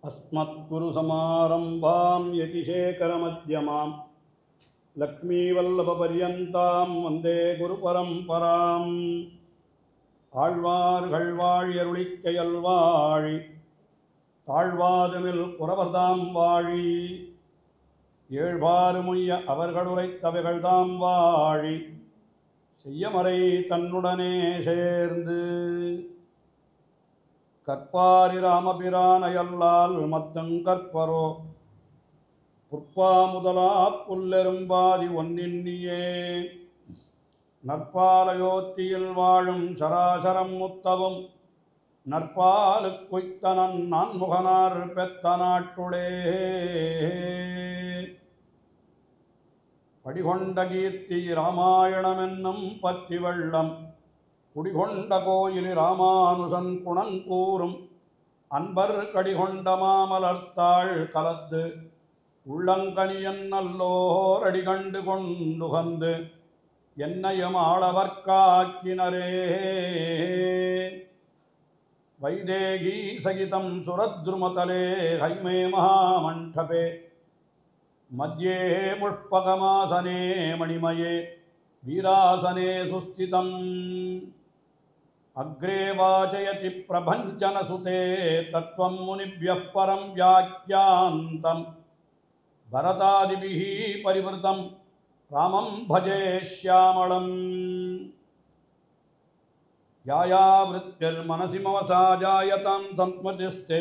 अस्मत्कुरुसमारम्भां यतिशेखरमध्यमां लक्ष्मीवल्लभपर्यन्तां वन्दे गुरुपरम्पराम् ஆழ்வார்கள் வாழியருளிச் செயல்வாழி தாழ்வாதுமில் குறவர்தாம் வாழி ஏழ்வாறுமுய்ய அவர்களுரைத்தவைகள்தாம் வாழி செய்யமறை தன்னுடனே சேர்ந்து கற்பாரி ராமபிரானையல்லால் மத்தங் கற்பரோ புற்பா முதலா புல்லெரும்பாதி ஒன்னின்னியே நற்பாலயோத்தியில் வாழும் சராசரம் முத்தவும் நற்பாலு குய்த்தனன் நான்முகனார் பெத்த நாட்டுளே படிகொண்ட கீர்த்தி ராமாயணமென்னும் பத்தி வெள்ளம் குடிகொண்ட கோயில் ராமானுசன் குணங்கூறும் அன்பர் கடிகொண்ட மாமலர்த்தாள் கலத்து உள்ளங்கனியன் நல்லோர் அடிகண்டு கொண்டுகந்து என்னையும் ஆளவர்க்காக்கினரே வைதேகி சகிதம் சுரத்ருமதலே ஹைமே மகாமண்டபே மத்யே புஷ்பகமாசனே மணிமயே வீராசனே சுஸ்திதம் அக்ரே வாசயதி பிரபஞ்சனசுதே தத்வம் முனிभ्यः பரம் வியாக்கியாந்தம் பரதாதிபிஹி பரிவృతం रामं भजे श्यामलं याया वृत्तिर्मनसि मम सा जायतां संस्मृतिस्ते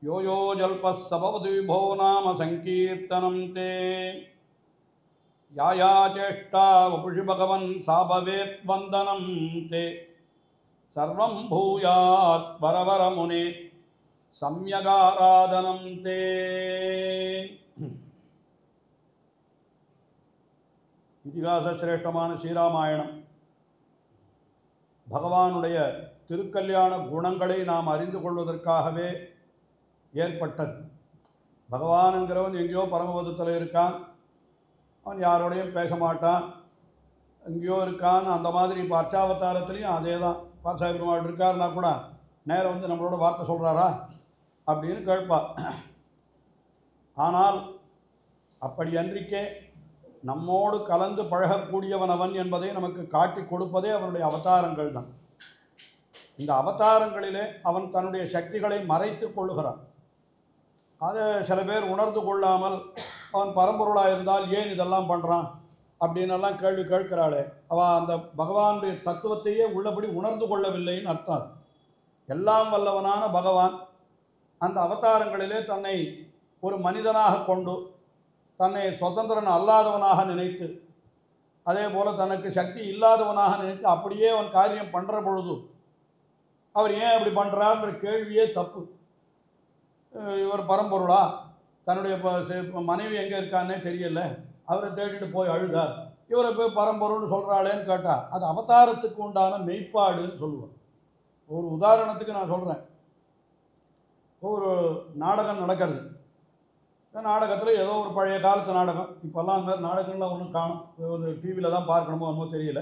यो यो जल्पः सभवति विभो नाम संकीर्तनं ते याया चेष्टा वपुषि भगवन् सा भवेत् वन्दनं ते सर्वं भूयात् वरवरमुने सम्यगाराधनं ते இதிகாச சிரேஷ்டமான ஸ்ரீராமாயணம் பகவானுடைய திருக்கல்யாண குணங்களை நாம் அறிந்து கொள்வதற்காகவே ஏற்பட்டது. பகவான் என்கிறவன் எங்கேயோ பரமபதத்தில் இருக்கான், அவன் யாரோடையும் பேச மாட்டான், எங்கேயோ இருக்கான். அந்த மாதிரி இப்போ அர்ச்சாவதாரத்துலேயும் அதே தான். பார்சாஹி பெருமாள் இருக்காருன்னா கூட நேரம் வந்து நம்மளோட வார்த்தை சொல்கிறாரா அப்படின்னு கேட்பா. ஆனால் அப்படி அன்றிக்கே நம்மோடு கலந்து பழகக்கூடியவன் அவன் என்பதை நமக்கு காட்டி கொடுப்பதே அவனுடைய அவதாரங்கள் தான். இந்த அவதாரங்களிலே அவன் தன்னுடைய சக்திகளை மறைத்து கொள்ளுகிறான். அதை சில பேர் உணர்ந்து கொள்ளாமல் அவன் பரம்பொருளாக இருந்தால் ஏன் இதெல்லாம் பண்ணுறான் அப்படின்னெல்லாம் கேள்வி கேட்கிறாளே, அவள் அந்த பகவானுடைய தத்துவத்தையே உள்ளபடி உணர்ந்து கொள்ளவில்லைன்னு அர்த்தம். எல்லாம் வல்லவனான பகவான் அந்த அவதாரங்களிலே தன்னை ஒரு மனிதனாக கொண்டு தன்னை சுதந்திரன் அல்லாதவனாக நினைத்து, அதே போல் தனக்கு சக்தி இல்லாதவனாக நினைத்து அப்படியே அவன் காரியம் பண்ணுற பொழுது அவர் ஏன் அப்படி பண்ணுறாருன்ற கேள்வியே தப்பு. இவர் பரம்பொருளா, தன்னுடைய மனைவி எங்கே இருக்கான்னே தெரியல, அவரை தேடிட்டு போய் அழுதார், இவரை போய் பரம்பொருள்னு சொல்கிறாளேன்னு கேட்டால் அது அவதாரத்துக்கு உண்டான மெய்ப்பாடுன்னு சொல்லுவார். ஒரு உதாரணத்துக்கு நான் சொல்கிறேன். ஒரு நாடகம் நடக்கிறது. நாடகத்தில் ஏதோ ஒரு பழைய காலத்து நாடகம், இப்போல்லாம் அந்த மாதிரி நாடகங்கள்லாம் ஒன்றும் காணும், ஒரு டிவியில் தான் பார்க்கணுமோ என்னமோ தெரியல.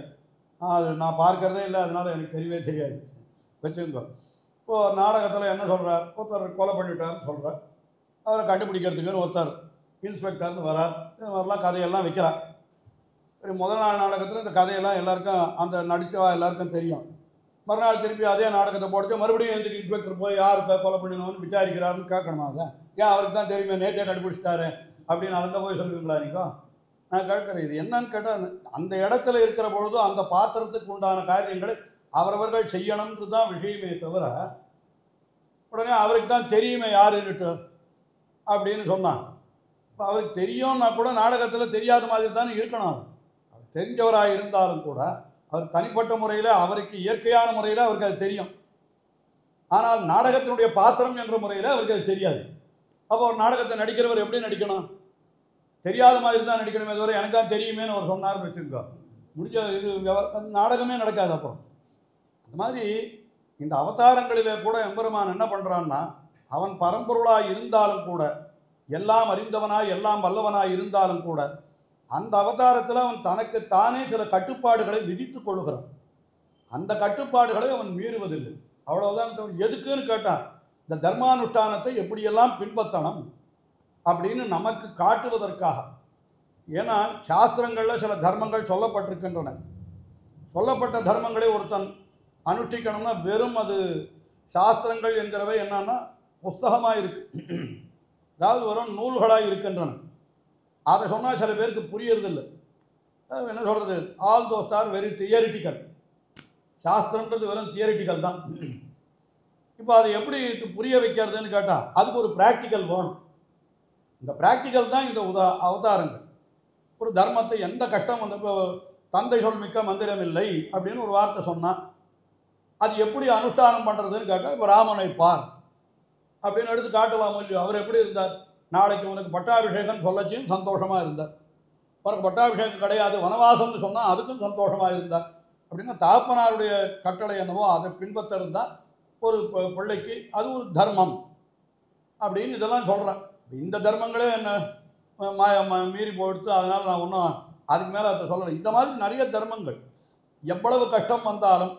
அது நான் பார்க்குறதே இல்லை, அதனால் எனக்கு தெரியவே தெரியாது வச்சுங்க. இப்போது நாடகத்தில் என்ன சொல்கிறார், ஒருத்தர் கொலை பண்ணிட்டார்னு சொல்கிறார். அவரை கண்டுபிடிக்கிறதுக்குன்னு ஒருத்தர் இன்ஸ்பெக்டர்னு வரார். இது மாதிரிலாம் கதையெல்லாம் வைக்கிறார். சரி, முதல் நாள் நாடகத்தில் இந்த கதையெல்லாம் எல்லாருக்கும் அந்த நடித்தவா எல்லாருக்கும் தெரியும். மறுநாள் திருப்பி அதே நாடகத்தை போட்டு மறுபடியும் எந்த இன்ஸ்பெக்டர் போய் யார் கொலை பண்ணினோன்னு விசாரிக்கிறாருன்னு கேட்கணுமா? அதை ஏன் அவருக்கு தான் தெரியுமே, நேற்றே கண்டுபிடிச்சிட்டாரு அப்படின்னு அங்கே போய் சொல்லுவீங்களா? நீங்கள் நான் கேட்குறேன், இது என்னன்னு கேட்டால் அந்த இடத்துல இருக்கிற பொழுது அந்த பாத்திரத்துக்கு உண்டான காரியங்களை அவரவர்கள் செய்யணும்ன்றது தான் விஷயமே தவிர, உடனே அவருக்கு தான் தெரியுமே யாருன்னுட்டு அப்படின்னு சொன்னான். இப்போ அவருக்கு தெரியும்னா கூட நாடகத்தில் தெரியாத மாதிரி தானே இருக்கணும். அவர் தெரிஞ்சவராக இருந்தாலும் கூட அவர் தனிப்பட்ட முறையில் அவருக்கு இயற்கையான முறையில் அவருக்கு அது தெரியும். ஆனால் நாடகத்தினுடைய பாத்திரம் என்ற முறையில் அவருக்கு அது தெரியாது. அப்போ ஒரு நாடகத்தை நடிக்கிறவர் எப்படி நடிக்கணும்? தெரியாத மாதிரி தான் நடிக்கணுமே தவிர எனக்கு தான் தெரியுமேன்னு அவர் சொன்னார்னு வச்சுருக்கா, முடிஞ்ச இது நாடகமே நடக்காது. அப்புறம் அந்த மாதிரி இந்த அவதாரங்களிலே கூட எம்பெருமான் என்ன பண்ணுறான்னா, அவன் பரம்பொருளாக இருந்தாலும் கூட, எல்லாம் அறிந்தவனாய் எல்லாம் வல்லவனாய் இருந்தாலும் கூட, அந்த அவதாரத்தில் அவன் தனக்கு தானே சில கட்டுப்பாடுகளை விதித்து கொள்கிறான். அந்த கட்டுப்பாடுகளை அவன் மீறுவதில்லை. அவ்வளவுதான். எதுக்குன்னு கேட்டான், இந்த தர்மானுஷ்டானத்தை எப்படியெல்லாம் பின்பற்றணும் அப்படின்னு நமக்கு காட்டுவதற்காக. ஏன்னா சாஸ்திரங்களில் சில தர்மங்கள் சொல்லப்பட்டிருக்கின்றன. சொல்லப்பட்ட தர்மங்களை ஒருத்தன் அனுஷ்டிக்கணும்னா வெறும் அது சாஸ்திரங்கள் என்கிறவை என்னன்னா புஸ்தகமாக இருக்கு, அதாவது வெறும் நூல்களாக இருக்கின்றன. அதை சொன்னால் சில பேருக்கு புரியறதில்லை. என்ன சொல்கிறது, all those are very theoretical. சாஸ்திரன்றது வெறும் தியரிட்டிக்கல் தான். இப்போ அதை எப்படி புரிய வைக்கிறதுன்னு கேட்டால் அதுக்கு ஒரு ப்ராக்டிக்கல் வேணும். இந்த ப்ராக்டிக்கல் தான் இந்த அவதாரங்கள். ஒரு தர்மத்தை எந்த கஷ்டம் வந்து இப்போ தந்தை சொல் மிக்க மந்திரம் இல்லை அப்படின்னு ஒரு வார்த்தை சொன்னால் அது எப்படி அனுஷ்டானம் பண்ணுறதுன்னு கேட்டால் இப்போ ராமனை பார் அப்படின்னு எடுத்து காட்டலாம் இல்லையோ. அவர் எப்படி இருந்தார், நாளைக்கு உனக்கு பட்டாபிஷேகம் சொல்லச்சியும் சந்தோஷமாக இருந்தார். உனக்கு பட்டாபிஷேகம் கிடையாது வனவாசம்னு சொன்னால் அதுக்கும் சந்தோஷமாக இருந்தார். அப்படின்னா தாப்பனாருடைய கட்டளை என்னவோ அதை பின்பற்றிருந்தால் ஒரு பிள்ளைக்கு அது ஒரு தர்மம் அப்படின்னு இதெல்லாம் சொல்கிறேன். இந்த தர்மங்களே என்ன மீறி போயிடுத்து, அதனால் நான் ஒன்றும் அதுக்கு மேலே அதை சொல்லலை. இந்த மாதிரி நிறைய தர்மங்கள் எவ்வளவு கஷ்டம் வந்தாலும்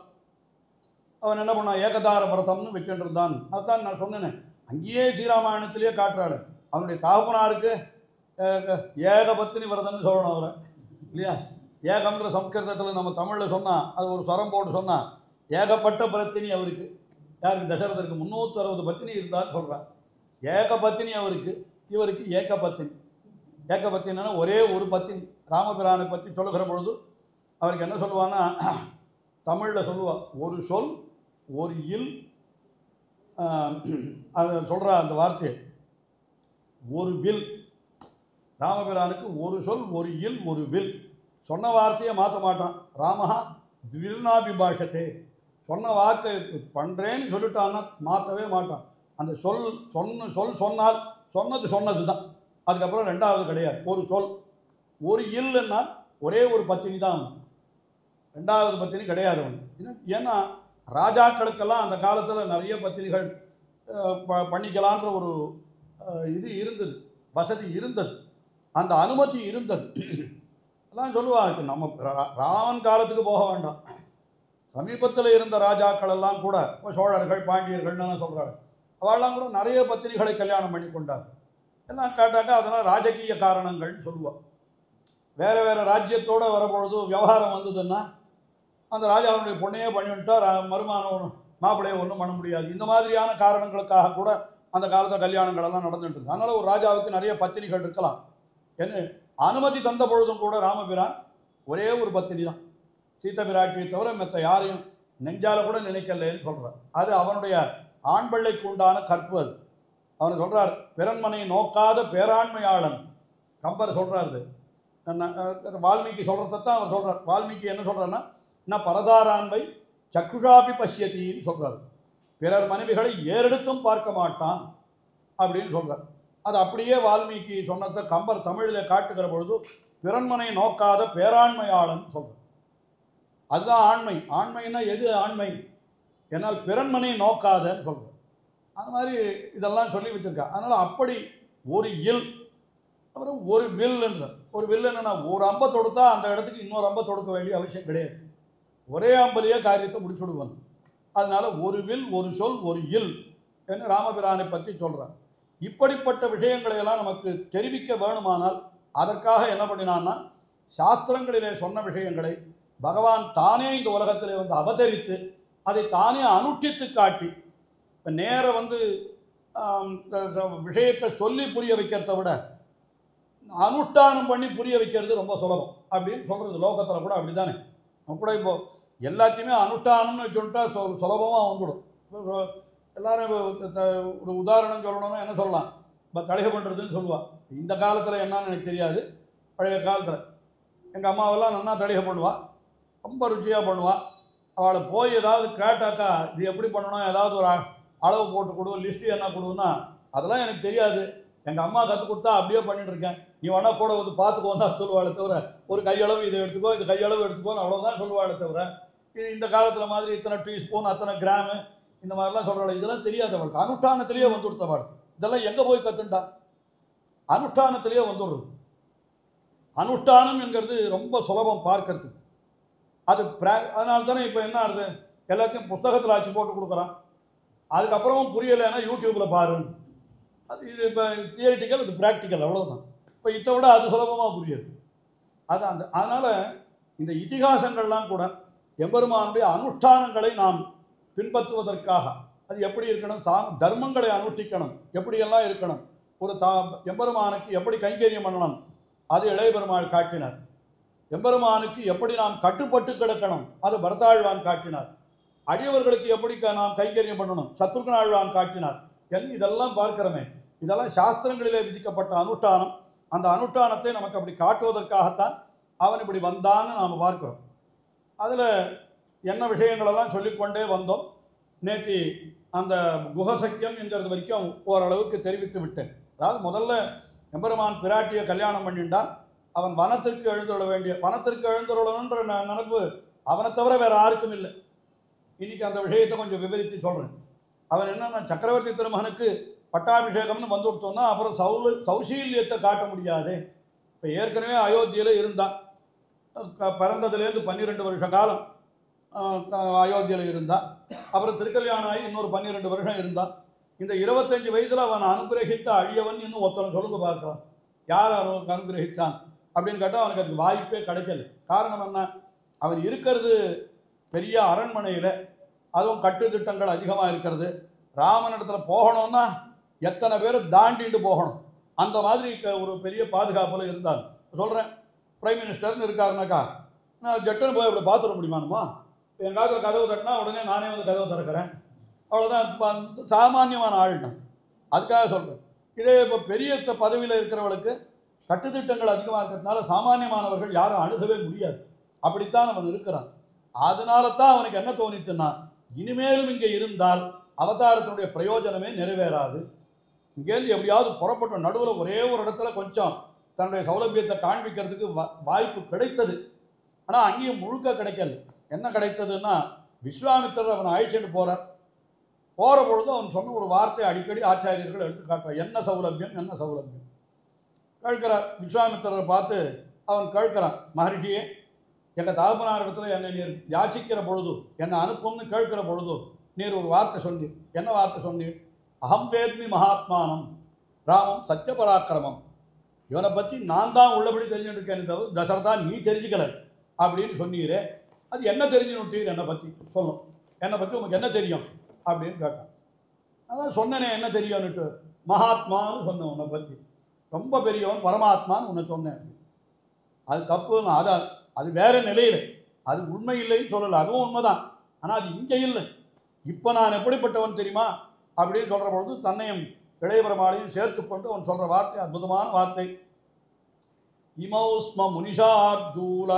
அவன் என்ன பண்ணான், ஏகதார விரதம்னு வச்சுட்டு இருந்தான். அதுதான் நான் சொன்னேன், அங்கேயே ஸ்ரீராமாயணத்திலேயே காட்டுறாள். அவனுடைய தாப்பனாருக்கு ஏகபத்தினி விரதம்னு சொல்லணும் அவரை இல்லையா. ஏகம்ன்ற சம்ஸ்கிருதத்தில் நம்ம தமிழில் சொன்னால் அது ஒரு ஸ்வரம் போட்டு சொன்னால் ஏகப்பட்ட பத்தினி அவருக்கு. யாருக்கு, தசரதற்கு 360 பத்தினி இருந்தான்னு சொல்கிறான். ஏகபத்தினி அவருக்கு, இவருக்கு ஏகபத்தினி. ஏகபத்தினா ஒரே ஒரு பத்தினி. ராமபிரானை பற்றி சொல்லுகிற பொழுது அவருக்கு என்ன சொல்லுவான்னா, தமிழில் சொல்லுவாள், ஒரு சொல் ஒரு இல், அதை சொல்கிறா அந்த வார்த்தையை, ஒரு வில். ராமபிரானுக்கு ஒரு சொல் ஒரு இல் ஒரு வில். சொன்ன வார்த்தையை மாற்ற மாட்டான். ராமஹா த்வில்நாபிபாஷத்தே, சொன்ன வாக்கை பண்ணுறேன்னு சொல்லிட்டான்னா மாற்றவே மாட்டான். அந்த சொல் சொன்னால் சொன்னது தான், அதுக்கப்புறம் ரெண்டாவது கிடையாது. ஒரு சொல் ஒரு இல்லைன்னா ஒரே ஒரு பத்தினி தான், ரெண்டாவது பத்தினி கிடையாது அவனுக்கு. ஏன்னா ராஜாக்களுக்கெல்லாம் அந்த காலத்தில் நிறைய பத்தினிகள் பண்ணிக்கலான்ற ஒரு இது இருந்தது, வசதி இருந்தது, அந்த அனுமதி இருந்தது. எல்லாம் சொல்லுவாங்க. நம்ம ராமன் காலத்துக்கு போக வேண்டாம், சமீபத்தில் இருந்த ராஜாக்கள் எல்லாம் கூட சோழர்கள் பாண்டியர்கள்னு சொல்கிறாங்க, அவெல்லாம் கூட நிறைய பத்தினிகளை கல்யாணம் பண்ணி கொண்டார். எல்லாம் கேட்டாக்கா அதெல்லாம் ராஜகீய காரணங்கள்னு சொல்லுவாள். வேறு வேறு ராஜ்யத்தோடு வரப்பொழுது விவகாரம் வந்ததுன்னா அந்த ராஜாவுடைய பொண்ணையே பண்ணிவிட்டால் மருமான மாப்பிள்ளையை ஒன்றும் பண்ண முடியாது. இந்த மாதிரியான காரணங்களுக்காக கூட அந்த காலத்தில் கல்யாணங்களெல்லாம் நடந்துட்டு இருக்கு. அதனால் ஒரு ராஜாவுக்கு நிறைய பத்தினிகள் இருக்கலாம். என்ன அனுமதி தந்த பொழுதும் கூட ராமபிரான் ஒரே ஒரு பத்தினி தான், சீத்த பிராட்டியை தவிர மற்ற யாரையும் நெஞ்சால கூட நினைக்கலன்னு சொல்கிறார். அது அவனுடைய ஆண் பிள்ளைக்கு உண்டான கற்பு. அது அவனை சொல்கிறார், பிறன்மனை நோக்காத பேராண்மையாளன். கம்பர் சொல்கிறாரு, வால்மீகி சொல்கிறதான் அவர் சொல்கிறார். வால்மீகி என்ன சொல்கிறாருன்னா, நான் பரதாராண்மை சக்குஷாபி பஷ்யத்தின்னு சொல்கிறார். பிறர் மனைவிகளை ஏறெடுத்தும் பார்க்க மாட்டான் அப்படின்னு சொல்கிறார். அது அப்படியே வால்மீகி சொன்னதை கம்பர் தமிழில் காட்டுகிற பொழுது பிறன்மனை நோக்காத பேராண்மையாளன் சொல்கிறார். அதுதான் ஆண்மை. ஆண்மைன்னா எது ஆண்மை, என்னால் பிறன்மனை நோக்காதன்னு சொல்கிறார். அந்த மாதிரி இதெல்லாம் சொல்லி வச்சுருக்கா. அதனால் அப்படி ஒரு இல், அப்புறம் ஒரு வில்லுன்ற ஒரு வில் என்னன்னா, ஒரு அம்பை தொடுத்தா அந்த இடத்துக்கு இன்னொரு அம்பை தொடுக்க வேண்டிய அவசியம் கிடையாது, ஒரே அம்பலையே காரியத்தை முடிச்சுடுவான். அதனால் ஒரு வில் ஒரு சொல் ஒரு இல் என்று ராமபிரானை பற்றி சொல்கிறார். இப்படிப்பட்ட விஷயங்களையெல்லாம் நமக்கு தெரிவிக்க வேணுமானால் அதற்காக என்ன பண்ணினான்னா, சாஸ்திரங்களிலே சொன்ன விஷயங்களை பகவான் தானே இந்த உலகத்திலே வந்து அவதரித்து அதை தானே அனுஷ்டித்து காட்டி, இப்போ நேர வந்து விஷயத்தை சொல்லி புரிய வைக்கிறத விட அனுஷ்டானம் பண்ணி புரிய வைக்கிறது ரொம்ப சுலபம் அப்படின்னு சொல்கிறது லோகத்தில் கூட. அப்படி தானே நம்ம கூட இப்போது எல்லாத்தையுமே அனுஷ்டானம்னு சொல்லிட்டா சுலபமாக வந்துடும். எல்லோரும் ஒரு உதாரணம் சொல்லணும்னா என்ன சொல்லலாம், இப்போ தலிகை பண்ணுறதுன்னு சொல்லுவாள். இந்த காலத்தில் என்னன்னு எனக்கு தெரியாது, பழைய காலத்தில் எங்கள் அம்மாவெல்லாம் நல்லா தலிகை பண்ணுவாள், ரொம்ப ருச்சியாக பண்ணுவாள். அவளை போய் ஏதாவது கேட்டாக்கா இது எப்படி பண்ணணும், ஏதாவது ஒரு அளவு போட்டு கொடு, லிஸ்ட்டு என்ன கொடுன்னா அதெல்லாம் எனக்கு தெரியாது, எங்கள் அம்மா கற்றுக் கொடுத்தா அப்படியே பண்ணிட்டுருக்கேன், நீ வேணா கூட வந்து பார்த்துக்கோ தான் சொல்லுவாளே தவிர ஒரு கையளவு இதை எடுத்துக்கோ இது கையளவு எடுத்துக்கோன்னு அவ்வளோதான் சொல்லுவாளே தவிர இது இந்த காலத்தில் மாதிரி இத்தனை டீஸ்பூன் அத்தனை கிராமு இந்த மாதிரிலாம் சொல்கிறாள், இதெல்லாம் தெரியாது அவளுக்கு. அனுஷ்டானத்திலேயே வந்து கொடுத்தவாள். இதெல்லாம் எங்கே போய் கற்றுண்டா, அனுஷ்டானத்திலேயே வந்துடுறது. அனுஷ்டானம் என்கிறது ரொம்ப சுலபம் பார்க்கறதுக்கு. அது அதனால தானே இப்போ என்ன ஆகுது, எல்லாத்தையும் புஸ்தகத்தில் ஆச்சு போட்டு கொடுக்குறான். அதுக்கப்புறமும் புரியலைன்னா யூடியூப்பில் பாரு. அது இது இப்போ தியரிட்டிக்கல், இது ப்ராக்டிக்கல், அவ்வளோதான். இப்போ இதை விட அது சுலபமாக புரியுது. அது அதனால் இந்த இதிகாசங்கள்லாம் கூட எம்பெருமானுடைய அனுஷ்டானங்களை நாம் பின்பற்றுவதற்காக அது எப்படி இருக்கணும், தர்மங்களை அனுஷ்டிக்கணும், எப்படியெல்லாம் இருக்கணும், ஒரு எம்பெருமானுக்கு எப்படி கைங்கரியம் பண்ணணும், அது இளைய பெருமாள் காட்டினார். எம்பெருமானுக்கு எப்படி நாம் கட்டுப்பட்டு கிடக்கணும், அது பரதாழ்வான் காட்டினார். அடியவர்களுக்கு எப்படி நாம் கைங்கரியம் பண்ணணும், சத்ருகனாழ்வான் காட்டினார். இதெல்லாம் பார்க்கிறோமே, இதெல்லாம் சாஸ்திரங்களிலே விதிக்கப்பட்ட அனுஷ்டானம். அந்த அனுஷ்டானத்தை நமக்கு அப்படி காட்டுவதற்காகத்தான் அவன் இப்படி வந்தான்னு நாம் பார்க்கிறோம். அதில் என்ன விஷயங்களெல்லாம் சொல்லிக்கொண்டே வந்தோம். நேற்று அந்த குஹசக்கியம் என்கிறது வரைக்கும் ஓரளவுக்கு தெரிவித்து விட்டேன். அதாவது முதல்ல எம்பெருமான் பிராட்டியை கல்யாணம் பண்ணிட்டான். அவன் வனத்திற்கு எழுந்துள்ளணுன்ற நினைப்பு அவனை தவிர வேற யாருக்கும் இல்லை. இன்னைக்கு அந்த விஷயத்தை கொஞ்சம் விவரித்து சொல்கிறேன். அவன் என்னன்னா, சக்கரவர்த்தி திருமகனுக்கு பட்டாபிஷேகம்னு வந்து கொடுத்தோன்னா அப்புறம் சௌசீல்யத்தை காட்ட முடியாது. இப்போ ஏற்கனவே அயோத்தியில் இருந்தான். பிறந்ததுலேருந்து 12 வருஷ காலம் அயோத்தியில் இருந்தான். அப்புறம் திருக்கல்யாணம் ஆகி இன்னொரு 12 வருஷம் இருந்தான். இந்த 25 வயதில் அவன் அனுகிரகித்த அடியவன் இன்னும் ஒருத்தனை சொல்லுங்க பார்க்கலாம். யார் அனுகிரகித்தான் அப்படின்னு கேட்டால் அவனுக்கு அதுக்கு வாய்ப்பே கிடைக்கல. காரணம் என்ன, அவன் இருக்கிறது பெரிய அரண்மனையில், அதுவும் கட்டுத்திட்டங்கள் அதிகமாக இருக்கிறது. ராமனிடத்தில் போகணும்னா எத்தனை பேர் தாண்டிட்டு போகணும், அந்த மாதிரி ஒரு பெரிய பாதுகாப்பில் இருந்தான். சொல்கிறேன், பிரைம் மினிஸ்டர்னு இருக்காருனாக்கா நான் ஜட்டுன்னு போய் அப்படி பார்த்துட முடியுமானுமா? என் காலத்தில் கதவு தட்டினா உடனே நானே வந்து கதவை திறக்கிறேன், அவ்வளோதான். சாமானியமான ஆள்னா அதுக்காக சொல்கிறேன். இதே இப்போ பெரிய பதவியில் இருக்கிறவளுக்கு கட்டுத்திட்டங்கள் அதிகமாக இருக்கிறதுனால சாமானியமானவர்கள் யாரும் அணுகவே முடியாது. அப்படித்தான் அவன் இருக்கிறான். அதனால தான் அவனுக்கு என்ன தோணித்துன்னா, இனிமேலும் இங்கே இருந்தால் அவதாரத்தினுடைய பிரயோஜனமே நிறைவேறாது. இங்கேருந்து எப்படியாவது புறப்பட்ட நடுவில் ஒரே ஒரு இடத்துல கொஞ்சம் தன்னுடைய சௌலபியத்தை காண்பிக்கிறதுக்கு வாய்ப்பு கிடைத்தது. ஆனால் அங்கேயும் முழுக்க கிடைக்கல. என்ன கிடைத்ததுன்னா, விஸ்வாமித்திரர் அவனை அழைச்சிட்டு போகிற பொழுது அவன் சொன்ன ஒரு வார்த்தை அடிக்கடி ஆச்சாரியர்கள் எடுத்து காட்டுறார். என்ன சௌலபியம், என்ன சௌலபியம் கேட்கிறார். விஸ்வாமித்திரரை பார்த்து அவன் கேட்கிறான், மகரிஷியே, எங்கள் தகப்பனார் இடத்துல என்னை நீர் யாச்சிக்கிற பொழுது, என்னை அனுப்பும்னு கேட்கிற பொழுது நீர் ஒரு வார்த்தை சொன்னீர். என்ன வார்த்தை சொன்னீர்? அகம் வேத்மி மகாத்மானம் ராமம் சத்தியபராக்கிரமம். இவனை பற்றி நான் தான் உள்ளபடி தெரிஞ்சுட்டு இருக்கேன், தவிர தசரதா நீ தெரிஞ்சுக்கல அப்படின்னு சொன்னீரே, அது என்ன தெரிஞ்சுன்னுட்டீர், என்னை பற்றி சொல்லும், என்னை பற்றி உனக்கு என்ன தெரியும் அப்படின்னு கேட்டான். அதான் சொன்னேனே என்ன தெரியும்னுட்டு, மகாத்மான்னு சொன்னேன், உன்னை பற்றி ரொம்ப பெரியவன் பரமாத்மான்னு உன்னை சொன்னேன். அது தப்புன்னு, அது வேற நிலையில், அது உண்மை இல்லைன்னு சொல்லலை, அதுவும் உண்மைதான். ஆனால் அது இங்கே இல்லை. இப்போ நான் எப்படிப்பட்டவன் தெரியுமா அப்படின்னு சொல்கிற பொழுது தன்னையும் இளையபெருமாளையும் சேர்த்து கொண்டு அவன் சொல்கிற வார்த்தை அற்புதமான வார்த்தை. இமௌஸ்ம முனிஷார்தூல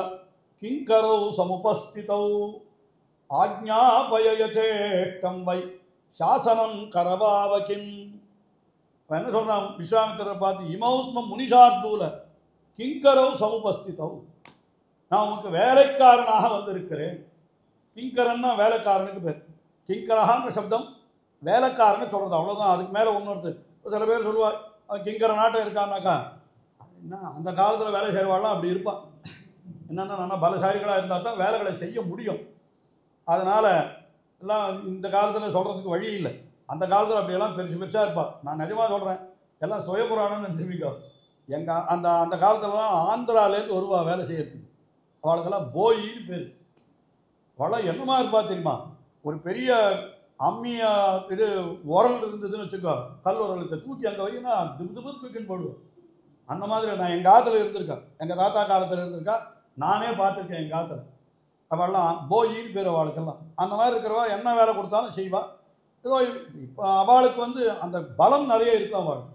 கிங்கரௌ சமுபஸ்திதௌ ஆஜ்ஞாபயயதேஷ்டம் வை சாசனம் கரவாவகிம். என்ன சொல்கிறான் விஸ்வாமித்திரரை பார்த்து, இமௌஸ்ம முனிஷார்தூல கிங்கரௌ சமுபஸ்திதௌ, நான் உங்களுக்கு வேலைக்காரனாக வந்திருக்கிறேன். கிங்கரன்னா வேலைக்காரனுக்கு பேர். கிங்கரகான்ற சப்தம் வேலைக்காரன்னு சொல்கிறது, அவ்வளோதான். அதுக்கு மேலே ஒன்று சில பேர் சொல்லுவாள், கிங்கர நாட்டம் இருக்கான்னாக்கா, என்ன அந்த காலத்தில் வேலை செய்வாள்லாம் அப்படி இருப்பான். என்னென்னா நல்லா பலசாலிகளாக இருந்தால் தான் வேலைகளை செய்ய முடியும். அதனால் எல்லாம் இந்த காலத்தில் சொல்கிறதுக்கு வழி இல்லை. அந்த காலத்தில் அப்படியெல்லாம் பெருசாக இருப்பாள். நான் நிஜமாக சொல்கிறேன், எல்லாம் சுயபுராணம்னு நினச்சிருக்கோ. எங்கள் அந்த காலத்துலலாம் ஆந்திராலேருந்து வருவா வேலை செய்யறதுக்கு. அவளுக்கெல்லாம் போயின்னு பேர். அவள் என்னமா இருப்பா தெரியுமா, ஒரு பெரிய அம்மிய இது உரல் இருந்ததுன்னு வச்சுக்கோ, கல் உரலுக்கு தூக்கி அங்கே வைக்கினா திப்பு தூக்கின்னு போடுவோம். அந்த மாதிரி நான் எங்கள் காலத்தில் இருந்திருக்கேன், எங்கள் தாத்தா காலத்தில் இருந்திருக்கா, நானே பார்த்துருக்கேன் எங்கள் காலத்தில். அவள்லாம் போயின்னு பேர் அவளுக்கெல்லாம். அந்த மாதிரி இருக்கிறவா என்ன வேலை கொடுத்தாலும் செய்வா. ஏதோ இப்போ அவளுக்கு அந்த பலம் நிறைய இருக்கும் அவளுக்கு.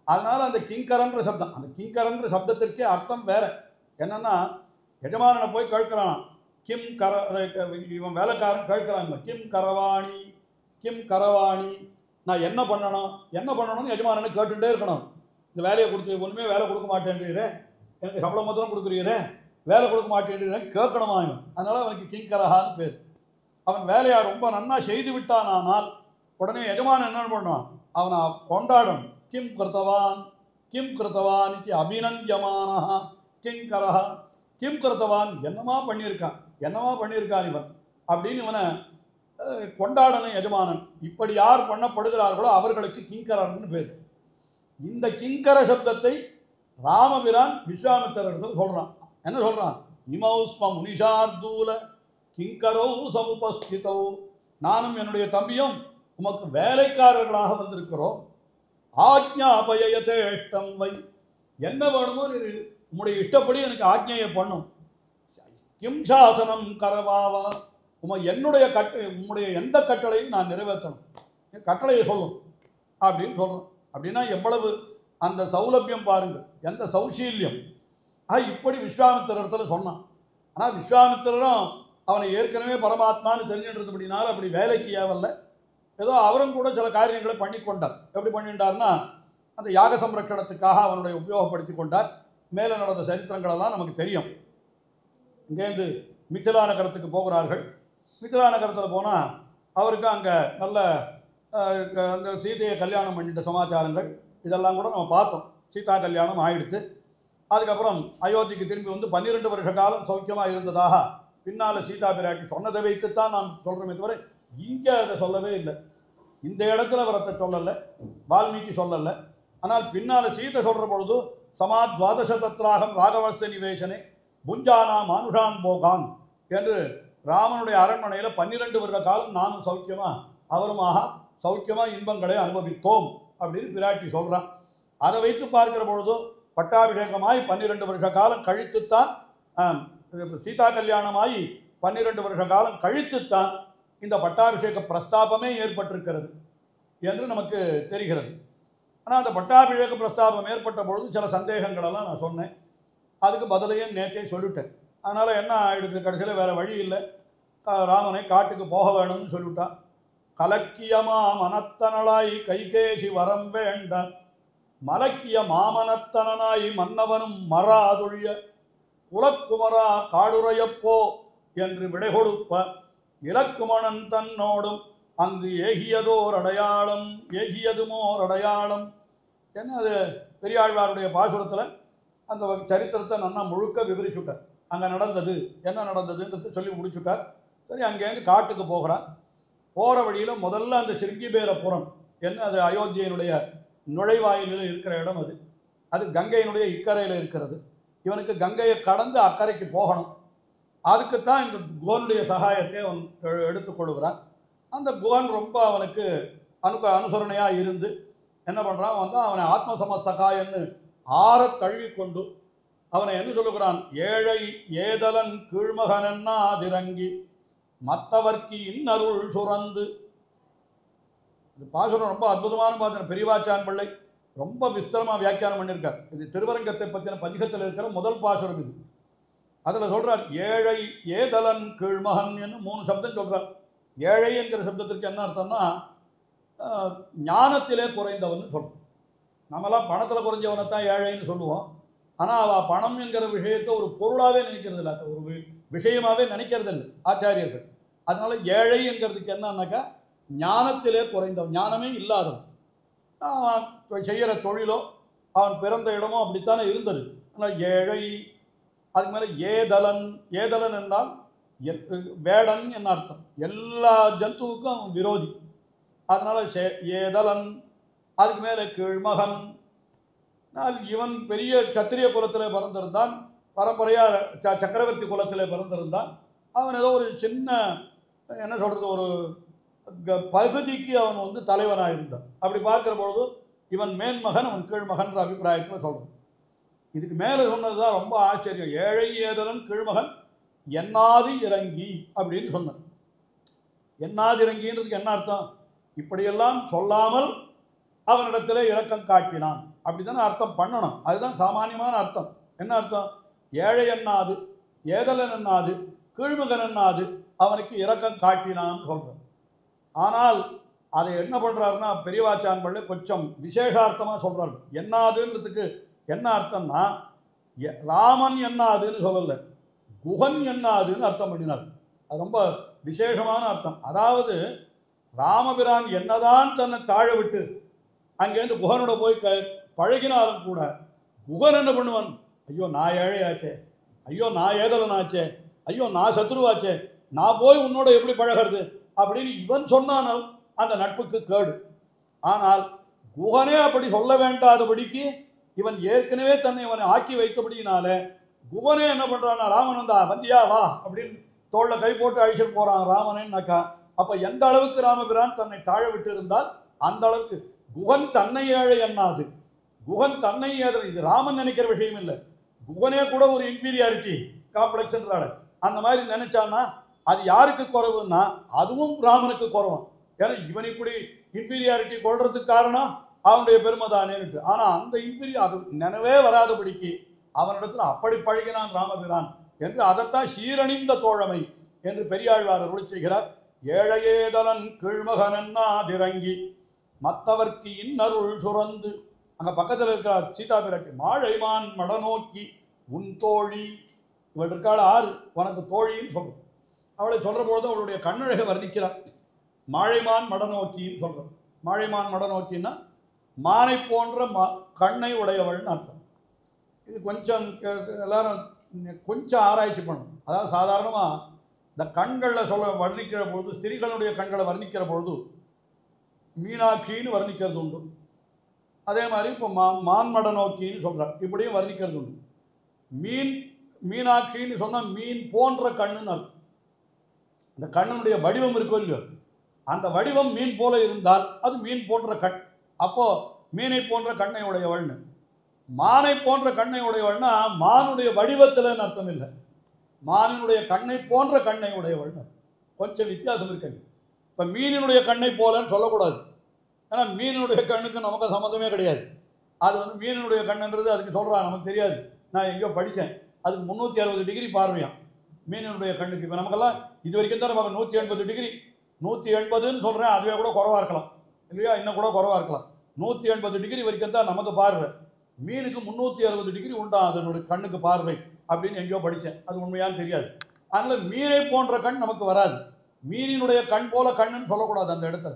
அதனால் அந்த கிங்கரன்ற சப்தம், அந்த கிங்கரன்ற சப்தத்திற்கே அர்த்தம் வேற. என்னென்னா, எஜமானனை போய் கேட்குறான், கிம் இவன் வேலைக்காரன் கேட்குறாங்க, கிம் கரவாணி, கிம் கரவாணி, நான் என்ன பண்ணணும்னு எஜமானனை கேட்டுகிட்டே இருக்கணும். இந்த வேலையை கொடுத்து ஒன்றுமே வேலை கொடுக்க மாட்டேன்றீரே, எனக்கு சம்பளம் மாத்திரம் கொடுக்குறீரே, வேலை கொடுக்க மாட்டேன்றீரேன்னு கேட்கணுமா இவன். அதனால் அவனுக்கு கிங்கரஹான்னு பேர். அவன் வேலையை ரொம்ப நன்னா செய்து விட்டானால் உடனே எஜமானன் என்ன பண்ணுவான், அவனை கொண்டாடணும். கிம் கிருத்தவான், கிம் கிருத்தவான் இது அபிநந்தியமான கிங்கரஹா, கிம் கிருத்தவான், என்னமா பண்ணியிருக்கான் இவன் அப்படின்னு இவனை கொண்டாடணும் எஜமானன். இப்படி யார் பண்ணப்படுகிறார்களோ அவர்களுக்கு கிங்கரர்னு பேர். இந்த கிங்கர சப்தத்தை ராமபிரான் விஸ்வாமித்திரரிடத்தில் சொல்கிறான். என்ன சொல்கிறான்? இமௌஸ்ம முனிஷார்தூல கிங்கரௌ சமுபஸ்திதௌ, நானும் என்னுடைய தம்பியும் உமக்கு வேலைக்காரர்களாக வந்திருக்கிறோம். ஆக்ஞாபயதேஷ்டம் வை, என்ன வேணுமோ உம்முடைய இஷ்டப்படி எனக்கு ஆக்ஞையை பண்ணும். கிம் சாசனம் கரவாவா, உம்முடைய எந்த கட்டளையும் நான் நிறைவேற்றணும், என் கட்டளையை சொல்லும் அப்படின்னு சொல்கிறோம். அப்படின்னா எவ்வளவு அந்த சௌலபியம் பாருங்கள், எந்த சௌசீல்யம். இப்படி விஸ்வாமித்திரத்தில் சொன்னான். ஆனால் விஸ்வாமித்திரரும் அவனை ஏற்கனவே பரமாத்மான்னு தெரிஞ்சுன்றதுபடினால அப்படி வேலைக்கு ஏவல்ல, ஏதோ அவரும் கூட சில காரியங்களை பண்ணி கொண்டார். எப்படி பண்ணிட்டார்னா, அந்த யாக சம்ரட்சணத்துக்காக அவனுடைய உபயோகப்படுத்தி கொண்டார். மேலே நடந்த சரித்திரங்களெல்லாம் நமக்கு தெரியும். இங்கேருந்து மிथिला நகரத்துக்கு போகிறார்கள். மிथिला நகரத்தில் போனால் அவருக்கு அங்கே நல்ல அந்த சீதையை கல்யாணம் பண்ணிட்ட சமாச்சாரங்கள் இதெல்லாம் கூட நம்ம பார்த்தோம். சீதா கல்யாணம் ஆயிடுத்து. அதுக்கப்புறம் அயோத்திக்கு திரும்பி வந்து 12 வருஷ காலம் சௌக்கியமாக இருந்ததாக பின்னால் சீதா பிராட்டி சொன்னதை வைத்துத்தான் நாம் சொல்கிறோமே தவிர இங்கே அதை சொல்லவே இல்லை. இந்த இடத்துல வரத்தை சொல்லலை, வால்மீகி சொல்லலை. ஆனால் பின்னால் சீதை சொல்கிற பொழுது சமாத்வாதச தத்ராகம் ராகவச நிவேசனே புஞ்சானா மானுஷான் போகான் என்று ராமனுடைய அரண்மனையில் 12 வருட காலம் நானும் சௌக்கியமாக அவருமாக சௌக்கியமாக இன்பங்களை அனுபவித்தோம் அப்படின்னு பிராட்டி சொல்கிறான். அதை வைத்து பார்க்கிற பொழுது பட்டாபிஷேகமாய் 12 வருஷ காலம் கழித்துத்தான், சீதா கல்யாணமாகி 12 வருஷ காலம் கழித்துத்தான் இந்த பட்டாபிஷேக பிரஸ்தாபமே ஏற்பட்டிருக்கிறது என்று நமக்கு தெரிகிறது. ஆனால் அந்த பட்டாபிஷேக பிரஸ்தாபம் ஏற்பட்ட பொழுது சில சந்தேகங்களெல்லாம் நான் சொன்னேன். அதுக்கு பதிலையும் நேற்றே சொல்லிட்டேன். அதனால் என்ன ஆயிடுது, கடைசியில் வேறு வழி இல்லை, ராமனை காட்டுக்கு போக வேணும்னு சொல்லிவிட்டான். கலக்கியமா மனத்தனளாய் கைகேசி வரம் வேண்ட மலக்கிய மாமனத்தனாய் மன்னவனும் மராதொழிய குலக்குமரா காடுரையப்போ என்று விடை கொடுப்ப இலக்குமணன் தன்னோடும் அங்கு ஏகியதோர் அடையாளம் ஏகியதுமோர் அடையாளம். என்ன அது பெரியாழ்வாருடைய பாசுரத்தில் அந்த சரித்திரத்தை நன்னா முழுக்க விவரிச்சுட்டார். அங்கே நடந்தது என்ன நடந்ததுன்றது சொல்லி முடிச்சுட்டார். சரி, அங்கேருந்து காட்டுக்கு போகிறான். போகிற வழியில் முதல்ல அந்த சிருங்கிபேரபுரம் என்ன, அது அயோத்தியினுடைய நுழைவாயிலில் இருக்கிற இடம். அது கங்கையினுடைய இக்கரையில் இருக்கிறது. இவனுக்கு கங்கையை கடந்து அக்கறைக்கு போகணும். அதுக்குத்தான் இந்த குகனுடைய சகாயத்தை அவன் எடுத்துக்கொள்கிறான். அந்த குகன் ரொம்ப அவனுக்கு அனுசரணையாக இருந்து என்ன பண்ணுறான், வந்து அவனை ஆத்மசமசகாயன்னு ஆற தழுவிக்கொண்டு அவனை என்ன சொல்லுகிறான், ஏழை ஏதலன் கீழ்மகனன்னா அதிரங்கி மற்றவர்க்கு இன்னருள் சுரந்து. இது பாசுரம் ரொம்ப அற்புதமான பாசுரம். பெரியவாச்சான் பிள்ளை ரொம்ப விஸ்தரமாக வியாக்கியானம் பண்ணியிருக்கார். இது திருவரங்கத்தை பற்றின பதிகத்தில் இருக்கிற முதல் பாசுரம் இது. அதில் சொல்கிறார், ஏழை ஏதலன் கீழ்மகன் என்று 3 சப்தம் சொல்கிறார். ஏழை என்கிற சப்தத்திற்கு என்ன அர்த்தம்னா, ஞானத்திலே குறைந்தவன் சொல்கிறோம். நம்மளாம் பணத்தில் குறைஞ்சவனை தான் ஏழைன்னு சொல்லுவோம். ஆனால் அவள் பணம் என்கிற விஷயத்தை ஒரு பொருளாகவே நினைக்கிறது இல்லை, ஒரு விஷயமாகவே நினைக்கிறது இல்லை ஆச்சாரியர்கள். அதனால் ஏழை என்கிறதுக்கு என்னன்னாக்கா ஞானத்திலே குறைந்தவன், ஞானமே இல்லாதவன். அவன் செய்கிற தொழிலோ அவன் பிறந்த இடமோ அப்படித்தானே இருந்தது. ஆனால் ஏழை. அதுக்கு மேலே ஏதலன், ஏதலன் என்றால் வேடன் என்ன அர்த்தம், எல்லா ஜந்துவுக்கும் அவன் விரோதி. அதனால் ஏதலன். அதுக்கு மேலே கீழ்மகன். இவன் பெரிய சத்திரிய குலத்தில் பிறந்திருந்தான், பரம்பரையாக சக்கரவர்த்தி குலத்தில் பிறந்திருந்தான். அவன் ஏதோ ஒரு சின்ன என்ன சொல்கிறது, ஒரு பகுதிக்கு அவன் வந்து தலைவனாக இருந்தான். அப்படி பார்க்குற பொழுது இவன் மேன்மகன், அவன் கீழ்மகன்ற அபிப்பிராயத்தில் சொல்கிறான். இதுக்கு மேலே சொன்னது தான் ரொம்ப ஆச்சரியம். ஏழை ஏதலன் கீழ்மகன் எண்ணாது இறங்கி அப்படின்னு சொன்னான். எண்ணாது இறங்கின்றதுக்கு என்ன அர்த்தம், இப்படியெல்லாம் சொல்லாமல் அவனிடத்தில் இரக்கம் காட்டினான் அப்படி தானே அர்த்தம் பண்ணணும். அதுதான் சாமானியமான அர்த்தம். என்ன அர்த்தம், ஏழை எண்ணாது ஏதலன் எண்ணாது கீழ்மகன் எண்ணாது அவனுக்கு இரக்கம் காட்டினான்னு சொல்கிறான். ஆனால் அதை என்ன பண்ணுறாருன்னா பெரியவாச்சான் பிள்ளை கொஞ்சம் விசேஷார்த்தமாக சொல்கிறார். எண்ணாதுன்றதுக்கு என்ன அர்த்தம்னா, ராமன் எண்ணாதுன்னு சொல்லலை, குகன் எண்ணாதுன்னு அர்த்தம் பண்ணினார். அது ரொம்ப விசேஷமான அர்த்தம். அதாவது ராமபிரான் என்னதான் தன்னை தாழ விட்டு அங்கேருந்து குகனோட போய் பழகினாலும் கூட குகன் என்ன பண்ணுவான், ஐயோ நான் ஏழையாச்சே, ஐயோ நான் ஏதலனாச்சே, ஐயோ நான் சத்ருவாச்சே, நான் போய் உன்னோட எப்படி பழகிறது அப்படின்னு இவன் சொன்னானால் அந்த நட்புக்கு கேடு. ஆனால் குகனே அப்படி சொல்ல வேண்டாதபடிக்கு இவன் ஏற்கனவே தன்னை இவனை ஆக்கி வைத்தபடினால குகனே என்ன பண்றான்னா, ராமன் வந்தா வந்தியா வா அப்படின்னு தோல்ல கை போட்டு அழிச்சிட்டு போறான் ராமனேன்னாக்கா, அப்ப எந்த அளவுக்கு ராமபிரான் தன்னை தாழ விட்டு இருந்தால் அந்த அளவுக்கு குகன் தன்னை ஏழை எண்ணாது. குகன் தன்னை இது ராமன் நினைக்கிற விஷயம் இல்லை. குகனே கூட ஒரு இன்ஃபீரியாரிட்டி காம்ப்ளெக்ஸ்ன்றால அந்த மாதிரி நினைச்சான்னா அது யாருக்கு குறைவுன்னா அதுவும் ராமனுக்கு குறைவும். ஏன்னா இவன் இப்படி இன்ஃபீரியாரிட்டி கொள்றதுக்கு காரணம் அவனுடைய பெருமை தானேன்ட்டு. ஆனால் அந்த அது நினைவே வராதபடிக்கு அவனிடத்தில் அப்படி பழகினான் ராமபிரான் என்று அதைத்தான் சீரணிந்த தோழமை என்று பெரியாழ்வார் அருள் செய்கிறார். ஏழையேதலன் கீழ்மகனன்னாதிரங்கி மற்றவர்க்கு இன்னருள் சுரந்து, அங்கே பக்கத்தில் இருக்கிறார் சீதா பிராட்டி, மாழைமான் மடநோக்கி உன் தோழி, இவள் இருக்காள் ஆறு உனக்கு தோழின்னு சொல்கிறோம். அவளை சொல்கிற பொழுது அவளுடைய கண்ணழகை வர்ணிக்கிறார். மாழைமான் மடநோக்கின்னு சொல்கிறோம். மாழைமான் மடநோக்கின்னா மானை போன்ற கண்ணை உடையவள்னு அர்த்தம். இது கொஞ்சம் எல்லாரும் கொஞ்சம் ஆராய்ச்சி பண்ணணும். அதாவது சாதாரணமாக இந்த கண்களில் வர்ணிக்கிற பொழுது, ஸ்திரீகளுடைய கண்களை வர்ணிக்கிற பொழுது மீனாட்சின்னு வர்ணிக்கிறது உண்டு. அதே மாதிரி இப்போ மான்மட நோக்கின்னு சொல்கிறார், இப்படியும் வர்ணிக்கிறது உண்டு. மீனாட்சின்னு சொன்னால் மீன் போன்ற கண்ணுன்னு அர்த்தம். இந்த கண்ணுடைய வடிவம் இருக்கும் இல்லையோ, அந்த வடிவம் மீன் போல இருந்தால் அது மீன் போன்ற கண். அப்போது மீனை போன்ற கண்ணை உடையவள்னு. மானை போன்ற கண்ணை உடையவள்னா மானுடைய வடிவத்தில்னு அர்த்தம் இல்லை, மானினுடைய கண்ணை போன்ற கண்ணை உடையவள்னு. கொஞ்சம் வித்தியாசம் இருக்கு. இப்போ மீனினுடைய கண்ணை போலன்னு சொல்லக்கூடாது. ஏன்னா மீனினுடைய கண்ணுக்கு நமக்கு சம்மந்தமே கிடையாது. அது மீனினுடைய கண்ணுன்றது அதுக்கு சொல்கிறான், நமக்கு தெரியாது. நான் எங்கேயோ படித்தேன், அதுக்கு 360 டிகிரி பார்வையாம் மீனினுடைய கண்ணுக்கு. இப்போ நமக்கெல்லாம் இது வரைக்கும் தான் நமக்கு 180 டிகிரி, 180ன்னு சொல்கிறேன், அதுவே கூட குறவாக இருக்கலாம் இல்லையா, இன்னும் கூட குறவாக இருக்கலாம். 180 டிகிரி வரைக்கும் தான் நமக்கு பார்வை. மீனுக்கு 360 டிகிரி உண்டா அதனுடைய கண்ணுக்கு பார்வை அப்படின்னு எங்கேயோ படித்தேன். அது உண்மையான்னு தெரியாது. அதனால் மீனை போன்ற கண் நமக்கு வராது. மீனினுடைய கண் போல கண்ணுன்னு சொல்லக்கூடாது அந்த இடத்துல.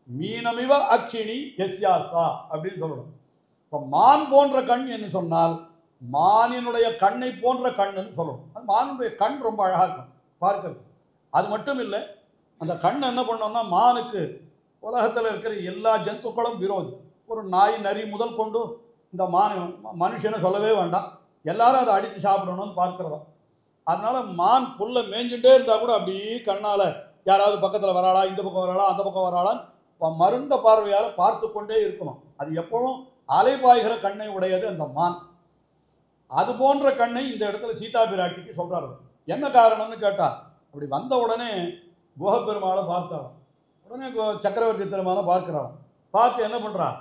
மீனமிவ அக்கினி எஸ்யாசா அப்படின்னு சொல்லணும். இப்போ மான் போன்ற கண் என்று சொன்னால் மானினுடைய கண்ணை போன்ற கண்ணுன்னு சொல்லணும். அது மானுடைய கண் ரொம்ப அழகாக இருக்கும் பார்க்கறது. அது மட்டும் இல்லை, அந்த கண் என்ன பண்ணோம்னா, மானுக்கு உலகத்தில் இருக்கிற எல்லா ஜந்துக்களும் விரோதி. ஒரு நாய் நரி முதல் கொண்டு இந்த மனுஷனை சொல்லவே வேண்டாம், எல்லாரும் அதை அடித்து சாப்பிடணும்னு பார்க்குறோம். அதனால் மான் புல்லை மேய்ஞ்சுட்டே இருந்தால் கூட அப்படியே கண்ணால் யாராவது பக்கத்தில் வராளா, இந்த பக்கம் வராளா, அந்த பக்கம் வராளான்னு மருண்ட பார்வையால் பார்த்து கொண்டே இருக்கணும். அது எப்பவும் அலைபாய்கிற கண்ணை உடையது அந்த மான். அது போன்ற கண்ணை இந்த இடத்துல சீதா பிராட்டிக்கு சொல்கிறாரு. என்ன காரணம்னு கேட்டால், அப்படி வந்த உடனே குஹப்பெருமாளை பார்த்தாலும், உடனே சக்கரவர்த்தி திருமாலை பார்க்குறான். பார்த்து என்ன பண்ணுறான்,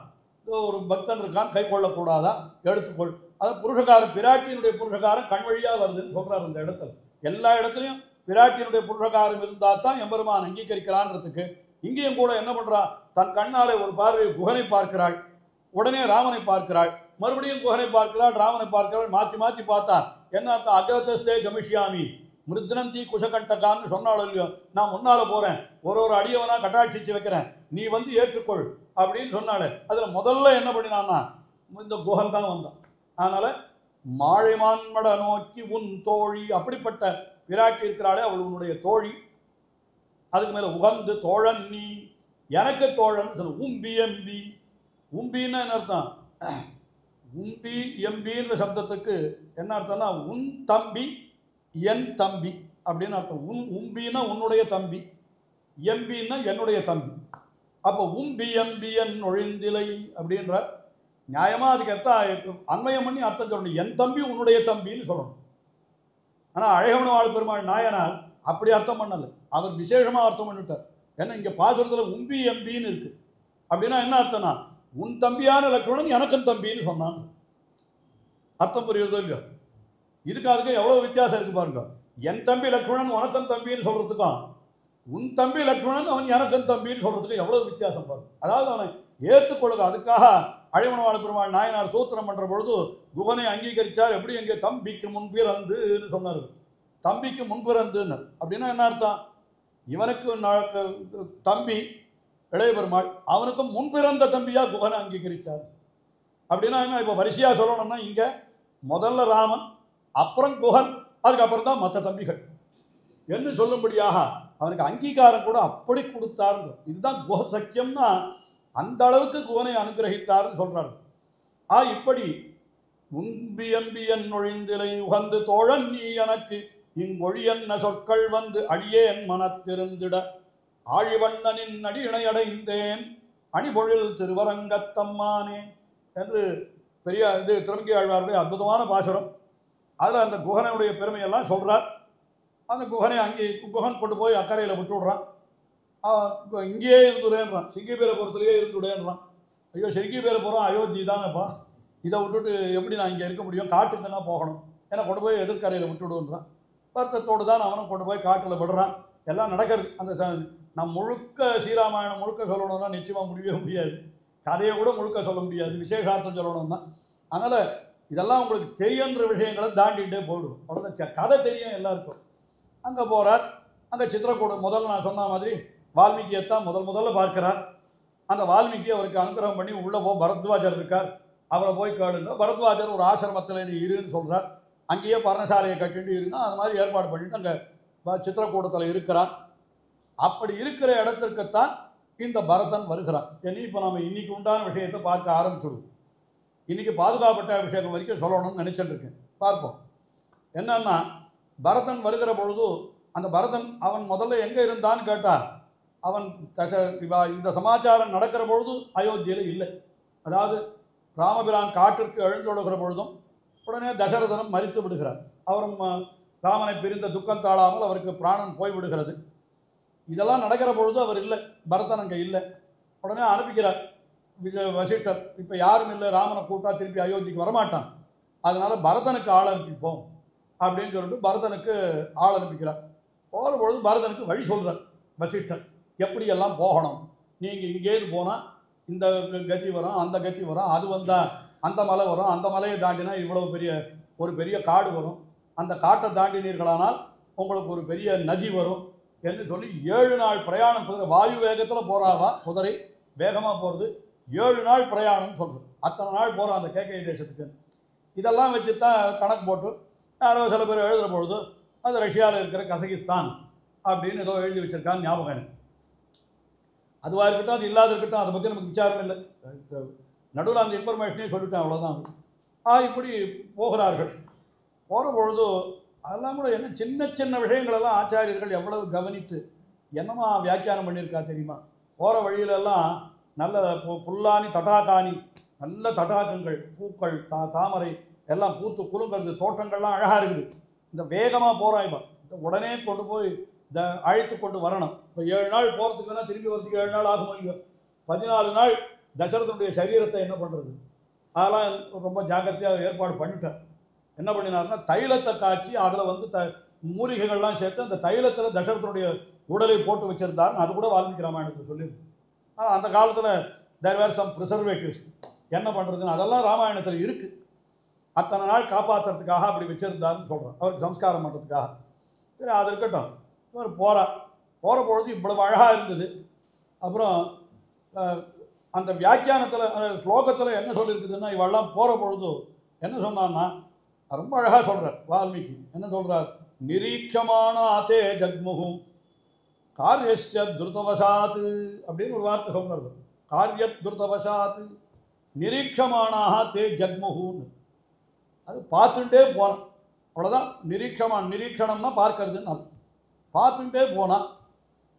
ஒரு பக்தன் இருக்கான், கை கொள்ளக்கூடாதா, எடுத்துக்கொள். அது புருஷகாரம், பிராட்டியினுடைய புருஷகாரம் கண் வழியாக வருதுன்னு சொல்கிறார் இந்த இடத்துல. எல்லா இடத்துலையும் பிராட்டியினுடைய புருஷகாரம் இருந்தால் தான் எம்பெருமான் அங்கீகரிக்கிறான்றதுக்கு இங்கேயும் கூட என்ன பண்ணுறான், தன் கண்ணாலே ஒரு பார்வை குகனை பார்க்கிறாள், உடனே ராமனை பார்க்கிறாள், மறுபடியும் குகனை பார்க்கிறாள், ராமனை பார்க்கிறாள், மாற்றி மாற்றி பார்த்தா என்ன அர்த்தம், அக்ரதஸ்தே கமிஷ்யாமி மிருத்னந்தி குஷகண்டகான்னு சொன்னாலும் இல்லையோ, நான் முன்னால் போகிறேன், ஒரு அடியவனாக கட்டாட்சிச்சு வைக்கிறேன், நீ ஏற்றுக்கொள் அப்படின்னு சொன்னாலே. அதில் முதல்ல என்ன பண்ணினான்னா இந்த குகன் தான் வந்தான். அதனால் மாழைமான்மட நோக்கி உன் தோழி, அப்படிப்பட்ட பிராட்டி இருக்கிறாளே அவள் உன்னுடைய தோழி. அதுக்கு மேலே உகந்து தோழன் நீ, எனக்கு தோழன் சொல்லு. உம்பி எம்பி, உம்பின்னு என்ன அர்த்தம், உம்பி எம்பின்ற சப்தத்துக்கு என்ன அர்த்தம்னா உன் தம்பி என் தம்பி அப்படின்னு அர்த்தம். உம்பின்னா உன்னுடைய தம்பி, எம்பின்னா என்னுடைய தம்பி. அப்போ உம்பி எம்பி என் ஒழிந்திலை அப்படின்ற நியாயமாக அதுக்கு அர்த்தம் அன்வயம் பண்ணி அர்த்தம் சொல்லணும். என் தம்பி உன்னுடைய தம்பின்னு சொல்லணும். ஆனால் அழகவனவாள் பெருமாள் நாயனார் அப்படி அர்த்தம் பண்ணலை, அவர் விசேஷமாக அர்த்தம் பண்ணிவிட்டார். ஏன்னா இங்கே பாசுரத்தில் உம்பி எம்பின்னு இருக்கு. அப்படின்னா என்ன அர்த்தம்னா உன் தம்பியான லக்ஷ்மணன் எனக்கும் தம்பின்னு சொன்னான். அர்த்தம் புரியுறதோ இல்லையோ? இதுக்கு அதுக்கு எவ்வளோ வித்தியாசம் இருக்குது பாருங்க. என் தம்பி லக்ஷ்மணன் உனக்கும் தம்பின்னு சொல்கிறதுக்கும், உன் தம்பி லக்ஷ்மணன் அவன் எனக்கும் தம்பின்னு சொல்கிறதுக்கும் எவ்வளோ வித்தியாசம் பாருங்க. அதாவது அவனை ஏற்றுக்கொள்ளுங்க. அதுக்காக அழகவனவாள் பெருமாள் நாயனார் சூத்திரம் பண்ணுற பொழுது குகனை அங்கீகரித்தார். எப்படி எங்கே தம்பிக்கு முன்பிறந்துன்னு சொன்னார். தம்பிக்கு முன்பிறந்துன்னு அப்படின்னா என்ன அர்த்தம், இவனுக்கு தம்பி இளைய பெருமாள், அவனுக்கும் முன்பிறந்த தம்பியாக குகனை அங்கீகரித்தார். அப்படின்னா என்ன, இப்போ வரிசையாக சொல்லணும்னா இங்கே முதல்ல ராமன், அப்புறம் குகன், அதுக்கப்புறம் தான் மற்ற தம்பிகள் என்று சொல்லும்படியாக அவனுக்கு அங்கீகாரம் கூட அப்படி கொடுத்தாருங்க. இதுதான் குஹ சக்கியம்னா அந்த அளவுக்கு குஹனை அனுகிரகித்தாருன்னு சொல்றாரு. இப்படி உன்பியம்பியன் ஒழிந்திலை உகந்து தோழன் நீ எனக்கு இங்கொழியன்ன சொற்கள் வந்து அடியேன் மனத்திருந்திட ஆழிவண்ணனின் அடியினை அடைந்தேன் அணிபொழில் திருவரங்கத்தம்மானே என்று பெரிய இது திருமங்கை ஆழ்வாருடைய அற்புதமான பாசுரம். அதில் அந்த குஹனுடைய பெருமையெல்லாம் சொல்கிறார். அந்த குஹனை அங்கே குஹன் கொண்டு போய் அக்கறையில் விட்டு விடுறான். இங்கேயே இருந்துடுறேன்றான், சிங்கிபேரபுரத்துலேயே இருந்துவிடேன்றான். ஐயோ சிங்கிபேரபுரம் அயோத்தி தானப்பா, இதை விட்டுட்டு எப்படி நான் இங்கே இருக்க முடியும், காட்டுக்குன்னா போகணும், ஏன்னா கொண்டு போய் எதிர்கரையில் விட்டுவிடுன்றான். வருத்தத்தோடு தான் அவனும் கொண்டு போய் காட்டில் விடுறான். எல்லாம் நடக்கிறது. அந்த நம் முழுக்க ஸ்ரீராமாயணம் முழுக்க சொல்லணும்னா நிச்சயமாக முடியவே முடியாது, கதையை கூட முழுக்க சொல்ல முடியாது, விசேஷார்த்தம் சொல்லணும்னா. அதனால் இதெல்லாம் உங்களுக்கு தெரியுன்ற விஷயங்களை தாண்டிகிட்டே போயிடும். அவ்வளோதான், கதை தெரியும் எல்லாருக்கும். அங்கே போகிறார். அங்கே சித்திரக்கூடம் முதல்ல நான் சொன்ன மாதிரி வால்மீகியைத்தான் முதல்ல பார்க்கிறார். அந்த வால்மீகி அவருக்கு அனுகிரகம் பண்ணி உள்ளே பரத்வாஜர் இருக்கார், அவரை போய் கேளுங்க. பரத்வாஜர் ஒரு ஆசிரமத்தில் நீ இருன்னு சொல்கிறார். அங்கேயே பர்ணசாலையை கட்டிட்டு இருன்னா அது மாதிரி ஏற்பாடு பண்ணிட்டு அங்கே சித்திரக்கூடத்தில் இருக்கிறார். அப்படி இருக்கிற இடத்திற்குத்தான் இந்த பரதன் வருகிறான். இப்போ நம்ம இன்னைக்கு உண்டான விஷயத்தை பார்க்க ஆரம்பிச்சுடுவோம். இன்னைக்கு பாதுகாப்பட்ட விஷயம் வரைக்கும் சொல்லணும்னு நினைச்சிட்டு இருக்கேன். பார்ப்போம். என்னன்னா, பரதன் வருகிற பொழுது அந்த பரதன் அவன் முதல்ல எங்கே இருந்தான்னு கேட்டார். அவன் இந்த சமாச்சாரம் நடக்கிற பொழுது அயோத்தியில் இல்லை. அதாவது ராமபிரான் காட்டிற்கு எழுந்தொழுகிற பொழுதும் உடனே தசரதனம் மரித்து விடுகிறார். அவரும் ராமனை பிரிந்த துக்கம் தாழாமல் அவருக்கு பிராணன் போய் விடுகிறது. இதெல்லாம் நடக்கிற பொழுது அவர் இல்லை, பரதன் அங்கே இல்லை. உடனே அனுப்பிக்கிறார் வசிஷ்டர். இப்போ யாரும் இல்லை, ராமனை கூட்டா திருப்பி அயோத்திக்கு வரமாட்டான், அதனால பரதனுக்கு ஆள் அனுப்பிப்போம் அப்படின்னு சொல்லிட்டு பரதனுக்கு ஆள் அனுப்பிக்கிறார். போகிற பொழுது பரதனுக்கு வழி சொல்கிறார் வசிஷ்டர், எப்படியெல்லாம் போகணும். நீங்கள் இங்கேருந்து போனால் இந்த கதி வரும், அந்த கதி வரும், அது வந்தால் அந்த மலை வரும், அந்த மலையை தாண்டினா இவ்வளவு பெரிய காடு வரும், அந்த காட்டை தாண்டினீர்களானால் உங்களுக்கு ஒரு பெரிய நதி வரும் என்று சொல்லி 7 நாள் பிரயாணம். குதிரை வாயு வேகத்தில் போகிறாவா, குதிரை வேகமாக போகிறது. 7 நாள் பிரயாணம்னு சொல்கிறது. அத்தனை நாள் போகிறோம் அந்த கேகய தேசத்துக்கு. இதெல்லாம் வச்சு தான் கணக்கு போட்டு யாரோ சில பேர் எழுதுகிற பொழுது அது ரஷ்யாவில் இருக்கிற கசகிஸ்தான் அப்படின்னு ஏதோ எழுதி வச்சுருக்காங்க, ஞாபகம் எனக்கு. அதுவாக இருக்கட்டும், அது இல்லாத இருக்கட்டும், அதை பற்றி நமக்கு விசாரம் இல்லை. நடுவில் அந்த இன்ஃபர்மேஷனே சொல்லிட்டேன், அவ்வளோதான். இப்படி போகிறார்கள். போகிற பொழுது அதெல்லாம் கூட என்ன சின்ன சின்ன விஷயங்களெல்லாம் ஆச்சாரியர்கள் எவ்வளவு கவனித்து என்னமா வியாக்கியானம் பண்ணியிருக்கா தெரியுமா. போகிற வழியிலெல்லாம் நல்ல புல்லானி தடாகானி, நல்ல தடாகங்கள், பூக்கள், தாமரை எல்லாம் பூத்து குலுங்கிறது, தோட்டங்கள்லாம் அழகாக இருக்குது. இந்த வேகமாக போகிறான் இவன், உடனே கொண்டு போய் அழைத்து கொண்டு வரணும். இப்போ 7 நாள் போகிறதுக்குன்னா திரும்பி வரதுக்கு 7 நாள் ஆகும் இல்லையோ. 14 நாள் தசரதனுடைய சரீரத்தை என்ன பண்ணுறது, அதெல்லாம் ரொம்ப ஜாக்கிரதையாக ஏற்பாடு பண்ணிட்டார். என்ன பண்ணினார்னா தைலத்தை காய்ச்சி அதில் மூலிகைகள்லாம் சேர்த்து அந்த தைலத்தில் தசரதனுடைய உடலை போட்டு வச்சுருந்தாருன்னு அது கூட வால்மீகி ராமாயணத்தில் சொல்லியிருக்கு. அந்த காலத்தில் தேர் வேர் சம் ப்ரிசர்வேட்டிவ்ஸ், என்ன பண்ணுறதுன்னு அதெல்லாம் ராமாயணத்தில் இருக்குது. அத்தனை நாள் காப்பாற்றுறதுக்காக அப்படி வச்சுருந்தாருன்னு சொல்கிறோம், அவருக்கு சம்ஸ்காரம் பண்ணுறதுக்காக. சரி, அது இருக்கட்டும். இவர் போகிற பொழுது இவ்வளவு அழகாக இருந்தது. அப்புறம் அந்த வியாக்கியானத்தில் அந்த ஸ்லோகத்தில் என்ன சொல்லியிருக்குதுன்னா, இவெல்லாம் போகிற பொழுது என்ன சொன்னான்னா ரொம்ப அழகாக சொல்கிறார் வால்மீகி. என்ன சொல்கிறார், நிரீட்சமான ஆதே ஜக்முகு காரியஸ்ய துருதவசாத்து அப்படின்னு ஒரு வார்த்தை சொல்கிறார். காரிய துருதவசாத்து நிரீட்சமானாக தே ஜக்முகுன்னு, அது பார்த்துட்டே போனான், அவ்வளோதான். நிரீட்சணம்னா பார்க்கறதுன்னு அர்த்தம். பார்த்துட்டே போனான்.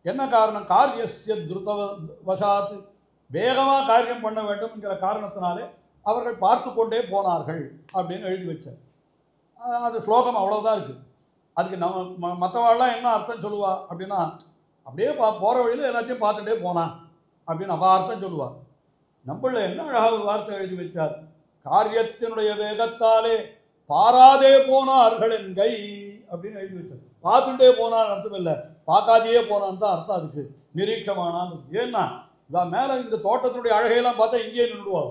என்ன காரணம், காரியஸ்ய துருதவசாத்து, வேகமாக காரியம் பண்ண வேண்டும் என்கிற காரணத்தினாலே அவர்கள் பார்த்து கொண்டே போனார்கள் அப்படின்னு எழுதி வச்சார். அது ஸ்லோகம் அவ்வளோதான் இருக்குது. அதுக்கு நம்ம மற்றவாள்லாம் என்ன அர்த்தம் சொல்லுவா அப்படின்னா, அப்படியே போகிற வழியில் எல்லாத்தையும் பார்த்துட்டே போனான் அப்படின்னு அவள் அர்த்தம் சொல்லுவாள். நம்மள என்ன அழகாக வார்த்தை எழுதி வச்சார், காரியத்தினுடைய வேகத்தாலே பாராதே போனார்கள் என்கை அப்படின்னு எழுதி வச்சார். பார்த்துட்டே போனான்னு அர்த்தம் இல்லை, பார்க்காதையே போனான்னு தான் அர்த்தம். அதுக்கு நிரீட்சமானான்னு. ஏன்னா இவன் மேலே இந்த தோட்டத்தினுடைய அழகையெல்லாம் பார்த்தா இங்கேயே நின்றுடுவாள்.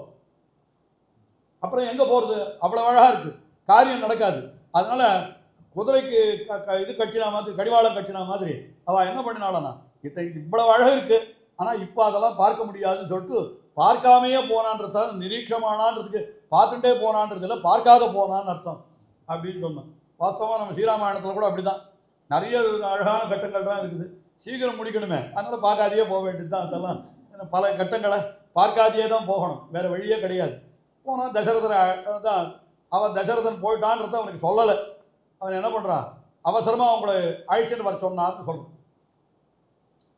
அப்புறம் எங்கே போகிறது, அவ்வளோ அழகாக இருக்குது, காரியம் நடக்காது. அதனால் குதிரைக்கு இது கட்டினா மாதிரி, கடிவாளம் கட்டினா மாதிரி அவள் என்ன பண்ணினாலனா, இவ்வளவு அழகு இருக்குது, ஆனால் இப்போ அதெல்லாம் பார்க்க முடியாதுன்னு சொல்லிட்டு பார்க்காமையே போனான்றத நிரீட்சமானான்றதுக்கு பார்த்துட்டே போனான்றதில்ல, பார்க்காத போனான்னு அர்த்தம் அப்படின்னு சொன்னோம். வாஸ்தவமாக நம்ம ஸ்ரீராமாயணத்தில் கூட அப்படி தான் நிறைய அழகான கட்டங்கள் தான் இருக்குது. சீக்கிரம் முடிக்கணுமே, அதனால் பார்க்காதையே போக வேண்டியது தான். அதெல்லாம் பல கட்டங்களை பார்க்காதையே தான் போகணும், வேறு வழியே கிடையாது. போனால் தசரதனை தான் அவன் தசரதன் போயிட்டான்றத அவனுக்கு சொல்லலை. அவன் என்ன பண்ணுறான், அவசரமாக அவங்களை அழைச்சிட்டு வர சொன்னார்னு சொல்கிறான்.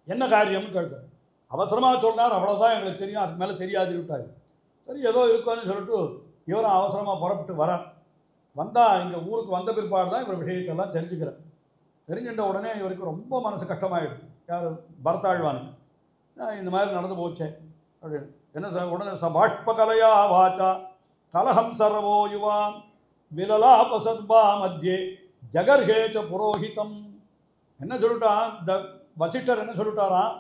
என்ன காரியம்னு கேட்குறேன். அவசரமாக சொன்னார், அவ்வளோதான் எங்களுக்கு தெரியும், அதுக்கு மேலே தெரியாது விட்டார். சரி ஏதோ இருக்குன்னு சொல்லிட்டு இவரும் அவசரமாக புறப்பட்டு வரான். வந்தால் இங்கே ஊருக்கு வந்த பிற்பாடு தான் இவர் விஷயத்தெல்லாம் தெரிஞ்சுக்கிறேன். தெரிஞ்சுட்ட உடனே இவருக்கு ரொம்ப மனசு கஷ்டமாயிடும். யார், பரதாழ்வானுக்கு. இந்த மாதிரி நடந்து போச்சே அப்படின்னு. என்ன சார் உடனே சபாஷ்பகலையா வாச்சா கலஹம் சர்வோ யுவாம் விலலாபசத்பா மத்தியே ஜகர்ஹேச்ச புரோஹிதம். என்ன சொல்லிட்டான் வசிஷ்டர், என்ன சொல்லிட்டாராம்,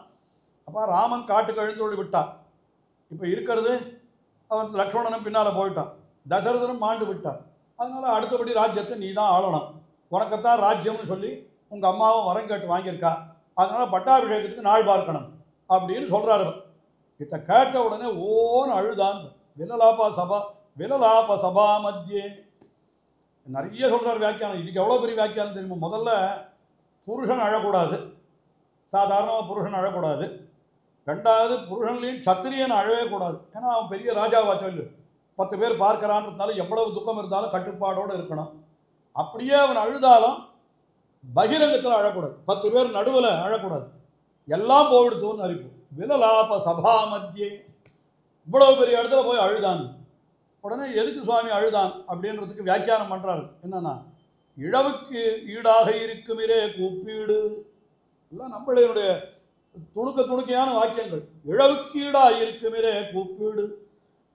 அப்போ ராமன் காட்டுக்கு எழுந்தொழி விட்டான். இப்போ இருக்கிறது அவன் லக்ஷ்மணனும் பின்னால் போயிட்டான், தசரதனும் மாண்டு விட்டான். அதனால் அடுத்தபடி ராஜ்யத்தை நீ தான் ஆளணும், உனக்குத்தான் ராஜ்யம்னு சொல்லி உங்கள் அம்மாவும் வரம் கேட்டு வாங்கியிருக்கா, அதனால் பட்டாபிஷேகத்துக்கு நாள் பார்க்கணும் அப்படின்னு சொல்கிறாரு. இதை கேட்ட உடனே ஓன்னு அழுதான். விலலாப சபா மத்தியே நிறைய சொல்கிறார் வியாக்கியானம். இதுக்கு எவ்வளோ பெரிய வியாக்கியானம் தெரியுமா? முதல்ல புருஷன் அழக்கூடாது, சாதாரணமாக புருஷன் அழக்கூடாது. ரெண்டாவது புருஷன்லேயும் சத்திரியன் அழவே கூடாது, ஏன்னா அவன் பெரிய ராஜாவா சொல்லு 10 பேர் பார்க்கறான்றதுனால எவ்வளவு துக்கம் இருந்தாலும் கட்டுப்பாடோடு இருக்கணும். அப்படியே அவன் அழுதாலும் பகிரங்கத்தில் அழக்கூடாது, 10 பேர் நடுவில் அழக்கூடாது, எல்லாம் போயிடுத்துன்னு அறிப்பு. விலலாப சபா மத்தியே, இவ்வளவு பெரிய இடத்துல போய் அழுதான். உடனே எதுக்கு சுவாமி அழுதான் அப்படின்றதுக்கு வியாக்கியானம் பண்ணுறாரு. என்னன்னா, இழவுக்கு ஈடாக இருக்குமிரே கூப்பீடு, எல்லாம் நம்மளுடைய துணுக்கையான வாக்கியங்கள். இழவுக்கு ஈடாக இருக்குமிரே கூப்பீடு,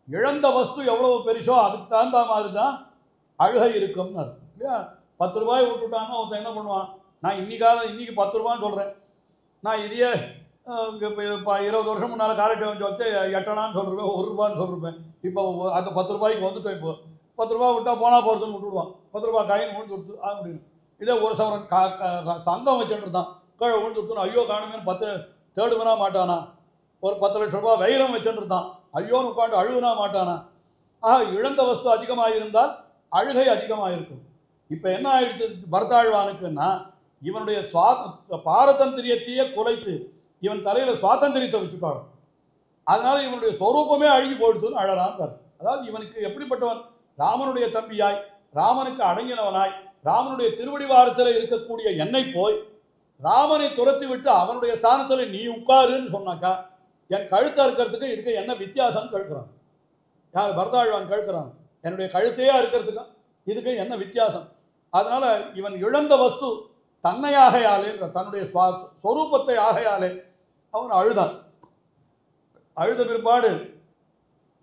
இழந்த வஸ்து எவ்வளவு பெருசோ அதுக்கு தகுந்த மாதிரி தான் அழுகை இருக்கும்னு இல்லையா? 10 ரூபாய் விட்டுட்டாங்கன்னா ஒருத்தன் என்ன பண்ணுவான், நான் இன்னைக்கு 10 ரூபான்னு சொல்கிறேன், நான் இதையே இப்போ 20 வருஷம் முன்னால் காலேஜ் வச்சு 8 அணான்னு சொல்லிருப்பேன், 1 ரூபான்னு சொல்லிருப்பேன். இப்போ அந்த 10 ரூபாய்க்கு வந்துட்டோம். இப்போ 10 ரூபா விட்டால் போனால் போகிறதுன்னு விட்டுடுவான், 10 ரூபா காயின் விழுந்து கொடுத்து அப்படின்னு. இதே ஒரு சவரன் தங்கம் வச்சுட்டு தான் கீழே விழுந்து கொடுத்துன்னு ஐயோ காணுமேனு 10 தேடுவனா மாட்டானா? ஒரு 10 லட்சம் ரூபா வைரம் வச்சுட்டு தான் ஐயோன்னு உட்காந்து அழுகுனா மாட்டானா? ஆக இழந்த வஸ்து அதிகமாக இருந்தால் அழுகை அதிகமாக இருக்கும். இப்போ என்ன ஆயிடுச்சு பரதாழ்வானுக்குன்னா, இவனுடைய பாரதந்திரியத்தையே குலைத்து இவன் தலையில் சுவாதந்திரியத்தை வச்சுப்பாங்க, அதனால இவனுடைய சொரூபமே அழுகி போயிடுத்துன்னு அழறான். அதாவது இவனுக்கு எப்படிப்பட்டவன், ராமனுடைய தம்பியாய், ராமனுக்கு அடங்கினவனாய், ராமனுடைய திருவடிவாரத்தில் இருக்கக்கூடிய என்னை போய் ராமனை துரத்தி விட்டு அவனுடைய ஸ்தானத்தில் நீ உட்காருன்னு சொன்னாக்கா என் கழுத்தாக இருக்கிறதுக்கு இதுக்கு என்ன வித்தியாசம்னு கேட்குறான். யார், பரதாழ்வான் கேட்குறான், என்னுடைய கழுத்தையே இருக்கிறதுக்கு இதுக்கு என்ன வித்தியாசம்? அதனால் இவன் இழந்த வஸ்து தன்னை ஆகையாலே, தன்னுடைய ஸ்வரூபத்தை ஆகையாலே அவன் அழுதான். அழுத பிற்பாடு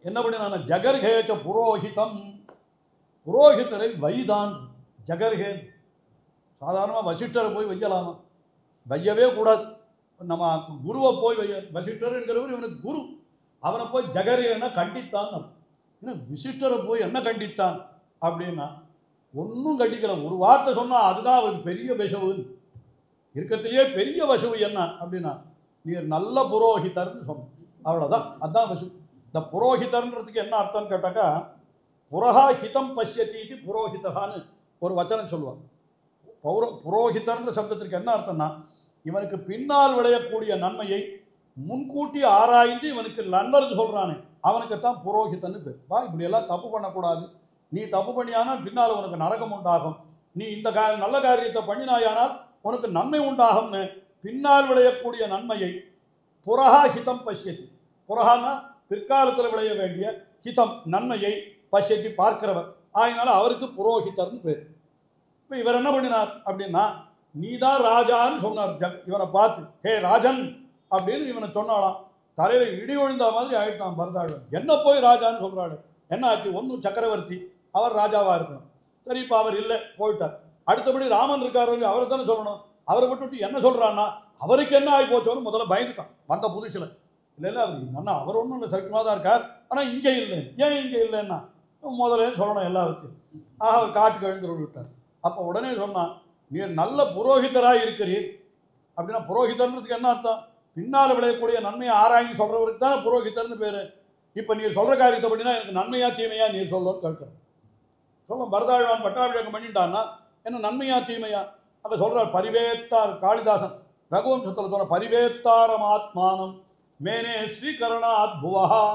என்ன பண்ணினான், ஜகர்ஹேச்ச புரோஹிதம், புரோஹிதரை வைதான். ஜகர்ஹேன் சாதாரணமாக வசிஷ்டரை போய் வையலாமா? வையவே கூடாது. நம்ம குருவை போய் வைய, வசிஷ்டர் என்கிறவர் இவனுக்கு குரு, அவனை போய் ஜகர்ஹேன்னா கண்டித்தான். ஏன்னா விசிஷ்டரை போய் என்ன கண்டித்தான் அப்படின்னா, ஒன்றும் கண்டிக்கல, ஒரு வார்த்தை சொன்னால் அதுதான் அவருக்கு பெரிய விஷவுன்னு. இருக்கிறதுலையே பெரிய வசவு என்ன அப்படின்னா, நீர் நல்ல புரோஹிதர்னு சொன்னோம், அவ்வளோதான், அதுதான் வசு. இந்த புரோஹிதர்ன்றதுக்கு என்ன அர்த்தம்னு கேட்டாக்கா, புரஹா ஹிதம் பஷ்யத்தீதி புரோஹிதகான்னு ஒரு வச்சனம் சொல்லுவாங்க. புரோஹிதர்ன்ற சப்தத்திற்கு என்ன அர்த்தம்னா, இவனுக்கு பின்னால் விளையக்கூடிய நன்மையை முன்கூட்டி ஆராய்ந்து இவனுக்கு நல்லது சொல்கிறானே அவனுக்குத்தான் புரோஹிதன்னு பேர். வா, இப்படியெல்லாம் தப்பு பண்ணக்கூடாது, நீ தப்பு பண்ணியானால் பின்னால் உனக்கு நரகம் உண்டாகும், நீ இந்த நல்ல காரியத்தை பண்ணினாயானால் உனக்கு நன்மை உண்டாகும்னு பின்னால் விளையக்கூடிய நன்மையை புரஹா ஹிதம் பஷ்யதி, புரஹான்னா பிற்காலத்தில் விளைய வேண்டிய, ஹிதம் நன்மையை, பஷ்யதி பார்க்கிறவர், அதனால அவருக்கு புரோஹிதர்னு பேர். இப்போ இவர் என்ன பண்ணினார் அப்படின்னா, நீ தான் ராஜான்னு சொன்னார். இவனை பார்த்து ஹே ராஜன் அப்படின்னு இவனை சொன்னாலாம், தலையில் இடி விழுந்த மாதிரி ஆயிட்டான் பரதாழ்வன். என்ன போய் ராஜான்னு சொல்கிறாள், என்ன ஆச்சு? ஒன்றும் சக்கரவர்த்தி, அவர் ராஜாவாக இருக்கணும். சரி, இப்போ அவர் இல்லை, போயிட்டார். அடுத்தபடி ராமன் இருக்கார், அவரை தானே சொல்லணும். அவரை விட்டுவிட்டு என்ன சொல்கிறான்னா, அவருக்கு என்ன ஆகி போச்சோன்னு முதல்ல பயந்துட்டான் வந்த புதுசில். இல்லை அவர் அவர் ஒன்றும் இல்லை, சௌக்கியமாக தான் இருக்கார், ஆனால் இங்கே இல்லை. ஏன் இங்கே இல்லைன்னா முதல்ல சொல்லணும் எல்லாத்தையும். ஆக அவர் காட்டுக்கு எழுந்து விட்டார். அப்போ உடனே சொன்னான், நீர் நல்ல புரோஹிதராக இருக்கிறீர் அப்படின்னா, புரோஹிதர்ன்றதுக்கு என்ன அர்த்தம், பின்னால் விளையக்கூடிய நன்மையை ஆராய்ச்சி சொல்கிறவருக்கு தானே புரோஹிதர்னு பேர். இப்போ நீர் சொல்கிற காரியத்தை பண்ணினா எனக்கு நன்மையா தீமையா நீர் சொல்லணும்னு கேட்குறேன். சொல்லும் பரதாழ்வான் பட்டாபிஷேகம் பண்ணிட்டான்னா என்ன நன்மையா தீமையா? அங்கே சொல்கிறார், பரிவேத்தார் காளிதாசன் ரகுவம்சத்தில் சொன்ன பரிவேத்தாரமாத்மானம் மேனே ஸ்வீகரணாத் புவஹா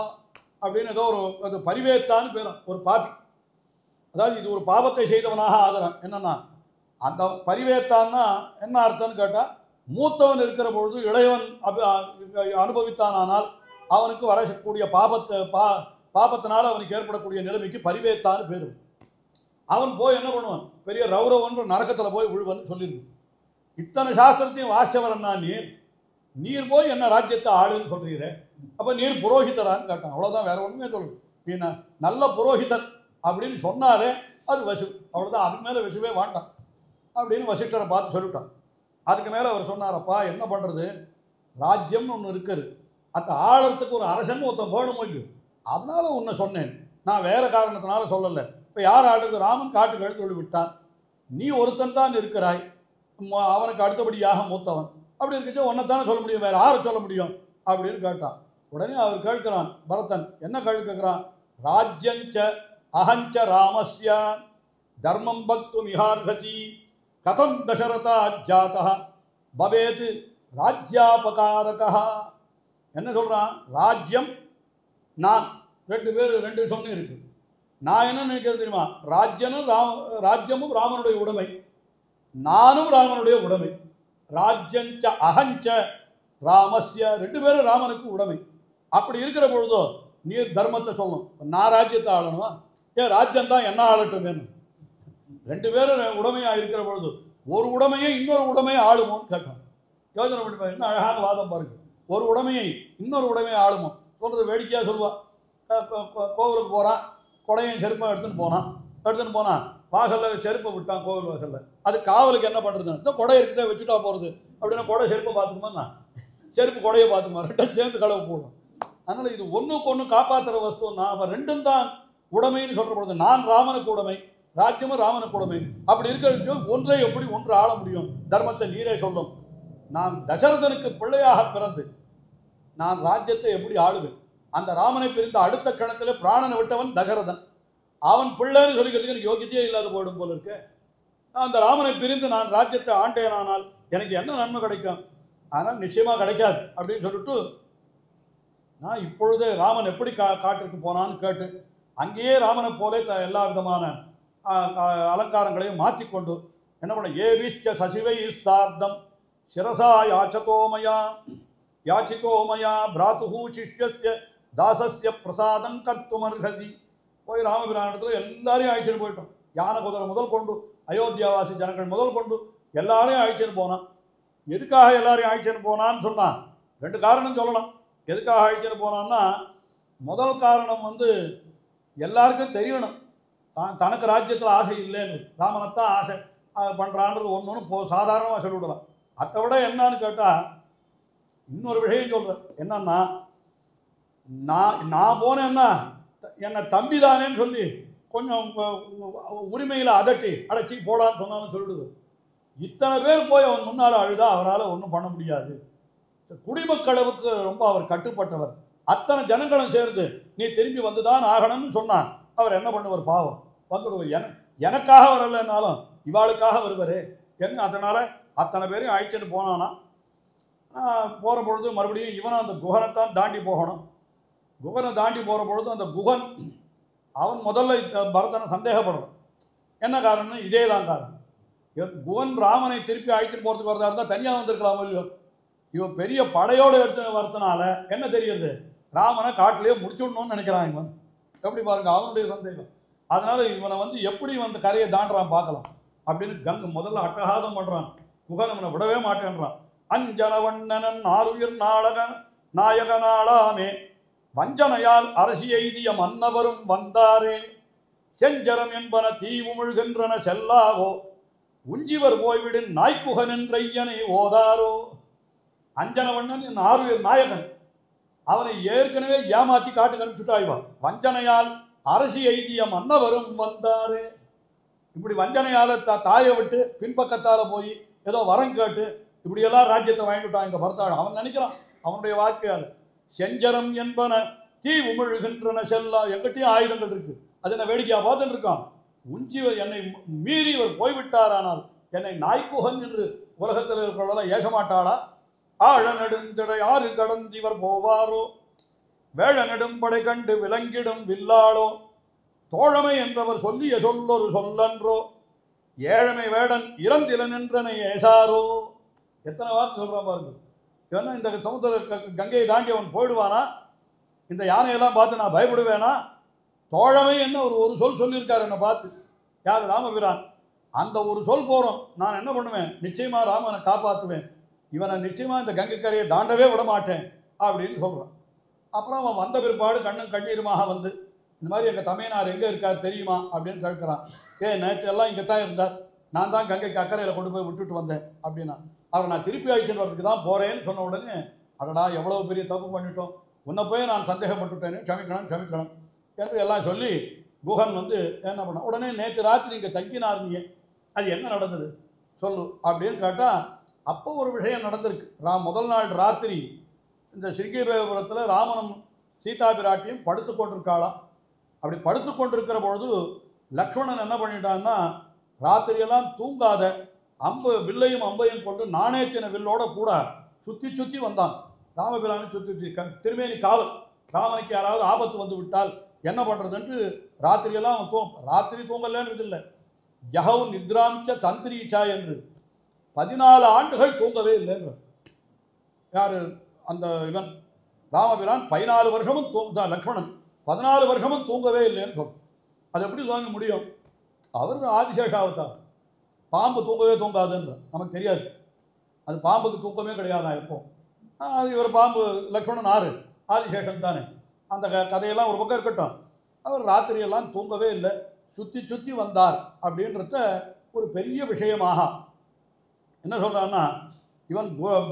அப்படின்னு ஏதோ அது பரிவேத்தான்னு பேரும், ஒரு பாபி. அதாவது இது ஒரு பாவத்தை செய்தவனாக ஆகிறான். என்னன்னா அந்த பரிவேத்தான்னா என்ன அர்த்தம்னு கேட்டால், மூத்தவன் இருக்கிற பொழுது இளையவன் அனுபவித்தானால் அவனுக்கு வரக்கூடிய பாபத்தினால் அவனுக்கு ஏற்படக்கூடிய நிலைமைக்கு பரிவேத்தான்னு பேர். அவன் போய் என்ன பண்ணுவான், பெரிய ரௌரவன்ற நரகத்தில் போய் விழுவன்னு சொல்லியிருக்கு. இத்தனை சாஸ்திரத்தையும் வாசிச்சவரன்னா நீர் போய் என்ன ராஜ்யத்தை ஆளுன்னு சொல்கிறீரே, அப்போ நீர் புரோஹிதரான்னு கேட்டான். அவ்வளோதான், வேற ஒன்றுமே சொல்லு. நீ நல்ல புரோஹிதர் அப்படின்னு சொன்னாலே அது வசு, அவ்வளோதான். அதுக்கு மேலே வசுவே வேண்டாம் அப்படின்னு வசிஷ்டரை பார்த்து சொல்லிட்டான். அதுக்கு மேலே அவர் சொன்னாரப்பா, என்ன பண்ணுறது, ராஜ்யம்னு ஒன்று இருக்குது, அந்த ஆளுறதுக்கு ஒரு அரசன் ஒருத்தன் வேணும் இல்லையோ, அதனால உன்னை சொன்னேன், நான் வேறு காரணத்தினால சொல்லலை. இப்போ யார் ஆடுறது, ராமன் காட்டுகள் சொல்லி விட்டான், நீ ஒருத்தன் தான் இருக்கிறாய், அவனுக்கு அடுத்தபடியாக மூத்தவன், அப்படி இருக்கச்சு ஒன்றைத்தானே சொல்ல முடியும், வேறு யாரை சொல்ல முடியும் அப்படின்னு கேட்டான். உடனே அவர் கேட்கிறான், பரதன் என்ன கேட்கிறான், ராஜ்யஞ்ச அஹஞ்ச ராமஸ்ய தர்மம் பக்து மிஹார்ஹசி கதம் தசரதா ஜாதா பவேத் ராஜ்யாபகாரகா. என்ன சொல்கிறான், ராஜ்யம் நான், ரெண்டு பேர் ரெண்டு சொன்ன இருக்கு. நான் என்ன நினைக்கிறது தெரியுமா, ராஜ்யமும் ராமனுடைய உடைமை, நானும் ராமனுடைய உடைமை. ராஜ்யஞ்ச அஹஞ்ச ராமஸ்ய, ரெண்டு பேரும் ராமனுக்கு உடைமை. அப்படி இருக்கிற பொழுதோ நீர் தர்மத்தை சொல்லணும், நான் ராஜ்யத்தை ஆளணுமா, ஏன் ராஜ்யம்தான் என்ன ஆளட்டும் வேணும். ரெண்டு பேரும் உடைமையாக இருக்கிற பொழுது ஒரு உடைமையை இன்னொரு உடைமையை ஆளுமோன்னு கேட்டான். யோசனை பண்ணி பாருங்க, என்ன அழகான வாதம் பாருங்க. ஒரு உடைமையை இன்னொரு உடைமையை ஆளுமோ சொல்கிறது வேடிக்கையாக சொல்லுவாள். கோவிலுக்கு போகிறான், கொடையும் செருப்பை எடுத்துன்னு போனான் வாசலில் செருப்பை விட்டான் கோவில் வாசலில். அது காவலுக்கு என்ன பண்ணுறதுன்னு, இந்த கொடை இருக்குதே வச்சுட்டா போகிறது அப்படின்னா கொடை செருப்பை பார்த்துக்குமா, செருப்பு கொடையை பார்த்துக்குமா, ரெண்டும் சேர்ந்து களவு போடும். அதனால் இது ஒன்றுக்கு ஒன்று காப்பாற்றுற வஸ்துன்னா அவன் ரெண்டும் தான் உடைமைன்னு சொல்கிற பொழுது, நான் ராமனுக்கு உடைமை, ராஜ்யமும் ராமனுக்கு உடைமை. அப்படி இருக்கிற ஒன்றை எப்படி ஒன்று ஆள முடியும், தர்மத்தை நீரே சொல்லும். நான் தசரதனுக்கு பிள்ளையாக பிறந்து நான் ராஜ்யத்தை எப்படி ஆளுவேன், அந்த ராமனை பிரிந்த அடுத்த கணத்தில் பிராணனை விட்டவன் தசரதன், அவன் பிள்ளைன்னு சொல்லிக்கிறதுக்கு எனக்கு யோகியத்தையே இல்லாத போயிடும் போல இருக்கு. அந்த ராமனை பிரிந்து நான் ராஜ்யத்தை ஆண்டேனானால் எனக்கு என்ன நன்மை கிடைக்கும், ஆனால் நிச்சயமாக கிடைக்காது அப்படின்னு சொல்லிட்டு, நான் இப்பொழுது ராமன் எப்படி காட்டுக்கு போனான்னு கேட்டு அங்கேயே ராமனை போலே எல்லா விதமான அலங்காரங்களையும் மாற்றிக்கொண்டு என்ன பண்ண, ஏவிஷ்ட சசிவை சார்த்தம் சிரசா யாச்சிதோமயா பிராத்து சிஷ்யஸ்ய தாசஸ்ய பிரசாதம் கர்த்துமர்ஹசி. போய் ராமபிரானிடத்தில் எல்லாரையும் அழைச்சிட்டு போயிட்டோம். யானை குதிரை முதல் கொண்டு அயோத்தியாவாசி ஜனங்கள் முதல் கொண்டு எல்லாரையும் அழைச்சிட்டு போனான். எதுக்காக எல்லாரையும் அழைச்சிட்டு போனான்னு சொன்னான், ரெண்டு காரணம் சொல்லலாம். எதுக்காக அழைச்சிட்டு போனான்னா, முதல் காரணம் எல்லாருக்கும் தெரியணும் தனக்கு ராஜ்யத்தில் ஆசை இல்லைன்னு, ராமனைத்தான் ஆசை பண்ணுறான்றது ஒன்று சாதாரணமாக சொல்லிவிடலாம். அதை விட என்னன்னு கேட்டால் இன்னொரு விஷயம் சொல்கிறேன், என்னன்னா நான் போனேன்னா என்னை தம்பி தானேன்னு சொல்லி கொஞ்சம் உரிமையில் அதட்டி அடைச்சி போடான்னு சொன்னாலும் சொல்லிடுது. இத்தனை பேர் போய் அவன் முன்னால் அழுதா அவரால் ஒன்றும் பண்ண முடியாது. குடிமக்களவுக்கு ரொம்ப அவர் கட்டுப்பட்டவர். அத்தனை ஜனங்களும் சேர்ந்து நீ திரும்பி வந்துதான் ஆகணும்னு சொன்னான். அவர் என்ன பண்ணுவார், பாவம் வந்துடுவார். எனக்காக வரலைன்னாலும் இவாளுக்காக வருவார் என்ன. அதனால் அத்தனை பேரையும் அழைச்சிட்டு போனானா, போகிற பொழுது மறுபடியும் இவனும் அந்த குகனைத்தான் தாண்டி போகணும். குகனை தாண்டி போகிற பொழுது அந்த குகன் அவன் முதல்ல பரதனை சந்தேகப்படுறான். என்ன காரணம்னு இதே தான் காரணம். குகன் ராமனை திருப்பி அழைச்சிட்டு போகிறதுக்கு வரதா இருந்தால் தனியாக வந்திருக்கலாம் இல்லையோ, இவன் பெரிய படையோடு எடுத்து வரதுனால என்ன தெரியுது, ராமனை காட்டிலேயே முடிச்சுடணும்னு நினைக்கிறான் இவன். எப்படி பாருங்க அவனுடைய சந்தேகம். அதனால இவனை எப்படி கரையை தாண்டுறான் பார்க்கலாம் அப்படின்னு முதல்ல அட்டகாசம் பண்ணுறான். குகன் அவனை விடவே மாட்டேன்றான். அஞ்சனவண்ணனன் ஆருயிர் நாயகனாளாமே வஞ்சனையால் அரசி எய்திய மன்னவரும் வந்தாரே செஞ்சரம் என்பன தீவுமிழ்கின்றன செல்லாவோ உஞ்சிவர் போய்விடின் நாய்க்குகன் என்றையனை ஓதாரோ. அஞ்சனவண்ணன் என் ஆருயிர் நாயகன், அவனை ஏற்கனவே ஏமாற்றி காட்டுக்கு அனுப்பிச்சுட்டாய்வான். வஞ்சனையால் அரசி எய்திய மன்னவரும் வந்தாரே, இப்படி வஞ்சனையால் தாயை விட்டு பின்பக்கத்தால் போய் ஏதோ வரம் கேட்டு இப்படியெல்லாம் ராஜ்யத்தை வாங்கிவிட்டான் இந்த பரதாள். அவன் நினைக்கிறான் அவனுடைய வாழ்க்கையால். செஞ்சரம் என்பன தீ உமிழ்கின்றன செல்லா, எங்கிட்டையும் ஆயுதங்கள் இருக்கு, அது என்ன வேடிக்கையாக பார்த்துட்டு இருக்கான். உஞ்சி என்னை மீறி இவர் போய்விட்டாரானால் என்னை நாய்க்குகன் என்று உலகத்தில் இருக்கிறவர்களெல்லாம் ஏச மாட்டாளா? ஆழ நெடுந்திட யாரு கடந்திவர் போவாரோ, வேழ நெடும்படை கண்டு விலங்கிடும் வில்லாளோ, தோழமை என்றவர் சொல்லிய சொல்லொரு சொல்லன்றோ, ஏழமை வேடன் இறந்திலன் என்றனை ஏசாரோ. எத்தனை வார்த்தை சொல்கிறான் பாருங்க. ஏன்னா இந்த சமுத்திர கங்கையை தாண்டி அவன் போயிடுவானா? இந்த யானையெல்லாம் பார்த்து நான் பயப்படுவேனா? தோழமை என்ன ஒரு சொல் சொல்லியிருக்காரு என்னை பார்த்து. யார்? ராமபிரான். அந்த ஒரு சொல் போகிறோம். நான் என்ன பண்ணுவேன்? நிச்சயமாக ராமனை காப்பாற்றுவேன், இவனை நிச்சயமாக இந்த கங்கை கரையை தாண்டவே விட மாட்டேன் அப்படின்னு சொல்கிறான். அப்புறம் அவன் வந்த பிற்பாடு கண்ணும் கண்ணீருமாக வந்து, இந்த மாதிரி எங்கள் தமையனார் எங்கே இருக்கார் தெரியுமா அப்படின்னு கேட்குறான். நேற்று எல்லாம் இங்கே தான் இருந்தார், நான் தான் கங்கைக்கு அக்கறையில் கொண்டு போய் விட்டுட்டு வந்தேன் அப்படின்னா. அவர் நான் திருப்பி அழிச்சுட்டு வரதுக்கு தான் போகிறேன்னு சொன்ன உடனே, அடடா எவ்வளோ பெரிய தப்பு பண்ணிட்டோம், உன்னை போய் நான் சந்தேகப்பட்டுட்டேன்னு, க்ஷமிக்கணும் என்று எல்லாம் சொல்லி குஹன் வந்து என்ன பண்ண உடனே, நேற்று ராத்திரி இங்கே தங்கினாருங்க, அது என்ன நடந்தது சொல்லு அப்படின்னு கேட்டால், அப்போ ஒரு விஷயம் நடந்திருக்கு. முதல் நாள் ராத்திரி இந்த சிருங்கேபுரத்தில் ராமனும் சீதா பிராட்டியும் படுத்து கொண்டிருக்காளாம். அப்படி படுத்து கொண்டிருக்கிற பொழுது லக்ஷ்மணன் என்ன பண்ணிட்டான்னா, ராத்திரியெல்லாம் தூங்காத வில்லையும் அம்பையும் கொண்டு நாணயத்தின வில்லோட கூட சுற்றி வந்தான். ராமபிரானை சுற்றி திருமேனி காவல். ராமனுக்கு யாராவது ஆபத்து வந்து விட்டால் என்ன பண்ணுறதுன்ட்டு ராத்திரியெல்லாம் அவன் ராத்திரி தூங்கலன்றது இல்லை, ஜஹவ் நித்ராம்ச தந்திரீச்சா என்று 14 ஆண்டுகள் தூங்கவே இல்லைன்ற. யார்? அந்த இவன் ராமபிரான் 14 வருஷமும் லக்ஷ்மணன் 14 வருஷமும் தூங்கவே இல்லைன்னு சொல்லும். அது எப்படி தூங்க முடியும்? அவர் ஆதிசேஷாவதார். பாம்பு தூங்கவே தூங்காதுன்ற நமக்கு தெரியாது. அது பாம்புக்கு தூக்கமே கிடையாதா எப்போ. இவர் பாம்பு, லக்ஷ்மணன் ஆறு, ஆதிசேஷன் தானே. அந்த கதையெல்லாம் ஒரு பக்கம் இருக்கட்டும். அவர் ராத்திரியெல்லாம் தூங்கவே இல்லை, சுற்றி வந்தார் அப்படின்றத ஒரு பெரிய விஷயமாக என்ன சொல்கிறான்னா, இவன்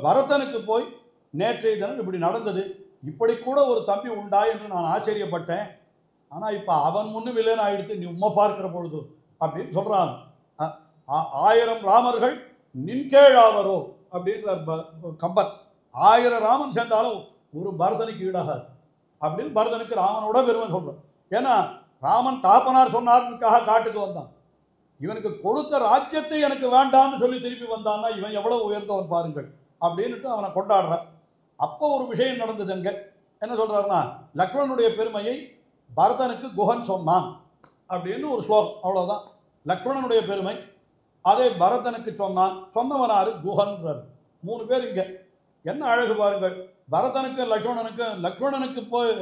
பரதனுக்கு போய் நேற்றைய தினம் இப்படி நடந்தது, இப்படி கூட ஒரு தம்பி உண்டா என்று நான் ஆச்சரியப்பட்டேன், ஆனால் இப்போ அவன் முன்னும் இல்லைன்னு ஆகிடுத்து நீ உம்மை பார்க்கிற பொழுது அப்படின்னு சொல்கிறான். 1000 ராமர்கள் நின்கேழாவரோ அப்படின்ற கம்பர். 1000 ராமன் சேர்ந்தாலும் ஒரு பரதனுக்கு ஈடாகாது அப்படின்னு பரதனுக்கு ராமனோட பெருமை சொல்கிறான். ஏன்னா ராமன் தாப்பனார் சொன்னார்னுக்காக காட்டுக்கு வந்தான். இவனுக்கு கொடுத்த ராஜ்யத்தை எனக்கு வேண்டாம்னு சொல்லி திருப்பி வந்தான்னா இவன் எவ்வளவு உயர்ந்தவன் பாருங்கள் அப்படின்ட்டு அவனை கொண்டாடுறான். அப்போ ஒரு விஷயம் நடந்தது. அங்கே என்ன சொல்கிறாருன்னா, லக்ஷ்மணனுடைய பெருமையை பரதனுக்கு குஹன் சொன்னான் அப்படின்னு ஒரு ஸ்லோகம், அவ்வளோதான். லக்ஷ்மணனுடைய பெருமை அதை பரதனுக்கு சொன்னவனாரு குஹன்றார். 3 பேர் இங்கே. என்ன அழகு பாருங்கள். பரதனுக்கு லக்ஷ்மணனுக்கு போய்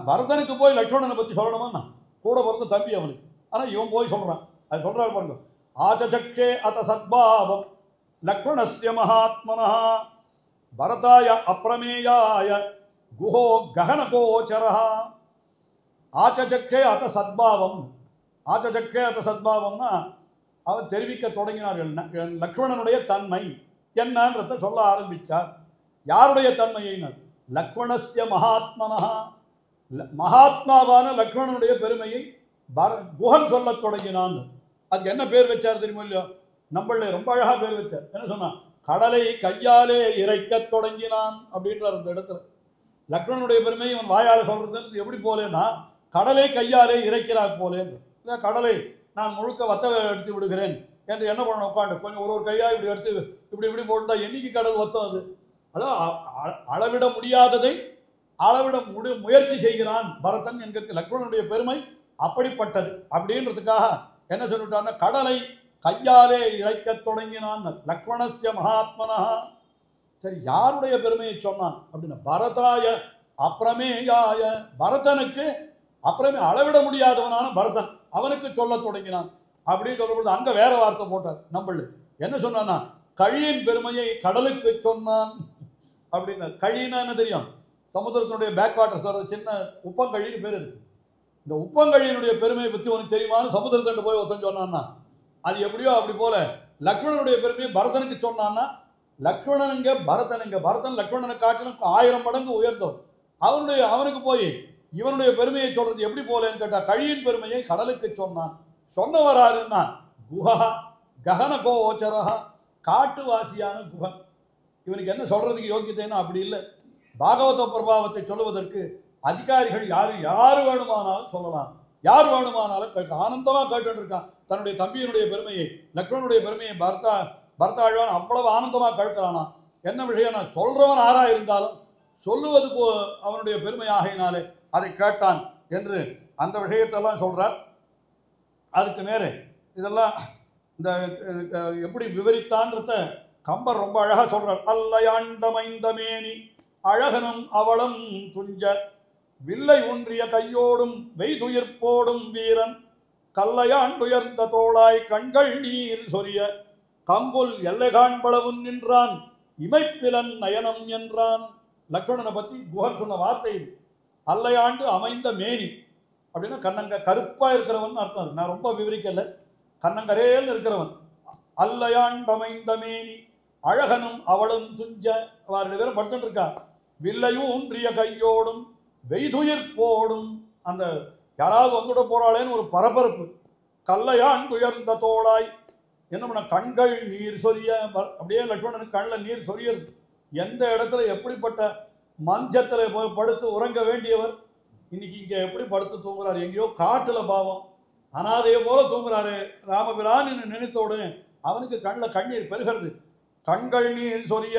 பரதனுக்கு போய் லக்ஷ்மணனை பற்றி சொல்லணுமா? கூட பிறந்த தம்பி அவனுக்கு. ஆனால் இவன் போய் சொல்கிறான். அது சொல்கிறார் பாருங்க. ஆச்சசக்ஷே அத சத்பாவம் லக்ஷ்மணஸ்ய மகாத்மனா பரதாய அப்ரமேயாய குஹோ ககன கோச்சரா. ஆச்சசக்ஷே அத சத்பாவம். ஆச்சசக்ஷே அத சத்பாவம்னா அவர் தெரிவிக்க தொடங்கினார்கள். லக்ஷ்மணனுடைய தன்மை என்னன்றத சொல்ல ஆரம்பித்தார். யாருடைய தன்மையினர்? லக்ஷ்மணஸ்ய மகாத்மனா. மகாத்மாவான லக்ஷ்மணனுடைய பெருமையை குஹன் சொல்ல தொடங்கினான். அதுக்கு என்ன பேர் வச்சார் தெரியுமா இல்லையோ? நம்மள ரொம்ப அழகா பேர் வச்சார். என்ன சொன்னான்? கடலை கையாலே இறைக்க தொடங்கினான் அப்படின்றார் அந்த இடத்துல. லக்ஷ்மணனுடைய பெருமையை இவன் வாயால் சொல்றது எப்படி போலேன்னா, கடலை கையாலே இறைக்கிறார் போலேன்னு. இல்லை, கடலை நான் முழுக்க வத்த எடுத்து விடுகிறேன் என்று என்ன பண்ணணும்? உட்காந்து கொஞ்சம் ஒரு கையாக இப்படி எடுத்து இப்படி போட்டுட்டா என்னைக்கு கடல் வத்தம் அது? அதான் அளவிட முடியாததை அளவிட முயற்சி செய்கிறான் பரதன் என்கிறது லக்ஷ்மணனுடைய பெருமை அப்படிப்பட்டது. அப்படின்றதுக்காக என்ன சொல்லிட்டான்னா, கடலை கையாலே இறைக்க தொடங்கினான் லக்ஷ்மணஸ்ய மகாத்மனா. சரி, யாருடைய பெருமையை சொன்னான் அப்படின்னா, பரதாய அப்ரமேயாய. பரதனுக்கு அளவிட முடியாதவனான பரதன் அவனுக்கு சொல்ல தொடங்கினான் அப்படின்னு சொல்லப்படுது. அங்கே வேற வார்த்தை போட்டார். நம்மள என்ன சொன்னான்னா, கழியின் பெருமையை கடலுக்கு சொன்னான் அப்படின்னார். கழின்னா என்ன தெரியும்? சமுத்திரத்தினுடைய பேக் வாட்டர்ஸ் வர்றது, சின்ன உப்பங்கழின்னு பேர் இருக்கு. இந்த உப்பங்கழியினுடைய பெருமையை பற்றி உனக்கு தெரியுமான்னு சமுத்திரத்தண்டு போய் ஒருத்தன் சொன்னான்னா, அது எப்படியோ அப்படி போல லக்ஷ்மணனுடைய பெருமையை பரதனுக்கு சொன்னான்னா, லக்ஷ்மணனுங்க பரதனுங்க. பரதன் லக்ஷ்மணனை காட்டிலும் 1000 மடங்கு உயர்ந்தோம். அவனுக்கு போய் இவனுடைய பெருமையை சொல்றது எப்படி போலேன்னு கேட்டா, கழியின் பெருமையை கடலுக்கு சொன்னான். சொன்னவராருன்னா குஹா ககன கோச்சரா, காட்டுவாசியான குஹன். இவனுக்கு என்ன சொல்றதுக்கு யோக்கியத்தைன்னா அப்படி இல்லை. பாகவத பிரபாவத்தை சொல்லுவதற்கு அதிகாரிகள் யாரு வேணுமானாலும் சொல்லலாம். யார் வேணுமானாலும் கேட்க ஆனந்தமாக கேட்டுட்டு இருக்கான் தன்னுடைய தம்பியினுடைய பெருமையை, லக்ஷ்மணனுடைய பெருமையை பரதாழ்வான் அவ்வளவு ஆனந்தமாக கேட்கிறானா. என்ன விஷயம், நான் சொல்றவன் ஆறா இருந்தாலும் சொல்லுவது அவனுடைய பெருமை ஆகையினாலே அதை கேட்டான் என்று அந்த விஷயத்தெல்லாம் சொல்றார். அதுக்கு மேலே இதெல்லாம் இந்த எப்படி விவரித்தான்றத கம்பர் ரொம்ப அழகா சொல்றார். அல்லையாண்டமைந்தமேனி அழகனும் அவளும் துஞ்ச வில்லை ஒன்றிய கையோடும் வெய்துயிர்ப்போடும் வீரன் கல்லையாண்டுயர்ந்த தோளாய் கண்கள் நீர் சொரிய கம்புல் எல்லை காண்பளவும் நின்றான் இமைப்பிலன் நயனம் என்றான். லக்ஷ்மணனை பத்தி குஹன் சொன்ன வார்த்தை இது. அல்லையாண்டு அமைந்த மேனி அப்படின்னா கண்ணங்க கருப்பா இருக்கிறவன் அர்த்தம். நான் ரொம்ப விவரிக்கல, கண்ணங்கரேல் இருக்கிறவன். அல்லையாண்டமைந்த மேனி அழகனும் அவளும் துஞ்ச, அவ 2 பேரும் படுத்துட்டு இருக்கா. வில்லையும் ஒன்றிய கையோடும் வெய்துயிர் போடும், அந்த யாராவது வந்துட போறாளேன்னு ஒரு பரபரப்பு. கல்லையாண்டு உயர்ந்த தோளாய், என்ன பண்ண கண்கள் நீர் சொரிய, அப்படியே லக்ஷ்மணனுக்கு கண்ணில் நீர் சொரியது. எந்த இடத்துல எப்படிப்பட்ட மஞ்சத்தில் போய் படுத்து உறங்க வேண்டியவர் இன்னைக்கு இங்கே எப்படி படுத்து தூங்குறாரு, எங்கேயோ காட்டில் பாவம் அனாதையை போல தூங்குறாரு ராமபிரான் நினைத்த உடனே அவனுக்கு கண்ணில் கண்ணீர் பெருகிறது. கண்கள் நீர் சொரிய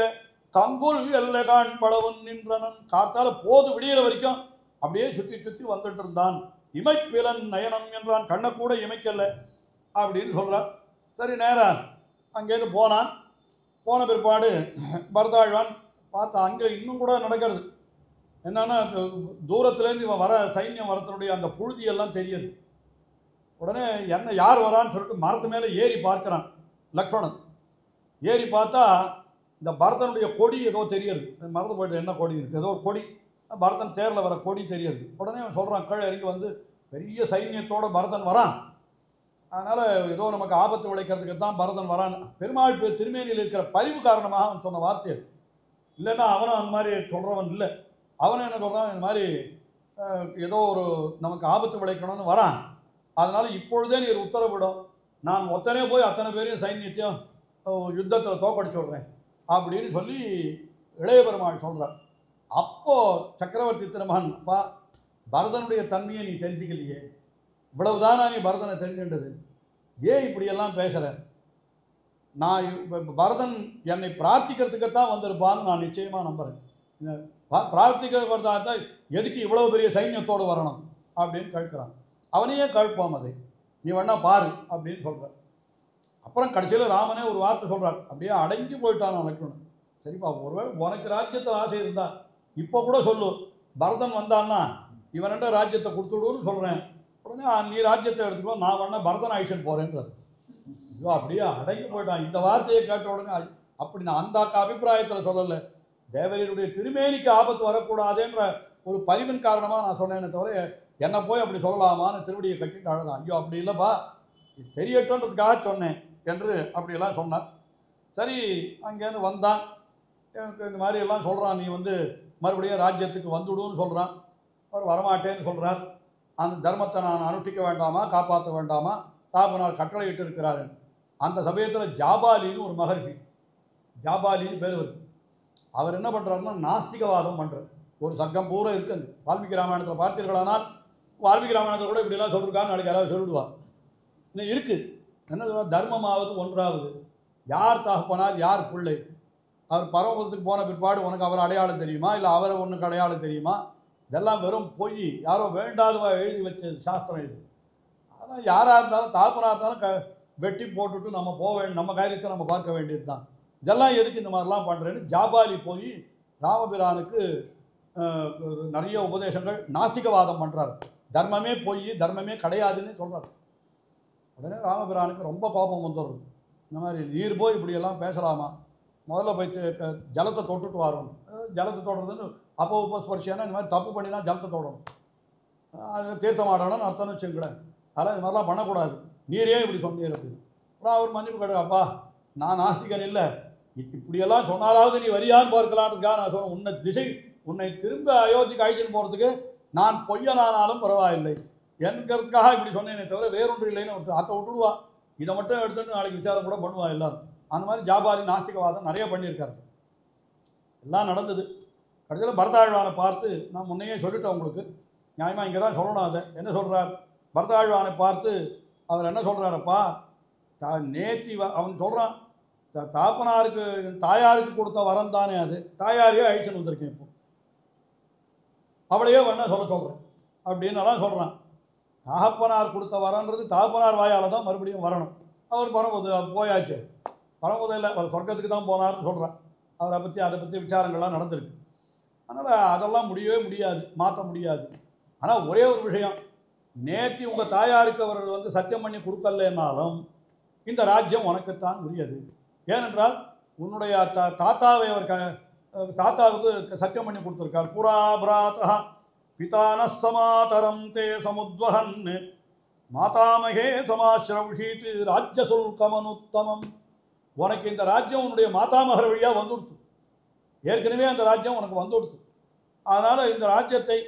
கம்புல் எல்லை காண்பளவன் நின்றனன், காத்தால போது விடிகிற வரைக்கும் அப்படியே சுற்றி சுற்றி வந்துட்டு இருந்தான். இமைப்பிலன் நயனம் என்றான், கண்ணை கூட இமைக்கல அப்படின்னு சொல்றார். சரி, நேரா அங்கேருந்து போனான். போன பிற்பாடு பரதாழ்வான் பார்த்தா அங்கே இன்னும் கூட நடக்கிறது. என்னன்னா தூரத்துலேருந்து இவன் வர சைன்யம் வரத்தினுடைய அந்த புழுதியெல்லாம் தெரியுது. உடனே என்ன யார் வரான்னு சொல்லிட்டு மரத்து மேலே ஏறி பார்க்குறான் லக்ஷ்மணன். ஏறி பார்த்தா இந்த பரதனுடைய கொடி ஏதோ தெரியுது. மறந்து போய்ட்டு என்ன கொடி இருக்குது, ஏதோ ஒரு கொடி, பரதன் தேரில் வர கொடி தெரியுது. உடனே அவன் சொல்கிறான், கீழே இறங்கி வந்து பெரிய சைன்யத்தோட பரதன் வரான், அதனால் ஏதோ நமக்கு ஆபத்து விளைக்கிறதுக்கு தான் பரதன் வரான். பெருமாள் திருமேனியில் இருக்கிற பரிவு காரணமாக அவன் சொன்ன வார்த்தை. இல்லைன்னா அவனும் அந்த மாதிரி சொல்கிறவன் இல்லை. அவனும் என்ன சொல்கிறான், இந்த மாதிரி ஏதோ ஒரு நமக்கு ஆபத்து விளைக்கணும்னு வரான், அதனால் இப்பொழுதே நீர் உத்தரவிடும், நான் ஒத்தனே போய் அத்தனை பேரையும் சைன்யத்தையும் யுத்தத்தில் தோக்கடிச்சு விடுறேன் அப்படின்னு சொல்லி இளைய பெருமாள் சொல்கிறார். அப்போது சக்கரவர்த்தி திருமகன், அப்பா பரதனுடைய தன்மையை நீ தெரிஞ்சிக்கலையே, இவ்வளவுதானா நீ பரதனை தெரிஞ்சுட்டது, ஏன் இப்படியெல்லாம் பேசுகிற, நான் பரதன் என்னை பிரார்த்திக்கிறதுக்குத்தான் வந்திருப்பான்னு நான் நிச்சயமாக நம்புகிறேன். பிரார்த்திக்கிறதா இருந்தால் எதுக்கு இவ்வளவு பெரிய சைன்யத்தோடு வரணும் அப்படின்னு கேட்குறான். அவனையே கேட்பான், அதை நீ வேணா பாரு அப்படின்னு சொல்கிறார். அப்புறம் கடைசியில் ராமனே ஒரு வார்த்தை சொல்கிறார், அப்படியே அடங்கி போயிட்டான் லக்ஷ்மணன். சரிப்பா, ஒருவேளை உனக்கு ராஜ்யத்தில் ஆசை இருந்தா இப்போ கூட சொல்லு, பரதன் வந்தான்னா இவன்கிட்ட ராஜ்யத்தை கொடுத்துடுன்னு சொல்கிறேன், உடனே நீ ராஜ்யத்தை எடுத்துக்கோ, நான் வேணா பரதன் ஆயிஷன் போகிறேன்றார். ஐயோ, அப்படியே அடங்கி போயிட்டான். இந்த வார்த்தையை கேட்ட உடனே அப்படி நான் அந்த அபிப்பிராயத்தில் சொல்லலை, தேவரீருடைய திருமேனிக்கு ஆபத்து வரக்கூடாதுன்ற ஒரு பரிவின் காரணமாக நான் சொன்னேனே தவிர என்னை போய் அப்படி சொல்லலாமான்னு திருவடியை கட்டிட்டு அழகான். ஐயோ அப்படி இல்லைப்பா, தெரியட்டுன்றதுக்காக சொன்னேன் என்று அப்படியெல்லாம் சொன்னார். சரி, அங்கேருந்து வந்தான். எனக்கு இந்த மாதிரி எல்லாம் சொல்கிறான், நீ வந்து மறுபடியும் ராஜ்யத்துக்கு வந்துடுன்னு சொல்கிறான். அவர் வரமாட்டேன்னு சொல்கிறார். அந்த தர்மத்தை நான் அனுஷ்டிக்க வேண்டாமா, காப்பாற்ற வேண்டாமா, தாபனார் கட்டளை இட்டு இருக்கிறாரு. அந்த சமயத்தில் ஜாபாலின்னு ஒரு மகர்ஷி, ஜாபாலின்னு பேர் வருது. அவர் என்ன பண்ணுறாருன்னா நாஸ்திகவாதம் பண்ணுறார். ஒரு சர்க்கம் பூரா இருக்குது. வால்மீகி ராமாயணத்தில் பார்த்தீர்களானால் வால்மீகி ராமாயணத்தில் கூட இப்படிலாம் சொல்லியிருக்கான்னு நாளைக்கு யாராவது சொல்லிவிடுவா. இன்னும் இருக்குது. என்ன சொல்லுவா, தர்மமாவது ஒன்றாவது, யார் தகப்பனார் யார் பிள்ளை, அவர் பரமபதத்துக்கு போன பிற்பாடு உனக்கு அவர் அடையாளம் தெரியுமா, இல்லை அவரை உனக்கு அடையாளம் தெரியுமா, இதெல்லாம் வெறும் பொய், யாரோ வேண்டாதவா எழுதி வச்ச சாஸ்திரம் இது. அதான் யாராக இருந்தாலும் தகப்பனாக இருந்தாலும் வெட்டி போட்டுட்டு நம்ம போக வேண்டிய, நம்ம காரியத்தை நம்ம பார்க்க வேண்டியது தான். இதெல்லாம் எதுக்கு இந்த மாதிரிலாம் பண்ணுறேன்னு ஜாபாலி போய் ராமபிரானுக்கு நிறைய உபதேசங்கள், நாஸ்திகவாதம் பண்ணுறாரு. தர்மமே போய் தர்மமே கிடையாதுன்னு சொல்கிறார். உடனே ராமபிரானுக்கு ரொம்ப கோபம் வந்துடுறது. இந்த மாதிரி நீர் போய் இப்படியெல்லாம் பேசலாமா, முதல்ல போய் ஜலத்தை தொட்டுட்டு வரோம். ஜலத்தை தொடுறதுன்னு அப்போ உபஸ்பர்ஷியானா இந்த மாதிரி தப்பு பண்ணினா ஜலத்தை தொடணும், அது தீர்த்தமாடணும்னு அர்த்தம்னு வச்சுங்களேன். அதெல்லாம் இது மாதிரிலாம் பண்ணக்கூடாது, நீரே இப்படி சொன்னீர் அப்படின்னு. அப்புறம் அவர் மன்னிப்பு கேட்க, அப்பா நான் நாஸ்திகன் இல்லை, இப்படியெல்லாம் சொன்னாலாவது நீ வரியான்னு பார்க்கலான்றதுக்காக நான் சொன்னேன். உன்னை திரும்ப அயோத்திக்கு அழைச்சின்னு போகிறதுக்கு நான் பொய்யனானாலும் பரவாயில்லை என்கிறதுக்காக இப்படி சொன்னேனே தவிர வேறொன்று இல்லைன்னு ஒரு அத்தை விட்டுடுவா, இதை மட்டும் எடுத்துகிட்டு நாளைக்கு விசாரம் கூட பண்ணுவா எல்லாரும். அந்த மாதிரி ஜாபாலி நாஸ்திகவாதம் நிறைய பண்ணியிருக்காரு. எல்லாம் நடந்தது. கடைசியில் பரதாழ்வானை பார்த்து, நான் முன்னையே சொல்லிட்டேன் உங்களுக்கு, நியாயமாக இங்கே தான் சொல்லணும். அதை என்ன சொல்கிறார், பரதாழ்வானை பார்த்து அவர் என்ன சொல்கிறாரப்பா, நேத்தி அவன் சொல்கிறான், தாப்பனாருக்கு தாயாருக்கு கொடுத்த வரம் தானே அது, தாயாரையே அழிச்சுன்னு வந்திருக்கேன் இப்போ, அவளையே வேணா சொல்கிறேன் அப்படின்னு எல்லாம் சொல்கிறான். தகப்பனார் கொடுத்த வரன்றது தகப்பனார் வாயால் தான் மறுபடியும் வரணும். அவர் போயாச்சு, இல்லை, அவர் சொர்க்கத்துக்கு தான் போனார்னு சொல்கிறான். அவரை பற்றி அதை பற்றி விசாரங்கள்லாம் நடந்திருக்கு. அதனால் அதெல்லாம் முடியவே முடியாது, மாற்ற முடியாது. ஆனால் ஒரே ஒரு விஷயம், நேற்று உங்கள் தாயாருக்கு அவர் சத்தியம் பண்ணி கொடுக்கலன்னாலும் இந்த ராஜ்யம் உனக்குத்தான் உரியது. ஏனென்றால் உன்னுடைய தாத்தாவை அவர் தாத்தாவுக்கு சத்தியம் பண்ணி கொடுத்துருக்கார். புரா பிராத்தா பிதான சமாதரம் தே சமுத்வஹன் மாதாமகே சமாஸ்ரவுஷீத் ராஜ்ய சுல்கமனுத்தமம். உனக்கு இந்த ராஜ்யம் உன்னுடைய மாதாமகர் வழியாக வந்துடுத்து, ஏற்கனவே அந்த ராஜ்யம் உனக்கு வந்துடுத்து. அதனால் இந்த ராஜ்யத்தை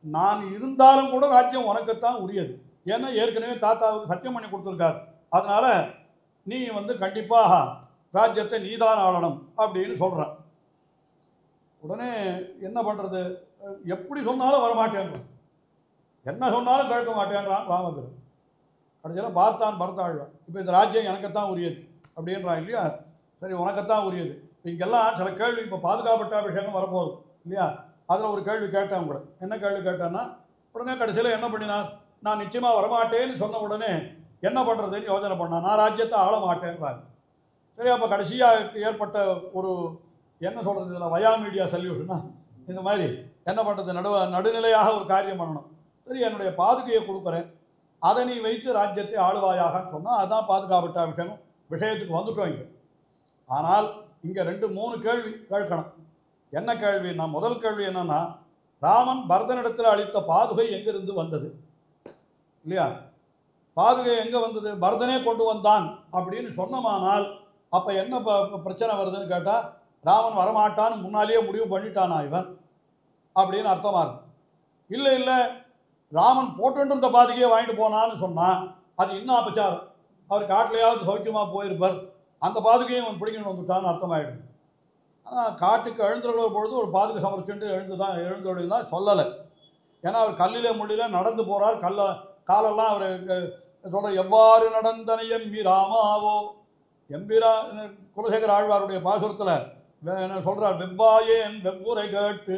நான் இருந்தாலும் கூட ராஜ்யம் உனக்குத்தான் உரியது. ஏன்னா ஏற்கனவே தாத்தாவுக்கு சத்தியம் பண்ணி கொடுத்துருக்கார். அதனால் நீ கண்டிப்பாக ராஜ்யத்தை நீதான் ஆளணும் அப்படின்னு சொல்கிறான். உடனே என்ன பண்ணுறது, எப்படி சொன்னாலும் வரமாட்டேன்றான், என்ன சொன்னாலும் கேட்க மாட்டேன்றான் ராமபிரான். கடைசியில் பார்த்தான் பரதாழ்வான், இப்போ இந்த ராஜ்யம் எனக்குத்தான் உரியது அப்படின்றான் இல்லையா. சரி, உனக்குத்தான் உரியது. இப்போ இங்கெல்லாம் சில கேள்வி, இப்போ பாதுகாப்பட்டாபிஷேகம் வரப்போகுது இல்லையா, அதில் ஒரு கேள்வி கேட்டேன் கூட. என்ன கேள்வி கேட்டேன்னா, உடனே கடைசியில் என்ன பண்ணினார், நான் நிச்சயமாக வரமாட்டேன்னு சொன்ன உடனே என்ன பண்ணுறதுன்னு யோசனை பண்ணான். நான் ராஜ்யத்தை ஆள மாட்டேன்றாங்க. சரி, அப்போ கடைசியாக ஏற்பட்ட ஒரு என்ன சொல்கிறது, இதில் வயா மீடியா சொல்யூஷனா, இந்த மாதிரி என்ன பண்ணுறது, நடுநிலையாக ஒரு காரியம் பண்ணணும். சரி, என்னுடைய பாதுகையை கொடுக்குறேன், அதை நீ வைத்து ராஜ்யத்தை ஆளுவாயாகன்னு சொன்னால் அதுதான் பாதுகாப்பட்டாபிஷேகம். விஷயத்துக்கு வந்துட்டோம் இங்கே. ஆனால் இங்கே 2-3 கேள்வி கேட்கணும். என்ன கேள்வின்னா, முதல் கேள்வி என்னன்னா, ராமன் பரதனிடத்தில் அளித்த பாதுகை எங்கிருந்து வந்தது இல்லையா, பாதுகை எங்கே வந்தது, பரதனே கொண்டு வந்தான் அப்படின்னு சொன்னமானால் அப்போ என்ன பிரச்சனை வருதுன்னு கேட்டால், ராமன் வரமாட்டான்னு முன்னாலேயே முடிவு பண்ணிட்டானா இவன் அப்படின்னு அர்த்தமாக இருக்கு. இல்லை இல்லை, ராமன் போட்டுருந்த பாதுகையை வாங்கிட்டு போனான்னு சொன்னால் அது இன்னும் அபச்சாரம். அவர் காட்டிலையாவது சௌக்கியமாக போயிருப்பார், அந்த பாதுகையை அவன் பிடிக்கணும் வந்துட்டான்னு அர்த்தமாயிடுது. ஆனால் காட்டுக்கு எழுந்துள்ள பொழுது ஒரு பாதுகை சமர்ப்பிச்சுட்டு எழுந்தோடு தான் சொல்லலை. ஏன்னா அவர் கல்லிலே முள்ளில நடந்து போகிறார், காலெல்லாம் அவர் சொல்கிற எவ்வாறு நடந்தனைய எம்பிராமாவோ, எம்பிரா குலசேகர ஆழ்வாருடைய பாசுரத்தில் சொல்கிறார், வெவ்வாயேன் வெவ்வுரை கேட்டு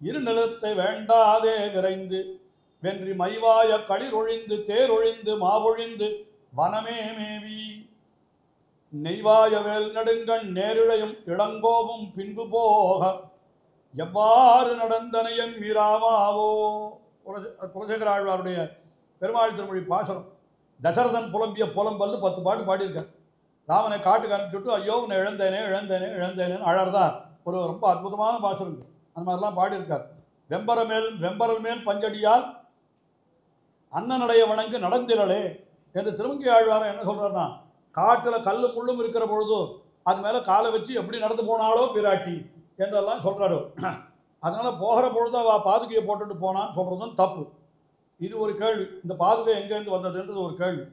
இரு நிலத்தை வேண்டாதே விரைந்து வென்றி மைவாய களிரொழிந்து தேரொழிந்து மாவொழிந்து வனமே மேவி நெய்வாய வேல் நடுங்கண் நேரிழையும் இளங்கோவும் பின்பு போக எவ்வாறு நடந்தனையம் மீராமாவோ. குலசேகர ஆழ்வாருடைய பெருமாள் திருமொழி பாசுரம். தசரதன் புலம்பிய புலம்பல்னு 10 பாட்டு பாடியிருக்கார். ராமனை காட்டுக்கு அனுப்பிச்சுட்டு ஐயோ உன்னை இழந்தேனே இழந்தேனே இழந்தேனேன்னு அழறதான் ஒரு ரொம்ப அற்புதமான பாசுரம். அந்த மாதிரிலாம் பாடியிருக்கார். வெம்பரல் மேல் பஞ்சடியால் அண்ணனுடைய வணங்கு நடந்திலலே என்று திருமங்கை ஆழ்வாரம் என்ன சொல்கிறார்னா, காட்டில் கல்லும் முள்ளும் இருக்கிற பொழுது அது மேலே காலை வச்சு எப்படி நடந்து போனாலோ பிராட்டி என்றெல்லாம் சொல்கிறாரு. அதனால் போகிற பொழுது அவள் பாதுகையை போட்டுட்டு போனான்னு சொல்கிறதும் தப்பு. இது ஒரு கேள்வி, இந்த பாதுகை எங்கேருந்து வந்ததுன்றது ஒரு கேள்வி.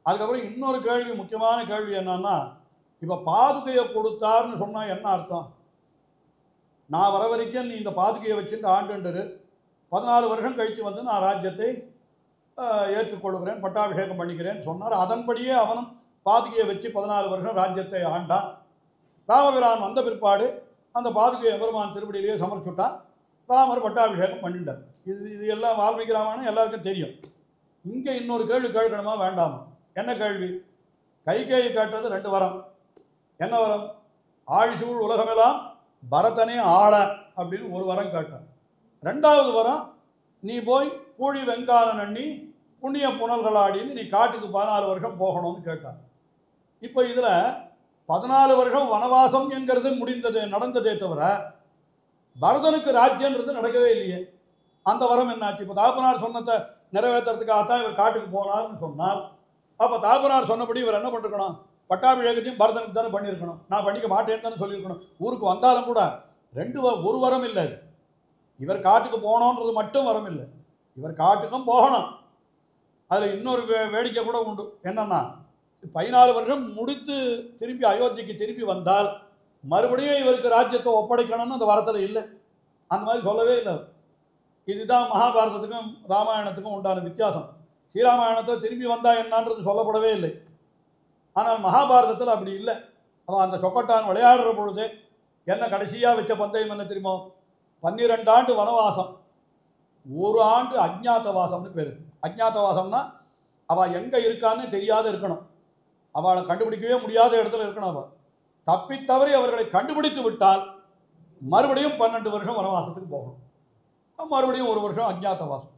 அதுக்கப்புறம் இன்னொரு கேள்வி, முக்கியமான கேள்வி என்னன்னா, இப்போ பாதுகையை கொடுத்தாருன்னு சொன்னால் என்ன அர்த்தம், நான் வர வரைக்கும் நீ இந்த பாதுகையை வச்சுட்டு ஆண்டுரு 14 வருஷம் கழித்து நான் ராஜ்யத்தை ஏற்றுக்கொள்கிறேன், பட்டாபிஷேகம் பண்ணிக்கிறேன்னு சொன்னார். அதன்படியே அவனும் பாதுகையை வச்சு 14 வருஷம் ராஜ்யத்தை ஆண்டான். ராமபிரான் வந்த பிற்பாடு அந்த பாதுகையை பெருமான் திருப்படியிலேயே சமர்ப்பிச்சுட்டான். ராமர் பட்டாபிஷேகம் பண்ணிட்டார். இது எல்லாம் வால்மீகி ராமாயணம் எல்லாருக்கும் தெரியும். இங்கே இன்னொரு கேள்வி கேட்கணுமா வேண்டாமா? என்ன கேள்வி? கைகேயி கேட்டது 2 வரம். என்ன வரம்? ஆழிசூழ் உலகமெல்லாம் பரதனே ஆள அப்படின்னு ஒரு வரம் கேட்டான். 2வது வரம், நீ போய் பூழி வெங்காரன் அண்ணி புண்ணிய புனல்களாடின்னு நீ காட்டுக்கு 14 வருஷம் போகணும்னு கேட்டான். இப்போ இதில் 14 வருஷம் வனவாசம் என்கிறது நடந்ததே தவிர பரதனுக்கு ராஜ்யன்றது நடக்கவே இல்லையே. அந்த வரம் என்னாச்சு? இப்போ தாப்பனார் சொன்னதை நிறைவேற்றுறதுக்காகத்தான் இவர் காட்டுக்கு போனார்னு சொன்னால், அப்போ தாப்பனார் சொன்னபடி இவர் என்ன பண்ணிருக்கணும்? பட்டாபிஷேகத்தையும் பரதனுக்கு தானே பண்ணியிருக்கணும். நான் பண்ணிக்க மாட்டேன்னு தானே சொல்லியிருக்கணும். ஊருக்கு வந்தாலும் கூட ஒரு வரம் இல்லை. இவர் காட்டுக்கு போகணுன்றது மட்டும் வரம் இல்லை, இவர் காட்டுக்கும் போகணும். அதில் இன்னொரு வேடிக்கை கூட உண்டு. என்னன்னா, 14 வருஷம் முடித்து திருப்பி அயோத்திக்கு திருப்பி வந்தால் மறுபடியும் இவருக்கு ராஜ்யத்தை ஒப்படைக்கணும்னு அந்த வரத்தில் இல்லை. அந்த மாதிரி சொல்லவே இல்லை. இதுதான் மகாபாரதத்துக்கும் ராமாயணத்துக்கும் உண்டான வித்தியாசம். ஸ்ரீராமாயணத்தில் திரும்பி வந்தா என்னான்றது சொல்லப்படவே இல்லை. ஆனால் மகாபாரதத்தில் அப்படி இல்லை. அவன் அந்த சொக்கட்டான் விளையாடுற பொழுது என்ன கடைசியாக வச்ச பந்தயம் என்ன தெரியுமோ? 12 ஆண்டு வனவாசம், 1 ஆண்டு அஜ்ஞாதவாசம்னு பேர். அஜ்ஞாதவாசம்னா அவள் எங்கே இருக்கான்னு தெரியாத இருக்கணும், அவளை கண்டுபிடிக்கவே முடியாத இடத்துல இருக்கணும். அவள் தப்பித்தவறி அவர்களை கண்டுபிடித்து விட்டால் மறுபடியும் 12 வருஷம் வனவாசத்துக்கு போகணும், மறுபடியும் 1 வருஷம் அஜ்ஞாதவாசம்.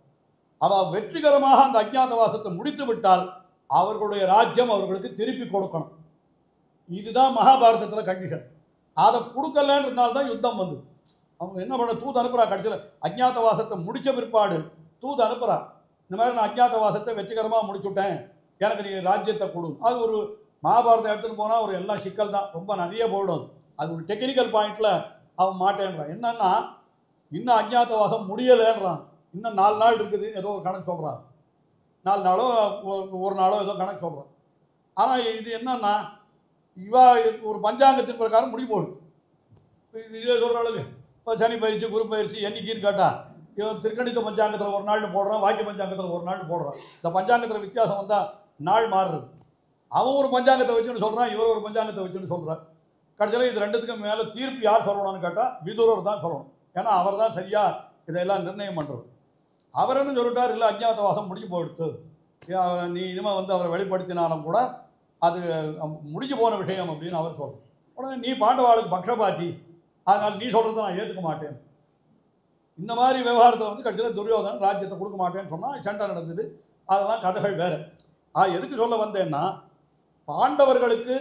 அவள் வெற்றிகரமாக அந்த அஜ்ஞாதவாசத்தை முடித்து விட்டால் அவர்களுடைய ராஜ்யம் அவர்களுக்கு திருப்பி கொடுக்கணும். இதுதான் மகாபாரதத்தில் கண்டிஷன். அதை கொடுக்கலன்றதுனால்தான் யுத்தம் வந்து அவங்க என்ன பண்ண தூது அனுப்புறா. கடைசியில் அஜ்ஞாதவாசத்தை முடித்த பிற்பாடு தூது அனுப்புறா, இந்த மாதிரி நான் அஜ்ஞாதவாசத்தை வெற்றிகரமாக முடிச்சுட்டேன், எனக்கு நீ ராஜ்யத்தை கொடு. அது ஒரு மகாபாரதம் எடுத்துகிட்டு போனால் ஒரு எல்லாம் சிக்கல் தான், ரொம்ப நிறைய போயிடும். அது ஒரு டெக்னிக்கல் பாயிண்டில் அவன் மாட்டேன்றான். என்னன்னா இன்னும் அஜ்ஞாதவாசம் முடியலைன்றான், இன்னும் 4 நாள் இருக்குது ஏதோ ஒரு கணக்கு சொல்கிறான், 4 நாளோ 1 நாளோ ஏதோ கணக்கு சொல்கிறான். ஆனால் இது என்னன்னா இவா ஒரு பஞ்சாங்கத்தின் பிரகாரம் முடி போடுது. இதே சொல்கிறாள், இப்போ சனி பயிற்சி குரு பயிற்சி என்னைக்குன்னு கேட்டால் இவன் திருக்கணித பஞ்சாங்கத்தில் 1 நாள்னு போடுறான், வாக்கிய பஞ்சாங்கத்தில் 1 நாள்னு போடுறான். இந்த பஞ்சாங்கத்தில் வித்தியாசம் வந்தால் நாள் மாறுறது. அவன் ஒரு பஞ்சாங்கத்தை வச்சுன்னு சொல்கிறான், இவர் ஒரு பஞ்சாங்கத்தை வச்சுன்னு சொல்கிறார். கடைசியில் இது ரெண்டுத்துக்கும் மேலே தீர்ப்பு யார் சொல்லணும்னு கேட்டால் விதுரர் தான் சொல்லணும். ஏன்னா அவர் தான் சரியாக இதையெல்லாம் நிர்ணயம் பண்ணுறது. அவர் என்ன சொல்லிட்டார், இல்லை அஜ்ஞாதவாசம் முடிஞ்சு போயிடுத்து, நீ இனிமேல் வந்து அவரை வெளிப்படுத்தினாலும் கூட அது முடிஞ்சு போன விஷயம் அப்படின்னு அவர் சொல்கிறார். உடனே நீ பாண்டவாளுக்கு பக்ஷபாதி, அதனால் நீ சொல்கிறத நான் ஏற்றுக்க மாட்டேன். இந்த மாதிரி விவகாரத்தில் வந்து கடைசியில் துரியோதனன் ராஜ்யத்தை கொடுக்க மாட்டேன்னு சொன்னால் சண்டை நடந்தது. அதெல்லாம் கதைகள் வேறு. எதுக்கு சொல்ல வந்தேன்னா, பாண்டவர்களுக்கு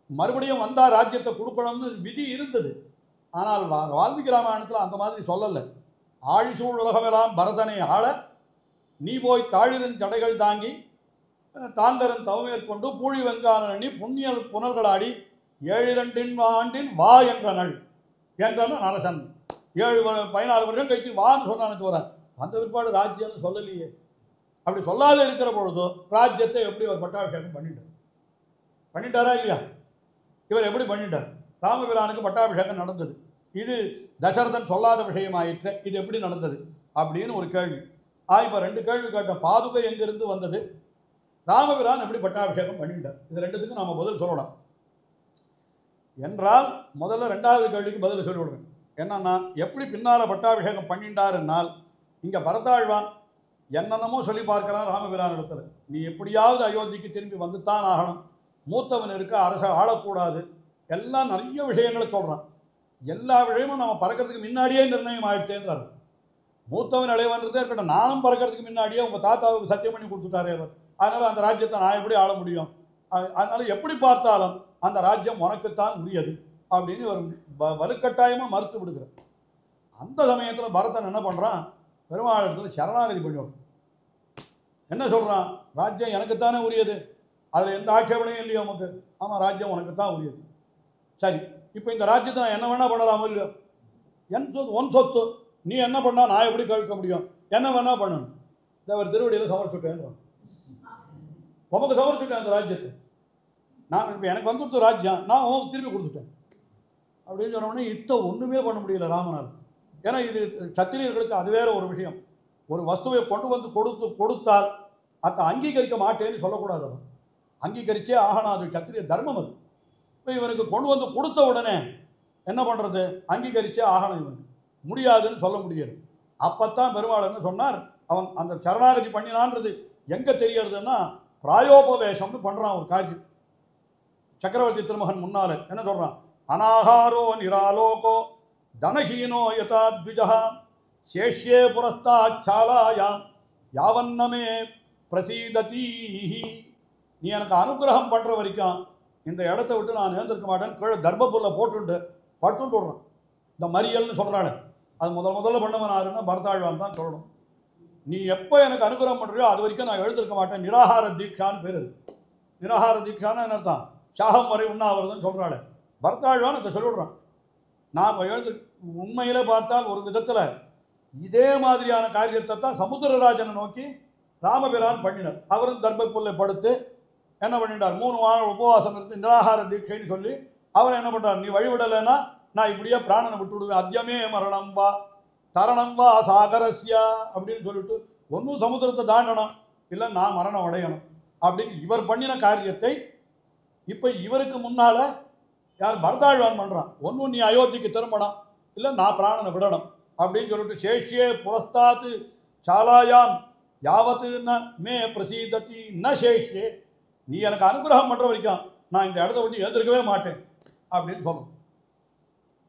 மறுபடியும் வந்தால் ராஜ்யத்தை கொடுக்கணும்னு விதி இருந்தது. ஆனால் வால்மீகி ராமாயணத்தில் அந்த மாதிரி சொல்லலை. ஆழிசூழ் உலகமெல்லாம் பரதனை ஆள நீ போய் தாழிரின் ஜடைகள் தாங்கி தாந்தரன் தவமேற்கொண்டு பூழி வெங்கானி புண்ணியல் புனல்களாடி 7 ஆண்டின் வா என்ற நள் என்றன நரசன். 14 வருஷம் கழித்து வான்னு சொன்னான்னு தவிர அந்த பிற்பாடு ராஜ்யம்னு சொல்லலையே. அப்படி சொல்லாத இருக்கிற பொழுதோ ராஜ்யத்தை எப்படி ஒரு பட்டாபிஷேகம் பண்ணிட்டாரா இல்லையா? இவர் எப்படி பண்ணிட்டார்? ராமபிரானுக்கு பட்டாபிஷேகம் நடந்தது. இது தசரதன் சொல்லாத விஷயமாயிற்று, இது எப்படி நடந்தது அப்படின்னு ஒரு கேள்வி. இப்போ 2 கேள்வி கேட்டோம். பாதுகை எங்கிருந்து வந்தது, ராமபிரான் எப்படி பட்டாபிஷேகம் பண்ணிட்டார், இது ரெண்டுத்துக்கும் நாம் பதில் சொல்லலாம் என்றால் முதல்ல 2வது கேள்விக்கு பதில் சொல்லிவிடுவேன். என்னன்னா, எப்படி பின்னால் பட்டாபிஷேகம் பண்ணிட்டார் என்னால், இங்கே பரதாழ்வான் என்னென்னமோ சொல்லி பார்க்கலாம் ராமபிரான் இடத்துல, நீ எப்படியாவது அயோத்திக்கு திரும்பி வந்துத்தான் ஆகணும், மூத்தவன் இருக்க அரச ஆளக்கூடாது, எல்லாம் நிறைய விஷயங்களை சொல்கிறான். எல்லா விஷயமும் நம்ம பறக்கிறதுக்கு முன்னாடியே நிர்ணயம் ஆயிடுச்சேன்றார். மூத்தவன் இளையவன்றதே இருக்கட்டும், நானும் பறக்கிறதுக்கு முன்னாடியே உங்கள் தாத்தாவுக்கு சத்தியம் பண்ணி கொடுத்துட்டாரே அவர், அதனால் அந்த ராஜ்யத்தை நான் எப்படி ஆள முடியும், அதனால் எப்படி பார்த்தாலும் அந்த ராஜ்யம் உனக்குத்தான் உரியது அப்படின்னு ஒரு வலுக்கட்டாயமாக மறுத்து விடுகிறார். அந்த சமயத்தில் பரதன் என்ன பண்ணுறான், பெருமாள் இடத்துல சரணாகதி பண்ணிவிடும். என்ன சொல்கிறான், ராஜ்யம் எனக்குத்தானே உரியது, அதில் எந்த ஆட்சேபனையும் இல்லையோ நமக்கு, ஆமாம் ராஜ்யம் உனக்குத்தான் உரியது. சரி, இப்போ இந்த ராஜ்யத்தை நான் என்ன வேணால் பண்ணலாமோ இல்லையோ, என் சொத்து உன் சொத்து, நீ என்ன பண்ணால் நான் எப்படி கேட்க முடியும், என்ன வேணால் பண்ணணும், அவர் திருவடியில் சமர்ப்பிட்டேன், உமக்கு சமர்ப்பிட்டேன் அந்த ராஜ்யத்தை, நான் இப்போ எனக்கு வந்துடுத்த ராஜ்யம் நான் உனக்கு திருப்பி கொடுத்துட்டேன் அப்படின்னு சொன்னோடனே ஒன்றுமே பண்ண முடியல ராமனால். ஏன்னா இது சத்திரியர்களுக்கு அது வேற ஒரு விஷயம். ஒரு வஸ்துவை கொண்டு வந்து கொடுத்தால் அதை அங்கீகரிக்க மாட்டேன்னு சொல்லக்கூடாது. அவன் அங்கீகரிச்சே ஆகணும், அது சத்திரிய தர்மம். அது இப்போ இவனுக்கு கொண்டு வந்து கொடுத்த உடனே என்ன பண்ணுறது, அங்கீகரிச்சே ஆகணும், இவனுக்கு முடியாதுன்னு சொல்ல முடியாது. அப்போத்தான் பெருமாள் என்ன சொன்னார், அவன் அந்த சரணாகதி பண்ணினான்றது எங்கே தெரியறதுன்னா பிராயோபவேஷம்னு பண்ணுறான் ஒரு காரியம். சக்கரவர்த்தி திருமகன் முன்னால என்ன சொல்கிறான், அனாகாரோ நிராலோகோ தனஹீனோ யதா த்விஜா சேஷ்யே புரஸ்தாச்சாலாயாம் யாவன்னமே பிரசீததீஹி. நீ எனக்கு அனுகிரகம் பண்ணுற வரைக்கும் இந்த இடத்த விட்டு நான் எழுந்திருக்க மாட்டேன், கீழே தர்மபுல்ல போட்டுட்டு படுத்துட்டு விடுறான். இந்த மறியல்னு சொல்கிறாள், அது முதல்ல பண்ணவன் யாருன்னா பரதாழ்வான் தான் சொல்லணும். நீ எப்போ எனக்கு அனுகிரகம் பண்ணுறியோ அது வரைக்கும் நான் எழுந்திருக்க மாட்டேன், நிராகார தீட்சான்னு பேர். நிராகார தீட்சான்னு என்ன அர்த்தம், சாகம் வரை உண்ணாவிரதம்னு சொல்கிறாள். பரதாழ்வான் அதை சொல்லிவிடுறான். நான் இப்போ எழுந்து உண்மையிலே பார்த்தால் ஒரு விதத்தில் இதே மாதிரியான காரியத்தை தான் சமுத்திரராஜனை நோக்கி ராமபிரான் பண்ணினார். அவரும் தர்மப்புல்லை படுத்து என்ன பண்ணிட்டார், 3 வாரம் உபவாசம் இருந்து நிராகார தீட்சைன்னு சொல்லி அவர் என்ன பண்ணுறார், நீ வழிவிடலைன்னா நான் இப்படியே பிராணனை விட்டு விடுவேன், அத்தியமே மரணம் வா தரணம் வா சாகரஸ்யா அப்படின்னு சொல்லிட்டு ஒன்றும் சமுத்திரத்தை தாண்டணும், இல்லை நான் மரணம் அடையணும் அப்படின்னு இவர் பண்ணின காரியத்தை இப்போ இவருக்கு முன்னால் யார் பரதாழ்வான் பண்ணுறான். ஒன்றும் நீ அயோத்திக்கு திரும்பணும், இல்லை நான் பிராணனை விடணும் அப்படின்னு சொல்லிட்டு சேஷ்யே புரஸ்தாத்து சாலாயாம் யாவத்து ந மே பிரசீதத்தி ந சேஷ்யே, நீ எனக்கு அனுகிரகம் பண்ணுற வரைக்கும் நான் இந்த இடத்த விட்டு எழுந்திருக்கவே மாட்டேன் அப்படின்னு சொல்லணும்.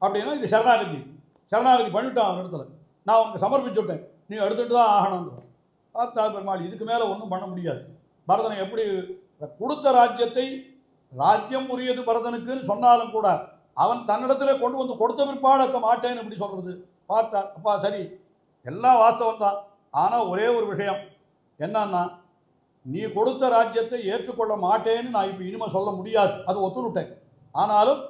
அப்படின்னா இது சரணாகதி பண்ணிவிட்டான் அவன் இடத்துல, நான் உனக்கு சமர்ப்பிச்சு விட்டேன், நீ எடுத்துகிட்டு தான் ஆகணும். பார்த்தார் பெருமாள் இதுக்கு மேலே ஒன்றும் பண்ண முடியாது. பரதனை எப்படி கொடுத்த ராஜ்யம் உரியது பரதனுக்குன்னு சொன்னாலும் கூட அவன் தன்னிடத்துல கொண்டு வந்து கொடுத்த பிற்பாடு மாட்டேன்னு எப்படி சொல்கிறது. பார்த்தார், அப்பா சரி எல்லாம் வாஸ்தவம் தான், ஆனால் ஒரே ஒரு விஷயம் என்னன்னா, நீ கொடுத்த ராஜ்யத்தை ஏற்றுக்கொள்ள மாட்டேன்னு நான் இப்போ இனிமேல் சொல்ல முடியாது, அது ஒத்துனுட்டேன். ஆனாலும்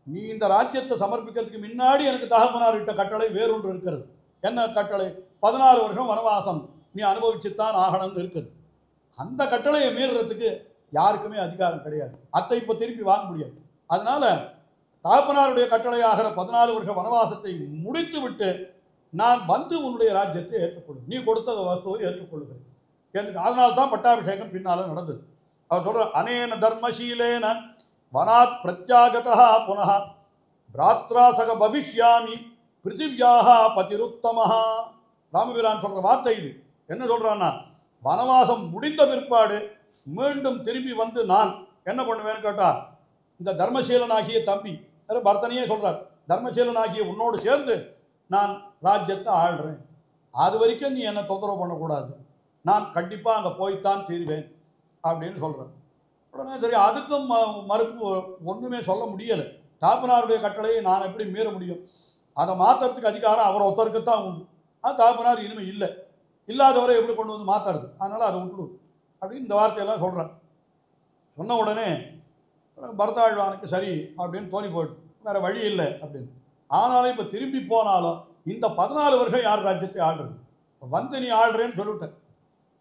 நீ இந்த ராஜ்யத்தை சமர்ப்பிக்கிறதுக்கு முன்னாடி எனக்கு தகப்பனார்கிட்ட கட்டளை வேறொன்று இருக்கிறது. என்ன கட்டளை? 14 வருஷம் வனவாசம் நீ அனுபவிச்சுத்தான் ஆகணும்னு இருக்குது. அந்த கட்டளையை மீறுறதுக்கு யாருக்குமே அதிகாரம் கிடையாது. அத்தை இப்போ திருப்பி வாங்க முடியாது. அதனால தகப்பனாருடைய கட்டளையாகிற 14 வருஷம் வனவாசத்தை முடித்து விட்டு நான் வந்து உன்னுடைய ராஜ்யத்தை ஏற்றுக்கொள்ளும், நீ கொடுத்த வஸ்துவை ஏற்றுக்கொள்ளுகிறேன் எனக்கு. அதனால தான் பட்டாபிஷேகம் பின்னால் நடந்தது. அவர் சொல்ற அனேன தர்மசீலேன வனாத் பிரத்யாகதா புனः பிராத்ரா சக பவிஷ்யாமி பிருத்திவியாக பதிருத்தமஹா. ராமபிரான் சொல்ற வார்த்தை இது. என்ன சொல்றான்னா, வனவாசம் முடிந்த பிற்பாடு மீண்டும் திரும்பி வந்து நான் என்ன பண்ணுவேன்னு கேட்டா, இந்த தர்மசீலனாகிய தம்பி பரதனையே சொல்றார், தர்மசீலனாகிய உன்னோடு சேர்ந்து நான் ராஜ்யத்தை ஆள்றேன், அது வரைக்கும் நீ என்னை தொந்தரவு பண்ணக்கூடாது, நான் கண்டிப்பாக அங்கே போய்த்தான் தீருவேன் அப்படின்னு சொல்கிறேன். உடனே சரி, அதுக்கும் மறுப்பு ஒன்றுமே சொல்ல முடியலை. தாப்பனாருடைய கட்டளையை நான் எப்படி மீற முடியும்? அதை மாற்றுறதுக்கு அதிகாரம் அவர் ஒருத்தருக்குத்தான் உண்டு. அது தாப்பனார் இனிமேல் இல்லை, இல்லாதவரை எப்படி கொண்டு வந்து மாற்றுறது, அதனால் அதை விட்டுடும் அப்படின்னு இந்த வார்த்தையெல்லாம் சொல்கிறேன். சொன்ன உடனே பரதாழ்வானுக்கு சரி அப்படின்னு தோணி போயிடுது, வேறு வழி இல்லை அப்படின்னு. ஆனாலும் இப்போ திரும்பி போனாலும் இந்த 14 வருஷம் யார் ராஜ்யத்தை ஆள்றது? வந்து நீ ஆள்றேன்னு சொல்லிவிட்டேன்,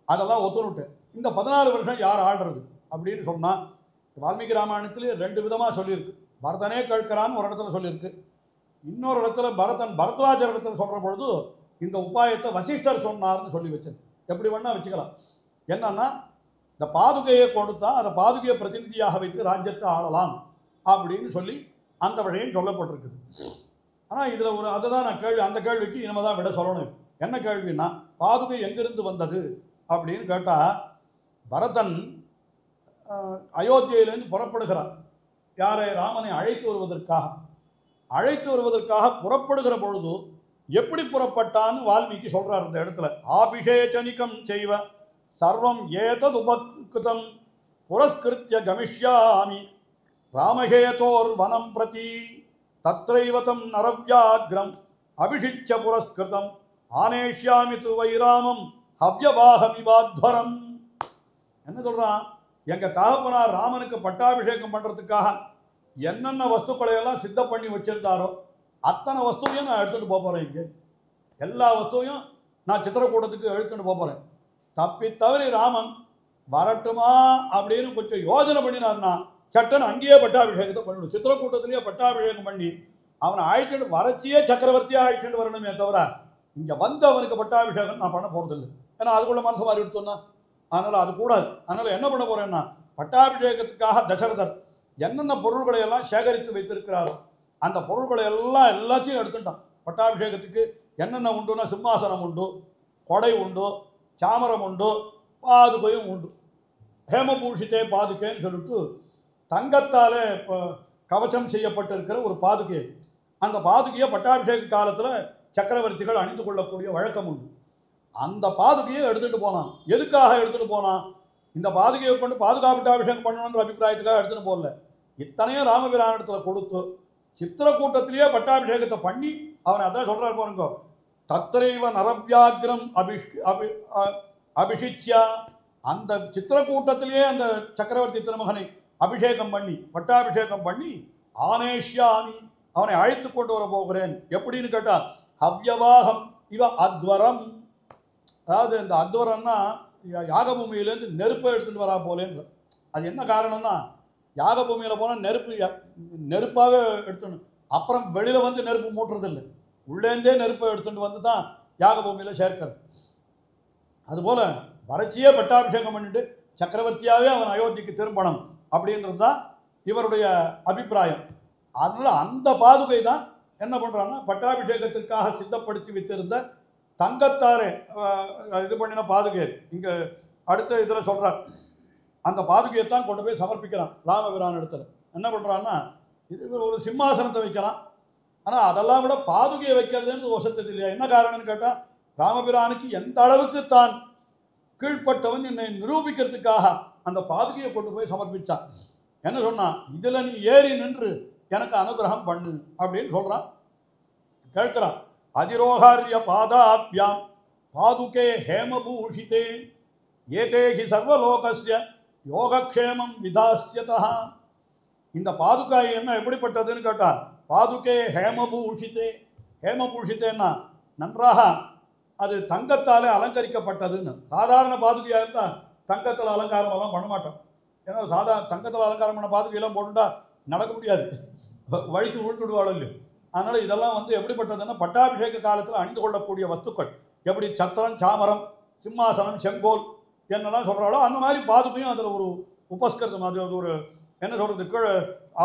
அதெல்லாம் ஒத்துணுட்டேன். இந்த 14 வருஷம் யார் ஆள்றது அப்படின்னு சொன்னால், வால்மீகி ராமாயணத்திலே 2 விதமாக சொல்லியிருக்கு. பரதனே கேட்கிறான்னு ஒரு இடத்துல சொல்லியிருக்கு, இன்னொரு இடத்துல பரத்வாஜர் இடத்துல சொல்கிற பொழுது இந்த உபாயத்தை வசிஷ்டர் சொன்னார்னு சொல்லி வச்சது. எப்படி வேணால் வச்சுக்கலாம். என்னன்னா, இந்த பாதுகையை கொடுத்தா அதை பாதுகையை பிரதிநிதியாக வைத்து ராஜ்யத்தை ஆளலாம் அப்படின்னு சொல்லி அந்த வழியும் சொல்லப்பட்டிருக்குது. ஆனால் இதில் ஒரு அதுதான் நான் அந்த கேள்விக்கு இனிமே தான் விட சொல்லணும். என்ன கேள்வின்னா, பாதுகை எங்கிருந்து வந்தது அப்படின்னு கேட்டால், பரதன் அயோத்தியிலிருந்து புறப்படுகிறார். யாரை? ராமனை அழைத்து வருவதற்காக புறப்படுகிற பொழுது எப்படி புறப்பட்டான்னு வால்மீகி சொல்றார் இந்த இடத்துல. ஆபிஷேச்சனிகம் செய்வ சர்வம் ஏதது உபகிருதம் புரஸ்கிருத்ய கமிஷ்யாமி ராமஹேதோர் வனம் பிரதி தத்ரைவதம் நரவ்யாக்ரம் அபிஷிச்ச புரஸ்கிருதம் ஆனேஷ்யாமி து வைராமம் ஹவ்யவாஹமிவாத்வரம். என்ன சொல்றான்? எங்க தகப்பனார் ராமனுக்கு பட்டாபிஷேகம் பண்றதுக்காக என்னென்ன வஸ்துக்களை எல்லாம் சித்தம் பண்ணி வச்சிருந்தாரோ அத்தனை வஸ்துவையும் நான் எடுத்துகிட்டு போகிறேன். இங்கே எல்லா வஸ்துவையும் நான் சித்திரக்கூடத்துக்கு எடுத்துகிட்டு போகிறேன். தப்பி தவறி ராமன் வரட்டுமா அப்படின்னு கொஞ்சம் யோஜனை பண்ணினார்னா சட்டன் அங்கேயே பட்டாபிஷேகத்தை பண்ணிவிடும். சித்திரக்கூட்டத்திலேயே பட்டாபிஷேகம் பண்ணி அவனை அழைச்சிட்டு வரச்சியே சக்கரவர்த்தியாக அழைச்சிட்டு வரணுமே தவிர இங்கே வந்து அவனுக்கு பட்டாபிஷேகம் நான் பண்ண போகிறதில்லை. ஏன்னா அதுக்குள்ள மனசு மாறி எடுத்தோன்னா, அதனால் அது கூடாது. அதனால் என்ன பண்ண போகிறேன்னா, பட்டாபிஷேகத்துக்காக தசரதர் என்னென்ன பொருள்களை எல்லாம் சேகரித்து வைத்திருக்கிறாரோ அந்த பொருள்களை எல்லாத்தையும் எடுத்துட்டான். பட்டாபிஷேகத்துக்கு என்னென்ன உண்டுன்னா, சிம்மாசனம் உண்டு, கொடை உண்டு, சாமரம் உண்டு, பாதுகையும் உண்டு. ஹேமபூஷித்தே பாதுகைன்னு சொல்லிட்டு தங்கத்தாலே கவச்சம் செய்யப்பட்டிருக்கிற ஒரு பாதுகை. அந்த பாதுகையை பட்டாபிஷேக காலத்தில் சக்கரவர்த்திகள் அணிந்து கொள்ளக்கூடிய வழக்கம் உண்டு. அந்த பாதுகையை எடுத்துகிட்டு போனான். எதுக்காக எடுத்துகிட்டு போனான்? இந்த பாதுகையை கொண்டு பட்டாபிஷேகம் பண்ணணுன்ற அபிப்பிராயத்துக்காக எடுத்துகிட்டு போகல. இத்தனையும் ராமபிரானிடத்தில் கொடுத்து சித்திரக்கூட்டத்திலேயே பட்டாபிஷேகத்தை பண்ணி அவனை அதான் சொல்கிறார் பாருங்க, தத்ரைவ நரவ்யாக்ரம் அபிஷிச்சியா. அந்த சித்திரக்கூட்டத்திலேயே அந்த சக்கரவர்த்தி திருமகனை அபிஷேகம் பண்ணி பட்டாபிஷேகம் பண்ணி ஆனேஷ்யாமி அவனை அழைத்து கொண்டு வர போகிறேன். எப்படின்னு கேட்டால் ஹவ்யவாகம் இவ அத்வரம். அதாவது இந்த அத்வரம்னா யாகபூமியிலேருந்து நெருப்பை எடுத்துகிட்டு வரா போலேன்ற. அது என்ன காரணம்னா, யாகபூமியில் போனால் நெருப்பாகவே எடுத்துடணும். அப்புறம் வெளியில் வந்து நெருப்பு மூட்டுறதில்லை, உள்ளேருந்தே நெருப்பை எடுத்துகிட்டு வந்து தான் யாகபூமியில் சேர்க்கிறது. அதுபோல் வறட்சியே பட்டாபிஷேகம் பண்ணிட்டு சக்கரவர்த்தியாகவே அவன் அயோத்திக்கு திரும்பணும் அப்படின்றது தான் இவருடைய அபிப்பிராயம். அதனால் அந்த பாதுகை தான் என்ன பண்ணுறான்னா பட்டாபிஷேகத்திற்காக சித்தப்படுத்தி வைத்திருந்த தங்கத்தாரே இது பண்ணின பாதுகை. இங்கே அடுத்த இதில் சொல்கிறார், அந்த பாதுகையைத்தான் கொண்டு போய் சமர்ப்பிக்கிறான் ராமபிரான் இடத்துல. என்ன பண்ணுறான்னா இது ஒரு சிம்மாசனத்தை வைக்கலாம், ஆனால் அதெல்லாம் விட பாதுகையை வைக்கிறதுன்னு வசத்தது இல்லையா? என்ன காரணம்னு கேட்டால் ராமபிரானுக்கு எந்த அளவுக்கு தான் கீழ்ப்பட்டவன் என்னை நிரூபிக்கிறதுக்காக அந்த பாதுகையை கொண்டு போய் சமர்ப்பித்தான். என்ன சொன்னான், இதில் நீ ஏறி நின்று எனக்கு அனுகிரகம் பண்ணு அப்படின்னு சொல்கிறான். கேட்கிறான், அதிரோகாரிய பாதாபியாம் பாதுகே ஹேமபூஷிதே ஏதேகி சர்வலோகஸ்ய யோகக்ஷேமம் விதாஸ்யதா. இந்த பாதுகாய் என்ன எப்படிப்பட்டதுன்னு கேட்டால் பாதுகே ஹேமபூஷிதே. ஹேமபூஷித்தேன்னா நன்றாக அது தங்கத்தாலே அலங்கரிக்கப்பட்டதுன்னு. சாதாரண பாதுகையாக இருந்தால் தங்கத்தில் அலங்காரம் எல்லாம் பண்ண மாட்டோம். ஏன்னா தங்கத்தில் அலங்காரம் பண்ண பாதுகையெல்லாம் போட்டுட்டா நடக்க முடியாது, வழிக்கு விழுந்துடுவாள் இல்லையோ. அதனால் இதெல்லாம் எப்படிப்பட்டதுன்னா பட்டாபிஷேக காலத்தில் அணிந்து கொள்ளக்கூடிய வஸ்துக்கள். எப்படி சத்திரம், சாமரம், சிம்மாசனம், செங்கோல் என்னெல்லாம் சொல்கிறாளோ அந்த மாதிரி பாதுகையும் அதில் ஒரு உபஸ்கிருதம். அது ஒரு என்ன சொல்கிறது, கீழே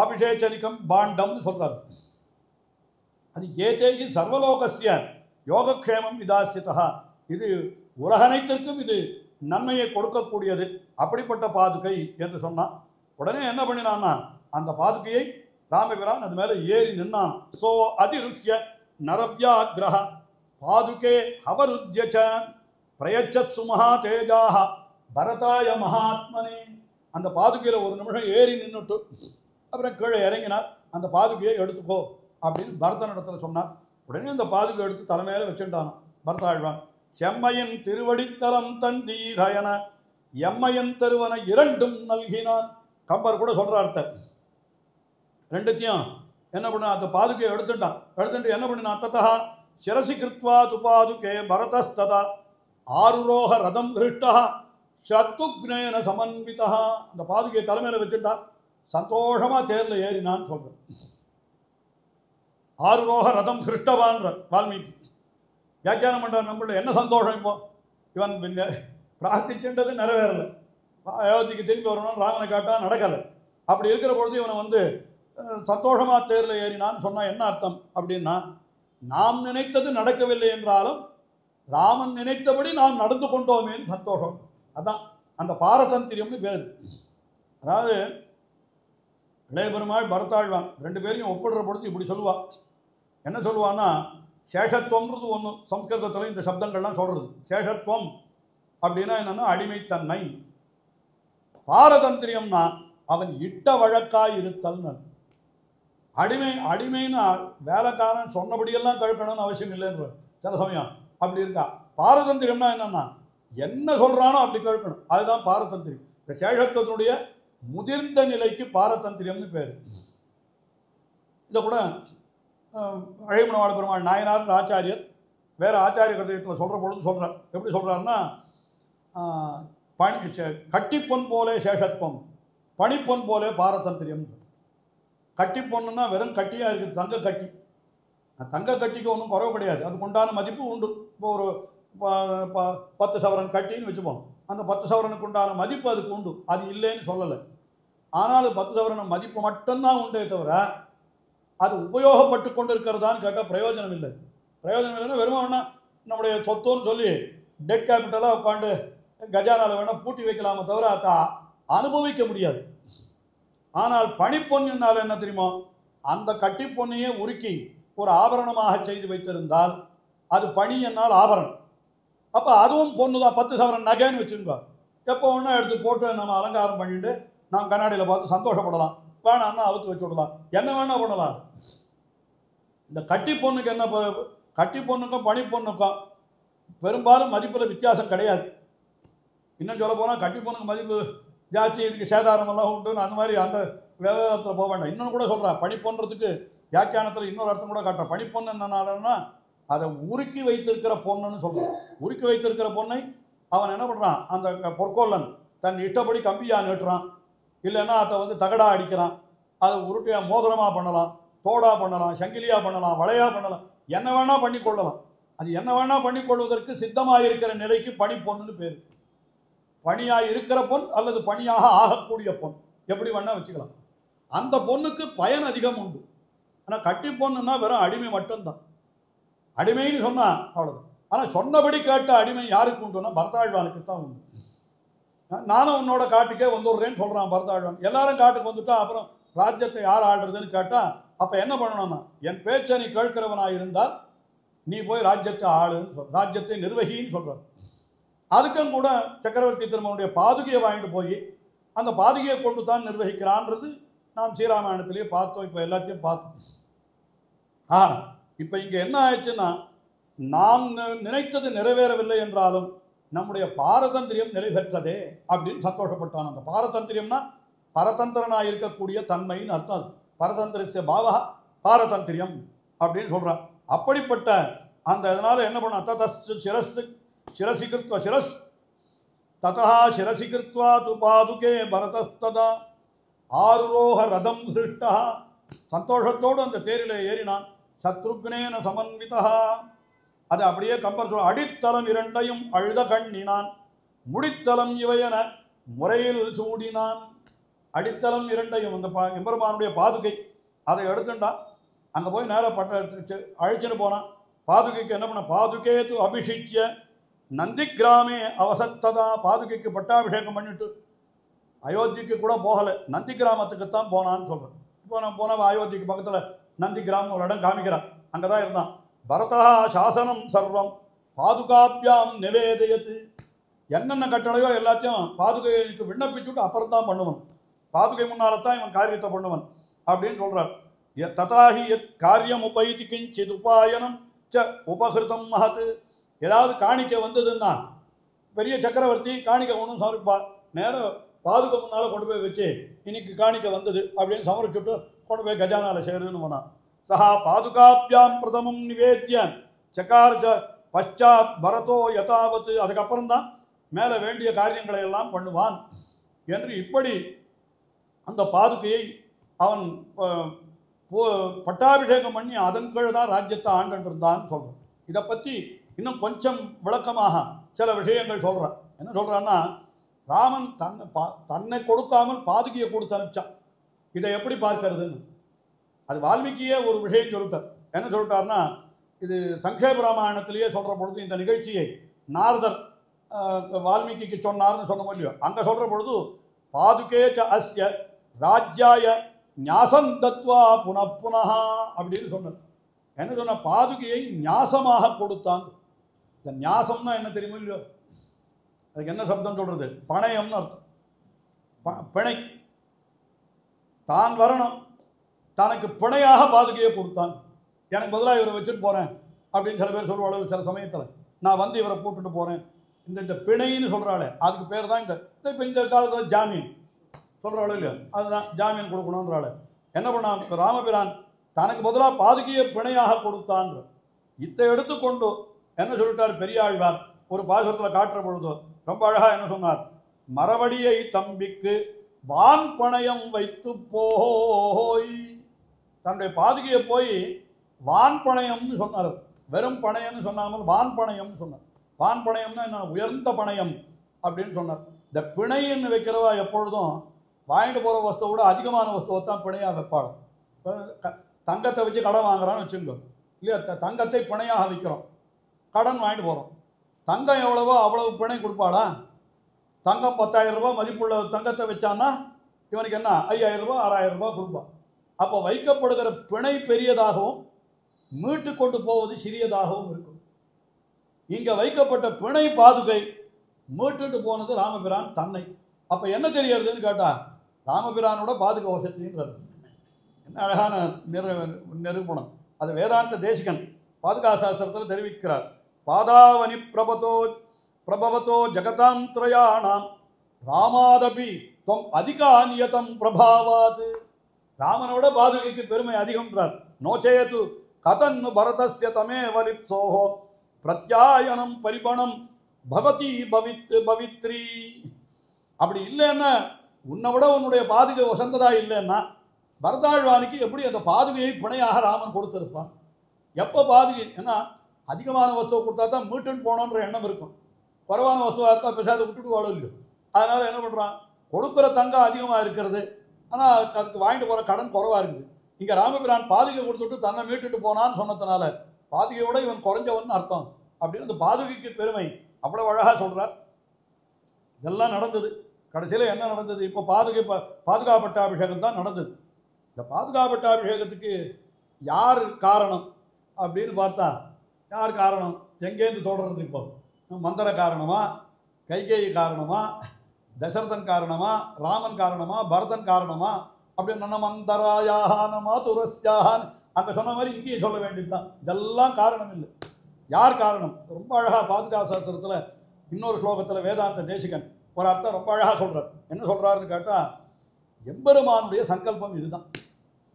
அபிஷேச்சனிக்கம் பாண்டம்னு சொல்கிறார். அது ஏதேகி சர்வலோகஸ்ய யோகக்ஷேமம் விதாசியதா. இது உலகனைத்திற்கும் இது நன்மையை கொடுக்கக்கூடியது. அப்படிப்பட்ட பாதுகை என்று சொன்னான். உடனே என்ன பண்ணினான்னா அந்த பாதுகையை ராமபிரான் அது மேலே ஏறி நின்னான். சோ அதிருஷ்ய நரவ்யாக்ரஹ பாதுகே அவருத்யச்ச பிரயச்சத் சுமஹா தேஜாஹ பரதாய மகாத்மனே. அந்த பாதுகையில் ஒரு நிமிஷம் ஏறி நின்றுட்டு அப்புறம் கீழே இறங்கினார். அந்த பாதுகையை எடுத்துக்கோ அப்படின்னு பரதனிடத்துல சொன்னார். உடனே அந்த பாதுகை எடுத்து தலைமையில வச்சுட்டான் பரதாழ்வான். செம்மையின் திருவடித்தலம் தந்தீகயன எம்மையன் தருவன இரண்டும் நல்கினான். கம்பர் கூட சொல்றார். ரெண்டுத்தையும் என்ன பண்ண அந்த பாதுகையை எடுத்துட்டு என்ன பண்ணினான், தத்தா சிரசி கிருத்வா துபாதுகே பரதஸ்ததா ஆருரோக ரதம் திருஷ்டா சத்துக்னேன சமன்விதா. அந்த பாதுகையை தலைமையில வச்சுட்டா சந்தோஷமா தேர்ல ஏறினான்னு சொல்றேன். ஆருரோக ரதம் கிருஷ்டவான்ற வால்மீகி வியாக்கியானம் பண்றார். நம்மள என்ன சந்தோஷம், இப்போ இவன் பிரார்த்திச்சுன்றது நிறைவேறலை, அயோத்திக்கு திரும்பி வரணும், ராமனை காட்டா நடக்கலை. அப்படி இருக்கிற பொழுது இவனை சந்தோஷமா தேர்ல ஏறினான்னு சொன்னா என்ன அர்த்தம் அப்படின்னா, நாம் நினைத்தது நடக்கவில்லை என்றாலும் ராமன் நினைத்தபடி நாம் நடந்து கொண்டோமேன்னு சந்தோஷம். அதான் அந்த பாரதந்திரியம்னு பேர். அதாவது இளைய பெருமாள் பரதாழ்வான் ரெண்டு பேரையும் ஒப்பிடுற பொழுது இப்படி சொல்லுவா. என்ன சொல்லுவான்னா, சேஷத்துவம்ன்றது ஒன்று சம்ஸ்கிருதத்தில் இந்த சப்தங்கள்லாம் சொல்கிறது. சேஷத்துவம் அப்படின்னா என்னென்னா அடிமைத்தன்மை. பாரதந்திரியம்னா அவன் இட்ட வழக்காய் இருத்தல்னு. அடிமைன்னு வேலைக்காரன் சொன்னபடியெல்லாம் கழுக்கணும்னு அவசியம் இல்லைன்ற சில சமயம் அப்படி இருக்கா. பாரதந்திரியம்னா என்னன்னா என்ன சொல்கிறானோ அப்படி கேட்கணும், அதுதான் பாரதந்திரியம். இந்த சேஷத்துவத்தினுடைய முதிர்ந்த நிலைக்கு பாரதந்திரியம்னு பேர். இதை கூட அழைமணவாள பெருமாள் நாயனார் ஆச்சாரியர் வேறு ஆச்சாரிய கருதயத்தில் சொல்கிற பொழுது சொல்கிறார். எப்படி சொல்கிறாருன்னா, கட்டிப்பொன் போலே சேஷத்துவம், பனிப்பொன் போலே பாரதந்திரியம். கட்டிப்பொன்னுன்னா வெறும் கட்டியாக இருக்குது, தங்க கட்டி. தங்க கட்டிக்கு ஒன்றும் குறவு கிடையாது, அதுக்கு உண்டான மதிப்பு உண்டு. இப்போ ஒரு 10 சவரன் கட்டின்னு வச்சுப்போம், அந்த 10 சவரனுக்கு உண்டான மதிப்பு அதுக்கு உண்டு, அது இல்லைன்னு சொல்லலை. ஆனால் 10 சவரன் மதிப்பு மட்டும்தான் உண்டே தவிர அது உபயோகப்பட்டு கொண்டு இருக்கிறதான்னு கேட்டால் பிரயோஜனம் இல்லை. பிரயோஜனம் இல்லைன்னா வெறும் வேணால் நம்முடைய சொத்துன்னு சொல்லி டெட் கேபிட்டலாக உட்காந்து கஜானாவில் வேணால் பூட்டி வைக்கலாமே தவிர அதை அனுபவிக்க முடியாது. ஆனால் பனிப்பொன்னால் என்ன தெரியுமோ, அந்த கட்டி பொன்னையே உருக்கி ஒரு ஆபரணமாக செய்து வைத்திருந்தால் அது பனி என்னால் ஆபரணம். அப்போ அதுவும் பொண்ணு தான். 10 சவரன் நகைன்னு வச்சுருக்கோம், எப்போ ஒன்றா எடுத்து போட்டு நம்ம அலங்காரம் பண்ணிட்டு நாம் கண்ணாடியில் பார்த்து சந்தோஷப்படலாம். வேணாம்னா அவுத்து வச்சு விடலாம், என்ன வேணா பண்ணலாம். இந்த கட்டி பொண்ணுக்கு என்ன, கட்டி பொண்ணுக்கும் பனி பொண்ணுக்கும் பெரும்பாலும் மதிப்பில் வித்தியாசம் கிடையாது. இன்னும் சொல்ல போனால் கட்டி பொண்ணுக்கு மதிப்பு ஜாஸ்தி, இதுக்கு சேதாரமெல்லாம் உண்டுன்னு அந்த மாதிரி அந்த விவகாரத்தில் போக வேண்டாம். இன்னொன்று கூட சொல்கிறேன், பனிப்பொன்றதுக்கு வியாக்கியானத்தில் இன்னொரு அர்த்தம் கூட காட்டுறேன். பனிப்பொண்ணு என்னன்னா அதை உருக்கி வைத்திருக்கிற பொண்ணுன்னு சொல்கிறான். உருக்கி வைத்திருக்கிற பொண்ணை அவன் என்ன பண்ணுறான், அந்த பொற்கொல்லன் தன் இஷ்டப்படி கம்பியாக நீட்டுறான், இல்லைன்னா அதை தகடா அடிக்கிறான், அதை உருட்டியாக மோதிரமாக பண்ணலாம், தோடாக பண்ணலாம், சங்கிலியாக பண்ணலாம், வளையாக பண்ணலாம், என்ன வேணால் பண்ணி கொள்ளலாம். அது என்ன வேணால் பண்ணி கொள்வதற்கு சித்தமாக இருக்கிற நிலைக்கு பனிப்பொண்ணுன்னு பேர். பணியாக இருக்கிற பொன் அல்லது பணியாக ஆகக்கூடிய பொன் எப்படி வேணா வச்சுக்கலாம். அந்த பொண்ணுக்கு பயன் அதிகம் உண்டு. ஆனால் கட்டி பொண்ணுன்னா வெறும் அடிமை மட்டும்தான். அடிமைன்னு சொன்னால் அவ்வளோதான். ஆனால் சொன்னபடி கேட்ட அடிமை யாருக்கு உண்டுன்னா பரதாழ்வானுக்கு தான் உண்டு. நானும் உன்னோட காட்டுக்கே வந்துடுறேன்னு சொல்கிறான் பரதாழ்வான். எல்லாரும் காட்டுக்கு வந்துட்டா அப்புறம் ராஜ்யத்தை யார் ஆடுறதுன்னு கேட்டால் அப்போ என்ன பண்ணணும்னா என் பேச்சை நீ கேட்கிறவனாக இருந்தால் நீ போய் ராஜ்யத்தை ஆளுன்னு சொல்ற, ராஜ்யத்தை நிர்வகின்னு சொல்கிறார். அதுக்கும் கூட சக்கரவர்த்தி திருமகனுடைய பாதுகையை வாங்கிட்டு போய் அந்த பாதுகையை கொண்டு தான் நிர்வகிக்கிறான்றது நாம் ஸ்ரீராமாயணத்திலேயே பார்த்தோம். இப்போ எல்லாத்தையும் பார்த்தோம். இப்போ இங்கே என்ன ஆயிடுச்சுன்னா நாம் நினைத்தது நிறைவேறவில்லை என்றாலும் நம்முடைய பாரதந்திரியம் நிறைவேற்றதே அப்படின்னு சந்தோஷப்பட்டான். அந்த பாரதந்திரியம்னா பரதந்திரனாக இருக்கக்கூடிய தன்மைன்னு அர்த்தம். பரதந்திரசிய பாவா பாரதந்திரியம் அப்படின்னு சொல்கிறான். அப்படிப்பட்ட அந்த இதனால் என்ன பண்ண ததஸ்து சிரசி கிருத்வா சிரஸ் ததா சிரசி கிருத்வா து பாதுகே பரதஸ்ததா ஆருரோக ரதம் ஹிருஷ்டா. சந்தோஷத்தோடு அந்த தேரில் ஏறினான். சத்ருக்னேன சமன்விதா. அது அப்படியே கம்பர் சொல்ல அடித்தளம் இரண்டையும் அழுத கண்ணினான் முடித்தளம் இவையென முறையில் சூடினான். அடித்தளம் இரண்டையும் அந்த எம்பெருமானுடைய பாதுகை அதை எடுத்துட்டான். அங்கே போய் நேரம் அழிச்சுன்னு போனான். பாதுகைக்கு என்ன பண்ண பாதுகே து அபிஷிச்சிய நந்தி கிராமே அவசத்ததா. பாதுகைக்கு பட்டாபிஷேகம் பண்ணிட்டு அயோத்திக்கு கூட போகலை, நந்தி கிராமத்துக்குத்தான் போனான்னு சொல்கிறேன். இப்போ நான் போனவன் அயோத்திக்கு பக்கத்தில் நந்தி கிராமம் ஒரு இடம் காமிக்கிறான், அங்கே தான் இருந்தான். பரதா சாசனம் சர்வம் பாதுகாப்பியாம் நிவேதயத்து. என்னென்ன கட்டளையோ எல்லாத்தையும் பாதுகைக்கு விண்ணப்பிச்சுட்டு அப்புறம் தான் பண்ணுவன். பாதுகை முன்னால தான் இவன் காரியத்தை பண்ணுவன் அப்படின்னு சொல்கிறார். ததாஹி எத் காரியம் உபைதி கிஞ்சித் உபாயனம் ச உபகிருதம் மகத்து. ஏதாவது காணிக்க வந்ததுன்னா பெரிய சக்கரவர்த்தி காணிக்க ஒன்றும் சமர்ப்பா, நேரம் பாதுகை முன்னால் கொண்டு போய் வச்சு இன்னைக்கு காணிக்க வந்தது அப்படின்னு சமரிச்சுட்டு கொண்டு போய் கஜானால சேருன்னு போனான். சஹா பாதுகாப்பியாம் பிரதமம் நிவேத்திய சக்கார்ஜ பஷாத் பரதோ யதாவத்து. அதுக்கப்புறம் தான் மேலே வேண்டிய காரியங்களை எல்லாம் பண்ணுவான் என்று இப்படி அந்த பாதுகையை அவன் பட்டாபிஷேகம் பண்ணி அதன் கீழ் தான் ராஜ்யத்தை ஆண்டுன்றிருந்தான்னு சொல்கிறான். இதை பற்றி இன்னும் கொஞ்சம் விளக்கமாக சில விஷயங்கள் சொல்கிறான். என்ன சொல்கிறான்னா ராமன் தன்னை கொடுக்காமல் பாதுகையை கொடுத்து அனுப்பிச்சான். இதை எப்படி பார்க்கறதுன்னு அது வால்மீகியே ஒரு விஷயம் சொல்லிட்டார். என்ன சொல்லிட்டார்னா இது சங்கேப ராமாயணத்திலேயே சொல்கிற பொழுது இந்த நிகழ்ச்சியை நாரதர் வால்மீகிக்கு சொன்னார்னு சொன்ன இல்லையோ, அங்கே சொல்கிற பொழுது பாதுகே ச அஸ்ய ராஜ்யாய ஞாசம் தத்வா புனப்புனஹா அப்படின்னு சொன்னார். என்ன சொன்ன பாதுகையை ஞாசமாக கொடுத்தான். இந்த ஞாசம்னா என்ன தெரியுமோ இல்லையோ, அதுக்கு என்ன சப்தம் சொல்கிறது, பணயம்னு அர்த்தம். பிணை தான் வரணும், தனக்கு பிணையாக பாதுகையை கொடுத்தான். எனக்கு பதிலாக இவரை வச்சுட்டு போகிறேன் அப்படின்னு சில பேர் சொல்லுவாள். சில சமயத்தில் நான் வந்து இவரை போட்டுட்டு போகிறேன், இந்த பிணைன்னு சொல்கிறாள், அதுக்கு பேர் தான் இப்போ இந்த காலத்தில் ஜாமீன் சொல்கிறாள் இல்லையா, அதுதான் ஜாமீன் கொடுக்கணுன்றாள். என்ன பண்ணான் ராமபிரான் தனக்கு பதிலாக பாதுகையை பிணையாக கொடுத்தான்ற இதை எடுத்துக்கொண்டு என்ன சொல்லிட்டார் பெரியாழ்வார் ஒரு பாசுரத்தில் காட்டுற பொழுது ரொம்ப அழகாக என்ன சொன்னார், மரவடியை தம்பிக்கு வான் பணயம் வைத்து போய். தன்னுடைய பாதுகையை போய் வான் பணயம்னு சொன்னார். வெறும் பணயம்னு சொன்னாமல் வான் பணயம்னு சொன்னார். வான் பணயம்னா என்ன, உயர்ந்த பணயம் அப்படின்னு சொன்னார். இந்த பிணைன்னு வைக்கிறவா எப்பொழுதும் வாங்கிட்டு போகிற வஸ்துவை விட அதிகமான வஸ்துவை தான் பிணையாக வைப்பாள். தங்கத்தை வச்சு கடன் வாங்குறான்னு வச்சுக்கோ இல்லையா, தங்கத்தை பிணையாக விற்கிறோம், கடன் வாங்கிட்டு போகிறோம். தங்கம் எவ்வளவோ அவ்வளவு பிணை கொடுப்பாளா? தங்கம் 10,000 ரூபாய் மதிப்புள்ள தங்கத்தை வச்சான்னா இவனுக்கு என்ன 5,000 ரூபாய் 6,000 ரூபாய் கொடுப்பான். அப்போ வைக்கப்படுகிற பிணை பெரியதாகவும் மீட்டு கொண்டு போவது சிறியதாகவும் இருக்கும். இங்கே வைக்கப்பட்ட பிணை பாதுகை மீட்டுட்டு போனது ராமபிரான் தன்னை. அப்போ என்ன தெரியறதுன்னு கேட்டால் ராமபிரானோட பாதுகை வசத்தின்றது. என்ன அழகான நிரூபணம். அது வேதாந்த தேசிகன் பாதுகா சாஸ்திரத்தில் தெரிவிக்கிறார். பாதாவனி பிரபவத்தோ ஜகதாம் த்ரயாணாம் ராமாதபி தொம் அதிகாநியதம் பிரபாவாது. ராமனோட பாதுகைக்கு பெருமை அதிகம்ன்றார். நோச்சேது கதன்னு பரதஸ்ய தமே வலிப்சோஹோ பிரத்யாயனம் பரிபணம் பவதி பவித்ரி. அப்படி இல்லைன்னா உன்னை விட உன்னுடைய பாதுகை வசந்ததா இல்லைன்னா பரதாழ்வானுக்கு எப்படி அந்த பாதுகையை பிணையாக ராமன் கொடுத்திருப்பான். எப்போ பாதுகை ஏன்னா அதிகமான வஸ்துவை கொடுத்தா தான் மீட்டுன்னு போனோன்ற எண்ணம் இருக்கும். குறைவான வஸ்துவாக இருந்தால் பேசாத விட்டுட்டு வாழும் இல்லையோ. அதனால் என்ன பண்ணுறான், கொடுக்குற தங்கம் அதிகமாக இருக்கிறது, ஆனால் அதுக்கு வாங்கிட்டு போகிற கடன் குறைவாக இருக்குது. இங்கே ராமபிரான் பாதுகை கொடுத்துட்டு தன்னை மீட்டுட்டு போனான்னு சொன்னதுனால பாதுகையோட இவன் குறைஞ்சவன் அர்த்தம் அப்படின்னு அந்த பாதுகைக்கு பெருமை அவ்வளோ அழகாக சொல்கிறார். இதெல்லாம் நடந்தது. கடைசியில் என்ன நடந்தது, இப்போ பாதுகா பட்டாபிஷேகம் தான் நடந்தது. இந்த பாதுகா பட்டாபிஷேகத்துக்கு யார் காரணம் அப்படின்னு பார்த்தா, யார் காரணம், எங்கேருந்து தொடர்றது, இப்போ மந்திர காரணமா, கைகேயி காரணமா, தசரதன் காரணமா, ராமன் காரணமா, பரதன் காரணமா அப்படின்னு நம்ம மந்தராயானமா துரஸ்யான் அங்கே சொன்ன மாதிரி இங்கேயும் சொல்ல வேண்டியது தான். இதெல்லாம் காரணம் இல்லை. யார் காரணம்? ரொம்ப அழகாக பாதுகா சாஸ்திரத்தில் இன்னொரு ஸ்லோகத்தில் வேதாந்த தேசிகன் ஒரு அர்த்தம் ரொம்ப அழகாக சொல்கிறார். என்ன சொல்கிறாருன்னு கேட்டால், எம்பெருமானுடைய சங்கல்பம் இதுதான்,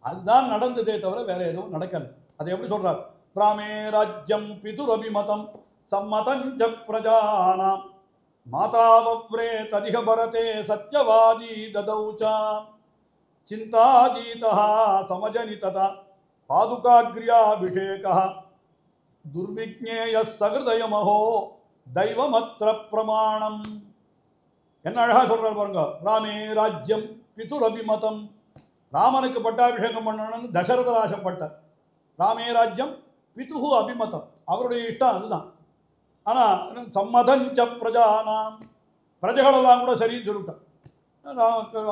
அதுதான் நடந்ததே தவிர வேற எதுவும் நடக்கல. அதை எப்படி சொல்கிறார், ராமே ராஜ்யம் பிதுரபிமதம் சம்மதஞ்ச பிரஜானாம் மாதாவவ்ரே ததிக பரதே சத்யவாதி ததௌச்சா சிந்தாதீதா சமஜனிததா பாதுகாக்ரியாபிஷேகா துர்விக்ஞேய சகிருதயமஹோ தெய்வமத்ர பிரமாணம். என்ன அழகாக சொல்கிறார் பாருங்க. ராமே ராஜ்யம் பிதுரபிமதம், ராமனுக்கு பட்டாபிஷேகம் பண்ணணும்னு தசரதர் ஆசைப்பட்டார். ராமே ராஜ்யம் பிதுகு அபிமதம், அவருடைய இஷ்டம் அதுதான். ஆனால் சம்மதஞ்ச பிரஜானாம், பிரஜைகளெல்லாம் கூட சரின்னு சொல்லிவிட்டான்.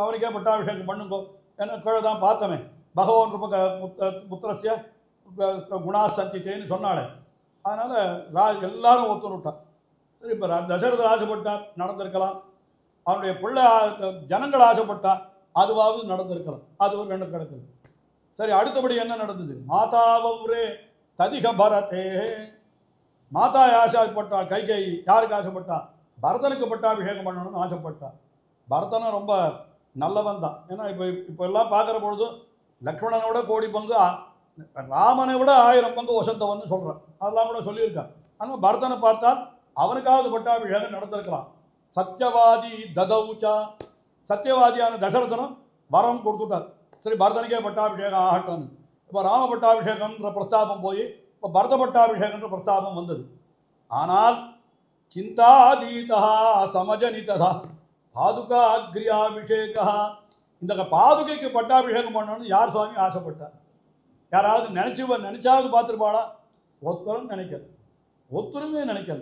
அவருக்கே பட்டாபிஷேகம் பண்ணுங்கோ, என்ன கீழே தான் பார்த்தோமே, பகவான் புத்திரஸ்ய குணா சந்தித்தேன்னு சொன்னாலே. அதனால் எல்லாரும் ஒத்துணுட்டார். சரி, இப்போ தசரதர் ஆசைப்பட்டார், நடந்திருக்கலாம். அவனுடைய பிள்ளை ஜனங்கள் ஆசைப்பட்டா அதுவாவது நடந்திருக்கலாம், அது ஒரு ரெண்டு கிடக்குது. சரி, அடுத்தபடி என்ன நடந்தது, மாதாவவ்ரே ததிக பரதே, மாதா ஆசைப்பட்டா கைகேயி. யாருக்கு ஆசைப்பட்டா, பரதனுக்கு பட்டாபிஷேகம் பண்ணணும்னு ஆசைப்பட்டா. பரதனும் ரொம்ப நல்லவன் தான். ஏன்னா இப்போ எல்லாம் பார்க்குற பொழுது லக்ஷ்மணனோட கோடி பங்கு, ராமனை விட 1000 பங்கு வசந்தவன் சொல்கிறான், அதெல்லாம் கூட சொல்லியிருக்கான். ஆனால் பரதனை பார்த்தால் அவனுக்காவது பட்டாபிஷேகம் நடந்திருக்கலாம். சத்யவாதி ததௌச்சா, சத்தியவாதியான தசரதனும் வரம் கொடுத்துட்டார். சரி, பரதனுக்கே பட்டாபிஷேகம் ஆகட்டும்னு. இப்போ ராம பட்டாபிஷேகம்ன்ற பிரஸ்தாபம் போய் இப்போ பரத பட்டாபிஷேகம்ன்ற பிரஸ்தாபம் வந்தது. ஆனால் சிந்தாதீதா சமஜனிதா பாதுகாக்ரியாபிஷேகா, இந்த பாதுகைக்கு பட்டாபிஷேகம் பண்ணணும்னு யார் சுவாமி ஆசைப்பட்டார்? யாராவது நினைச்சாவது பார்த்துருப்பாளா? ஒருத்தரும் நினைக்கல, ஒருத்தருமே நினைக்கல.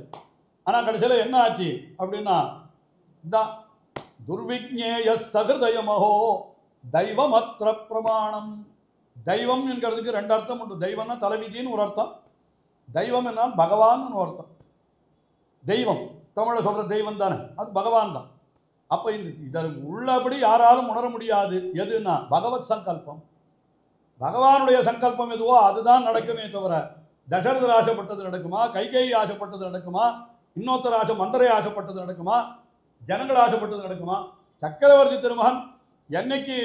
ஆனால் கடைசியில் என்ன ஆச்சு அப்படின்னா, தான் துர்விக்ஞேய சகிருதயமஹோ தெய்வமத்ர பிரமாணம். தெய்வம் என்கிறதுக்கு ரெண்டு அர்த்தம் உண்டு. தெய்வம்னா தலைவிதின்னு ஒரு அர்த்தம், தெய்வம் என்னால் பகவான் ஒரு அர்த்தம். தெய்வம் தமிழில் சொல்கிற தெய்வம் தானே, அது பகவான் தான். அப்போ இதை உள்ளபடி யாராலும் உணர முடியாது. எதுனா பகவத் சங்கல்பம், பகவானுடைய சங்கல்பம் எதுவோ அதுதான் நடக்குமே தவிர தசரதர் ஆசைப்பட்டது நடக்குமா, கைகேயி ஆசைப்பட்டது நடக்குமா, இன்னொருத்தர் மந்திரை ஆசைப்பட்டது நடக்குமா, ஜனங்கள் ஆசைப்பட்டது நடக்குமா? சக்கரவர்த்தி திருமகன் என்னைக்கு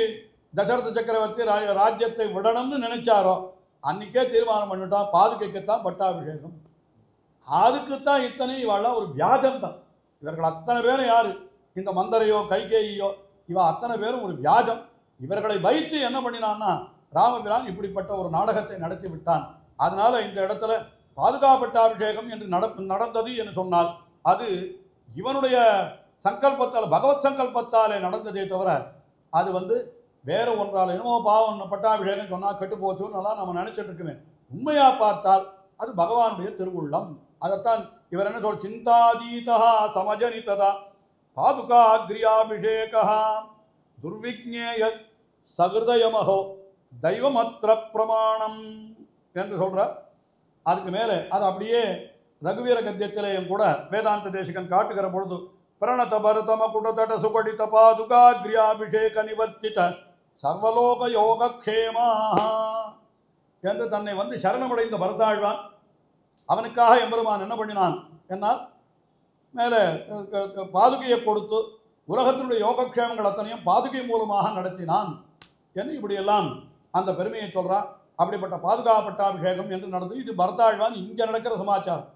தசரத சக்கரவர்த்தி ராஜ்யத்தை விடணும்னு நினைச்சாரோ அன்னைக்கே தீர்மானம் பண்ணிட்டான், பாதுகைக்குத்தான் பட்டாபிஷேகம். அதுக்குத்தான் இத்தனை இவாளெல்லாம் ஒரு வியாஜம் தான். இவர்கள் அத்தனை பேரும் யாரு, இந்த மந்தரையோ கைகேயோ இவன் அத்தனை பேரும் ஒரு வியாஜம். இவர்களை வைத்து என்ன பண்ணினான்னா ராமபிரான் இப்படிப்பட்ட ஒரு நாடகத்தை நடத்தி விட்டான். அதனால இந்த இடத்துல பாதுகா பட்டாபிஷேகம் என்று நடந்தது என்று சொன்னால் அது இவனுடைய சங்கல்பத்தால், பகவத் சங்கல்பத்தாலே நடந்ததே தவிர அது வேற ஒன்றால் என்னமோ பாவம் பட்டாபிஷேகம் சொன்னால் கெட்டு போச்சுன்னெல்லாம் நம்ம நினைச்சிட்டு இருக்குமே. உண்மையா பார்த்தால் அது பகவானுடைய திருவுள்ளம். அதைத்தான் இவர் என்ன சொல், சிந்தாதீதா சமஜனிததா பாதுகாக்ரியாபிஷேகா துர்விக்ஞேய சகிருதயமஹோ தெய்வமத்ர பிரமாணம் என்று சொல்கிறார். அதுக்கு மேலே அது அப்படியே ரகுவீர கத்தியத்திலேயும் கூட வேதாந்த தேசிகன் காட்டுகிற பொழுது பிரணத பரதம குடதட சுபடித பாதுகாக்ரியாபிஷேக நிவர்த்தித சர்வலோக யோகக்ஷேமா என்று தன்னை சரணமடைந்த பரதாழ்வான் அவனுக்காக எம்பெருமான் என்ன பண்ணினான் என்னால் மேலே பாதுகையை கொடுத்து உலகத்தினுடைய யோகக்ஷேமங்கள் அத்தனையும் பாதுகை மூலமாக நடத்தினான் என்று இப்படியெல்லாம் அந்த பெருமையை சொல்கிறார். அப்படிப்பட்ட பாதுகா பட்டாபிஷேகம் என்று நடந்தது. இது பரதாழ்வான் இங்கே நடக்கிற சமாச்சாரம்.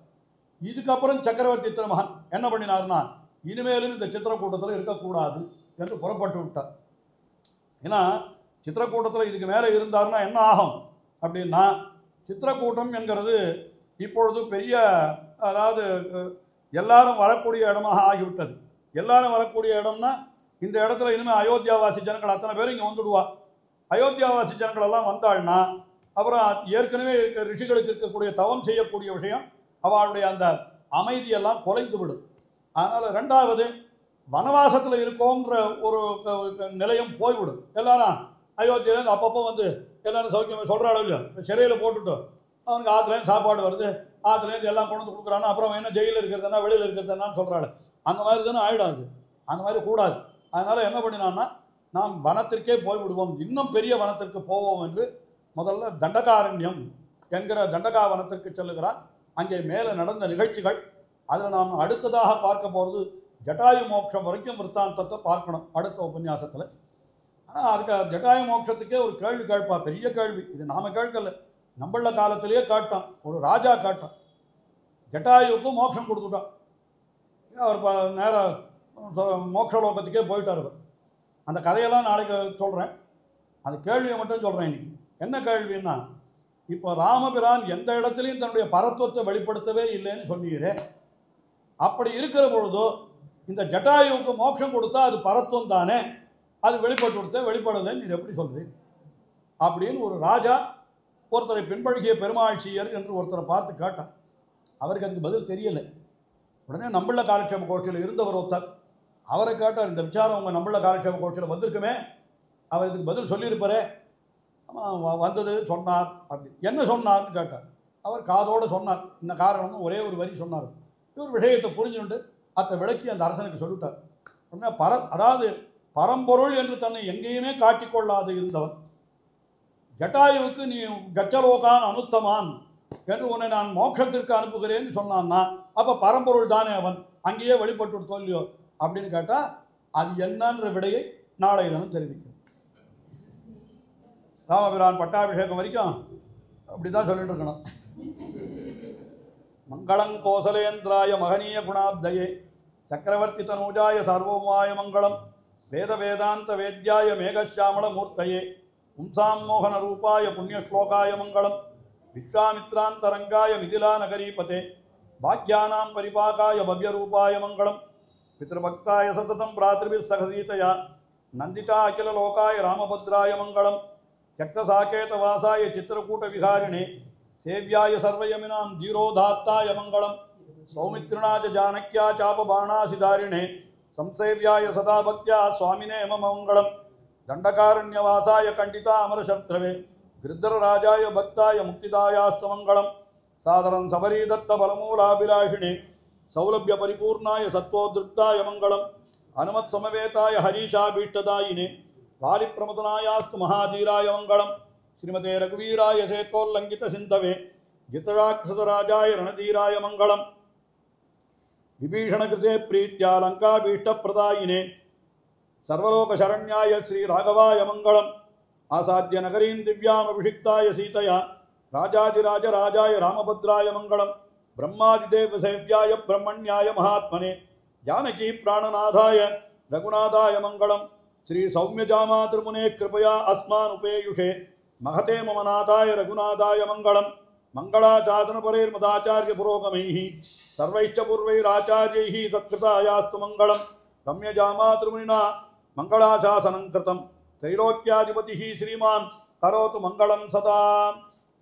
இதுக்கப்புறம் சக்கரவர்த்தி திருமகன் என்ன பண்ணினார்னா, இனிமேலும் இந்த சித்திரக்கூட்டத்தில் இருக்கக்கூடாது என்று புறப்பட்டு விட்டார். ஏன்னா சித்திரக்கூட்டத்தில் இதுக்கு மேலே இருந்தார்னா என்ன ஆகும் அப்படின்னா, சித்திரக்கூட்டம் என்கிறது இப்பொழுது பெரிய, அதாவது எல்லாரும் வரக்கூடிய இடமாக ஆகிவிட்டது. எல்லாரும் வரக்கூடிய இடம்னா இந்த இடத்துல இனிமேல் அயோத்தியாவாசி ஜனங்கள் அத்தனை பேரும் இங்கே வந்துடுவா. அயோத்தியாவாசி ஜனங்கள் எல்லாம் வந்தாள்னா அப்புறம் ஏற்கனவே இருக்க ரிஷிகளுக்கு இருக்கக்கூடிய தவம் செய்யக்கூடிய விஷயம் அவளுடைய அந்த அமைதியெல்லாம் குலைந்து விடும். அதனால் ரெண்டாவது வனவாசத்தில் இருக்கோன்ற ஒரு நிலையம் போய்விடும். எல்லாரும் அயோத்தியிலேருந்து அப்பப்போ வந்து எல்லாரும் சௌக்கியமாக சொல்கிறாள் இல்லையோ, சிறையில் போட்டுட்டோம் அவனுக்கு ஆற்றுலேருந்து சாப்பாடு வருது, ஆற்றுலேருந்து எல்லாம் கொண்டு வந்து கொடுக்குறான்னா அப்புறம் என்ன ஜெயிலில் இருக்கிறதுனா வெளியில் இருக்கிறதுனான்னு சொல்கிறாள். அந்த மாதிரி தானே ஆகிடாது. அந்த மாதிரி கூடாது. அதனால் என்ன பண்ணினான்னா நாம் வனத்திற்கே போய்விடுவோம், இன்னும் பெரிய வனத்திற்கு போவோம் என்று முதல்ல தண்டகாரண்யம் என்கிற தண்டகா வனத்திற்கு செல்லுகிறார். அங்கே மேலே நடந்த நிகழ்ச்சிகள் அதில் நாம் அடுத்ததாக பார்க்க போகிறது ஜட்டாயு மோட்சம் வரைக்கும் விற்த்தாந்தத்தை பார்க்கணும் அடுத்த உபன்யாசத்தில். ஆனால் அதுக்கு ஜட்டாயு மோட்சத்துக்கே ஒரு கேள்வி கேட்பா, பெரிய கேள்வி. இது நாம் கேட்கல, நம்மள காலத்திலேயே காட்டான். ஒரு ராஜா காட்டான், ஜட்டாயுவுக்கும் மோட்சம் கொடுத்துட்டான். அவர் நேராக மோட்சலோகத்துக்கே போயிட்டார். அவர் அந்த கதையெல்லாம் நாளைக்கு சொல்கிறேன், அந்த கேள்வியை மட்டும் சொல்கிறேன். இன்னைக்கு என்ன கேள்வின்னா, இப்போ ராமபிரான் எந்த இடத்துலையும் தன்னுடைய பரத்துவத்தை வெளிப்படுத்தவே இல்லைன்னு சொன்னீரே, அப்படி இருக்கிற பொழுதோ இந்த ஜட்டாயுவுக்கு மோட்சம் கொடுத்தா அது பரத்துவம் தானே, அது வெளிப்பட்டு கொடுத்தா வெளிப்படலைன்னு நீர் எப்படி சொல்கிறீர் அப்படின்னு ஒரு ராஜா ஒருத்தரை பின்பழகிய பெருமாழ்ச்சியர் என்று ஒருத்தரை பார்த்து கேட்டான். அவருக்கு அதுக்கு பதில் தெரியலை. உடனே நம்மள காலட்சேப கோஷ்டியில் இருந்தவர் ஒருத்தர் அவரை கேட்டார், இந்த விசாரம் உங்கள் நம்மள காலட்சேப கோஷ்டியில் வந்திருக்குமே, அவர் இதுக்கு பதில் சொல்லியிருப்பாரே. ஆமாம் வந்தது சொன்னார். அப்படி என்ன சொன்னார்னு கேட்டார். அவர் காதோடு சொன்னார், இந்த காரணம்னு ஒரே ஒரு வரி சொன்னார். இவர் விஷயத்தை புரிஞ்சுட்டு அதை விளக்கி அந்த அரசனுக்கு சொல்லிட்டார். உடனே அதாவது பரம்பொருள் என்று தன்னை எங்கேயுமே காட்டிக்கொள்ளாது இருந்தவன் ஜட்டாயுவுக்கு நீ கச்சலோகான் அனுத்தமான் என்று உன்னை நான் மோட்சத்திற்கு அனுப்புகிறேன்னு சொன்னான்னா அப்போ பரம்பொருள் தானே அவன், அங்கேயே வெளிப்பட்டு தோல்வியோ அப்படின்னு கேட்டால் அது என்னன்ற விடையை நாளை தினம் தெரிவிக்கும். ராமபிரான் பட்டாபிஷேகம் வரைக்கும் அப்படி தான் சொல்லிட்டு இருக்கணும். மங்களம் கோசலேந்திராய மகனீய குணாப்தயே சக்கரவர்த்தி தனூஜாய சர்வமாய மங்களம் வேத வேதாந்த வேத்யாய மேகஷாமள மூர்த்தயே பும்சாம் மோகன ரூபாய புண்ணியஸ்லோகாய மங்களம் விஸ்வாமித்ராந்தரங்காய மிதிலா நகரீபதே பாக்யானாம் பரிபாகாய பவ்யரூபாய மங்களம் பித்ருபக்தாய சததம் பிராத்ருபிஸ் சகசீதயா நந்திதா அகில லோகாய ராமபத்ராய மங்களம் சக்தசாகேதவாசாய சித்திரக்கூட்ட விகாரிணே சேவ்யாய சர்வயமினாம் ஜீரோதாத்தாய மங்களம் சௌமித்ருணாச்ச ஜானக்யா சாபபாணாசிதாரிணே சம்சேவ்யாய சதா பக்தியா சுவாமினே மம மங்களம் தண்டகாரண்யவாசாய கண்டிதா அமரசத்ரவே கிருத்தரராஜாய பக்தாய முக்திதாயாஸ்து மங்களம் சாதரம் சபரீதத்த பலமூலாபிலாஷிணே சௌலபிய பரிபூர்ணாய சத்வோத்ருக்தாய மங்களம் அனுமத் சமவேதாய ஹரீஷாபீஷ்டதாயினே வாலிப்பிரமதனாயாஸ்து மகாதீராய மங்களம் ஸ்ரீமதே ரகுவீராய சேத்தோல்லங்கித சிந்தவே ஜிதராட்சதராஜாய ரணதீராய மங்களம் விபீஷணகிருதே பிரீத்யா லங்காபீஷ்டப்பிரதாயினே சர்வலோகசரண்யாய ஸ்ரீராகவாய மங்களம் ஆசாத்திய நகரீம் திவ்யாமபிஷிக்தாய சீதையா ராஜாதிராஜ ராஜாய ராமபத்ராய மங்களம் பிரம்மாதிதேவ சேவ்யாய பிரம்மண்யாய மகாத்மனே ஜானகி பிராணநாதாய ரகுநாதாய மங்களம் ஸ்ரீ சௌமியஜாமா திருமுனே கிருபயா அஸ்மான் உபேயுஷே மகதே மமநாதாய ரகுநாதாய மங்களம் மங்களாச்சாதனபரைர்மதாச்சாரிய புரோகமைः சர்வைச்ச பூர்வைராச்சாரியைः தத்கிருதாயாஸ்து மங்களம் ரம்யஜாமா திருமுனினா மங்களாசாசனம் கிருதம் தைலோக்கியாதிபதிः ஸ்ரீமான் கரோத்து மங்களம் சதா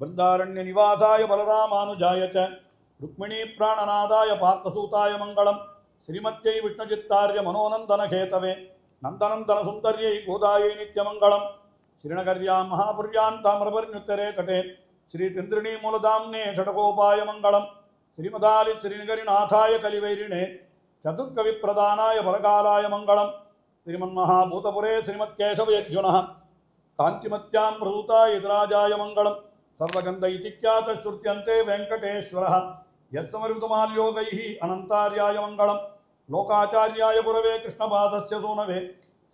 பிருந்தாரண்ய நிவாசாய பலராமானுஜாய ச ருக்மிணீ பிராணநாதாய பார்த்தசூதாய மங்களம் ஸ்ரீமத்யை விஷ்ணுஜித்தார்ய மனோநந்தன கேதவே நந்தனந்தன சுந்தர்யை கோதாயை நித்யமங்களம் ஸ்ரீநகர்யாம் மகாபுர்யாம் தாமிரபர்ண்யுத்தரே தடே ஸ்ரீ திந்திரிணீ மூலதாம்னே ஷடகோபாய மங்களம் ஸ்ரீமதாலி ஸ்ரீநகரிநாதாய கலிவைரிணே சதுர்கவிப்பிரதானாய பரகாலாய மங்களம் ஸ்ரீமன்மகாபூதபுரே ஸ்ரீமத்கேசவயஜுனः காந்திமத்யாம் பிரதூதாய இதராஜாய மங்களம் சர்வகந்த இதிக்யாத ஸ்ருத்யந்தே வெங்கடேஸ்வரः யஸ்ஸமருதமால்யோகைः அனந்தார்யாய மங்களம் லோகாச்சார்யாய புரவே கிருஷ்ணபாதஸ்ய சூனவே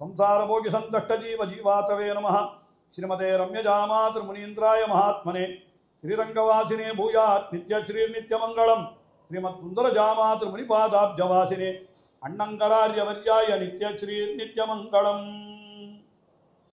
संसारभोगि संतष्टजीव जीवातवे नमः श्रीमते रम्यजामा त्रिमुनीन्द्राय महात्मने श्रीरंगवासिने भूयात् नित्यश्रीर्नित्यमंगलम् श्रीमत्सुंदरजामा त्रिमुनिपादाब्जवासिने अण्णंकरार्यवर्याय नित्यश्रीर्नित्यमंगलम्।